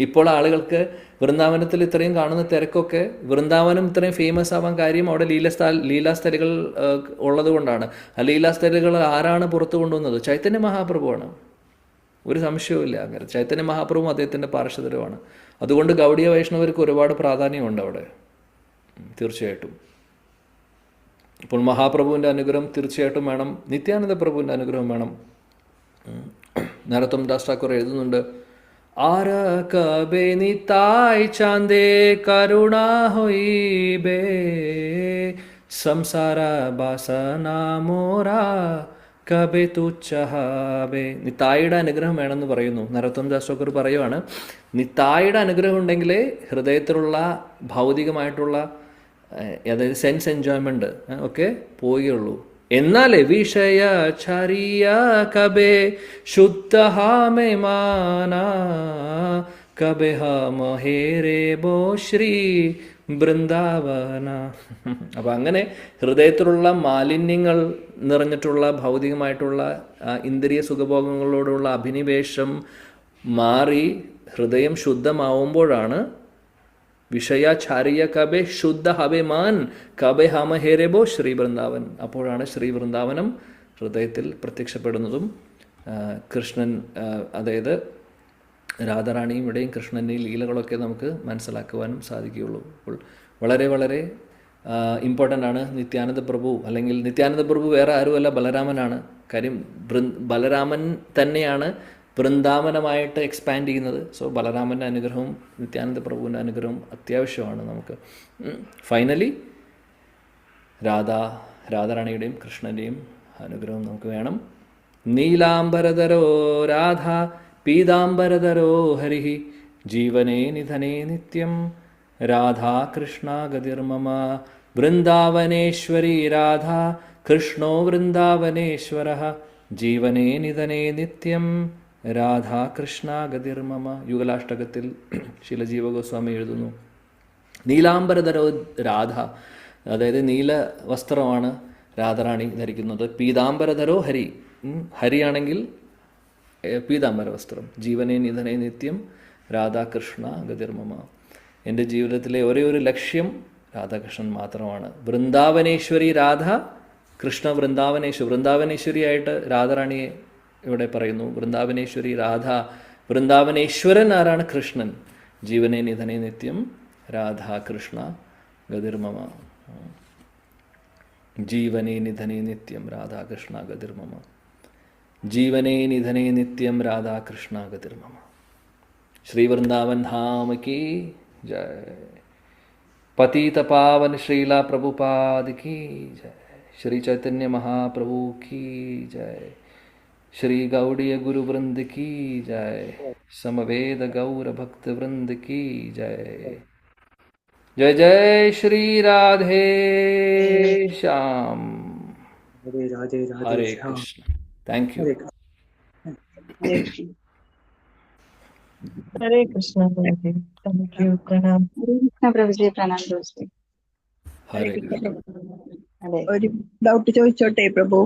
Speaker 1: ഇപ്പോൾ ആളുകൾക്ക് വൃന്ദാവനത്തിൽ ഇത്രയും കാണുന്ന തിരക്കൊക്കെ, വൃന്ദാവനം ഇത്രയും ഫേമസ് ആവാൻ കാര്യം അവിടെ ലീലാസ്ഥലികൾ ഉള്ളത് കൊണ്ടാണ്. ആ ലീലാസ്ഥലികൾ ആരാണ് പുറത്തു കൊണ്ടുവന്നത്? ചൈതന്യ മഹാപ്രഭുവാണ്. ഒരു സംശയവുമില്ല. അങ്ങനെ ചൈതന്യ മഹാപ്രഭുവും അദ്ദേഹത്തിൻ്റെ പാർശ്വതരുമാണ്. അതുകൊണ്ട് ഗൗഡീയ വൈഷ്ണവർക്ക് ഒരുപാട് പ്രാധാന്യമുണ്ട് അവിടെ, തീർച്ചയായിട്ടും. ഇപ്പോൾ മഹാപ്രഭുവിൻ്റെ അനുഗ്രഹം തീർച്ചയായിട്ടും വേണം, നിത്യാനന്ദ പ്രഭുവിൻ്റെ അനുഗ്രഹം വേണം. നരോത്തം ദാസ് ഠാക്കൂർ എഴുതുന്നുണ്ട്, ആര കബെ നിതായ് ചാന്ദേ കരുണ ഹൊയ്ബേ സംസാര ബാസന മോരാ കബെ തുച്ഛഹാബേ. നിത്തായിയുടെ അനുഗ്രഹം വേണമെന്ന് പറയുന്നു. നരോത്തം ദാസ് ഠാക്കൂർ പറയുവാണ്, നിത്തായിയുടെ അനുഗ്രഹം ഉണ്ടെങ്കിലേ ഹൃദയത്തിലുള്ള ഭൗതികമായിട്ടുള്ള, അതായത് സെൻസ് എൻജോയ്മെൻറ്റ് ഒക്കെ പോവുകയുള്ളൂ. എന്നാലേ വിഷയ ചരിയ കബേ ശുദ്ധ ഹാമേ മാന കബേ ഹേരേ ബോ ശ്രീ ബൃന്ദാവന. അപ്പം അങ്ങനെ ഹൃദയത്തിലുള്ള മാലിന്യങ്ങൾ നിറഞ്ഞിട്ടുള്ള ഭൗതികമായിട്ടുള്ള ഇന്ദ്രിയ സുഖഭോഗങ്ങളോടുള്ള അഭിനിവേശം മാറി ഹൃദയം ശുദ്ധമാവുമ്പോഴാണ് വിഷയാചാര്യ കബെ ശുദ്ധ ഹബെ മാൻ കബെ ഹമ ഹേരബോ ശ്രീ വൃന്ദാവൻ. അപ്പോഴാണ് ശ്രീ വൃന്ദാവനം ഹൃദയത്തിൽ പ്രത്യക്ഷപ്പെടുന്നതും കൃഷ്ണൻ, അതായത് രാധാറാണിയും ഇവിടെയും കൃഷ്ണൻ്റെ ലീലകളൊക്കെ നമുക്ക് മനസ്സിലാക്കുവാനും സാധിക്കുകയുള്ളൂ. അപ്പോൾ വളരെ വളരെ ഇമ്പോർട്ടൻ്റ് ആണ് നിത്യാനന്ദ പ്രഭു. അല്ലെങ്കിൽ നിത്യാനന്ദ പ്രഭു വേറെ ആരുമല്ല, ബലരാമനാണ്. കാര്യം ബലരാമൻ തന്നെയാണ് വൃന്ദാവനമായിട്ട് എക്സ്പാൻഡ് ചെയ്യുന്നത്. സോ ബലരാമൻ്റെ അനുഗ്രഹവും നിത്യാനന്ദ പ്രഭുവിൻ്റെ അനുഗ്രഹവും അത്യാവശ്യമാണ് നമുക്ക്. ഫൈനലി രാധാറാണിയുടെയും കൃഷ്ണൻ്റെയും അനുഗ്രഹം നമുക്ക് വേണം. നീലാംബരധരോ രാധ പീതാംബരധരോ ഹരി ജീവനേ നിധനേ നിത്യം രാധാകൃഷ്ണ ഗതിർമമ വൃന്ദാവനേശ്വരി രാധാ കൃഷ്ണോ വൃന്ദാവനേശ്വര ജീവനേ നിധനേ നിത്യം രാധാകൃഷ്ണ ഗതിർമമ. യുഗലാഷ്ടകത്തിൽ ശീലജീവ ഗോസ്വാമി എഴുതുന്നു, നീലാംബരധരോ രാധ, അതായത് നീല വസ്ത്രമാണ് രാധാറാണി ധരിക്കുന്നത്. പീതാംബരധരോ ഹരി, ഹരിയാണെങ്കിൽ പീതാംബര വസ്ത്രം. ജീവനേ നിധനേ നിത്യം രാധാകൃഷ്ണ ഗതിർമമ. എൻ്റെ ജീവിതത്തിലെ ഒരേ ഒരു ലക്ഷ്യം രാധാകൃഷ്ണൻ മാത്രമാണ്. വൃന്ദാവനേശ്വരി രാധ കൃഷ്ണ വൃന്ദാവനേശ്വരിയായിട്ട് രാധാറാണിയെ ഇവിടെ പറയുന്നു. വൃന്ദാവനേശ്വരി രാധ, വൃന്ദാവനേശ്വരൻ ആരാണ്? കൃഷ്ണൻ. ജീവനേ നിധനേ നിത്യം രാധാകൃഷ്ണ ഗതിർമമ. ജീവനേ നിധനേ നിത്യം രാധാകൃഷ്ണ ഗതിർമമ. ജീവനേ നിധനേ നിത്യം രാധാകൃഷ്ണ ഗതിർമമ. ശ്രീ വൃന്ദാവൻ ധാം की जय. पतित पावन श्रीला प्रभुपाद की जय. श्री चैतन्य महाप्रभु की जय. श्री गौड़ीय गुरु वृंद की जय. समवेद गौर भक्त वृंद की जय. जय जय Shri Radhe Shyam. Hare Krishna. Thank you.
Speaker 3: Hare Krishna Prabhu, thank you, प्रणाम.
Speaker 4: हरे कृष्ण प्रभु जी, प्रणाम प्रभु जी.
Speaker 1: हरे कृष्ण.
Speaker 4: हरे
Speaker 2: ഒരു ഡൗട്ട് ചോദിച്ചോട്ടെ പ്രഭു?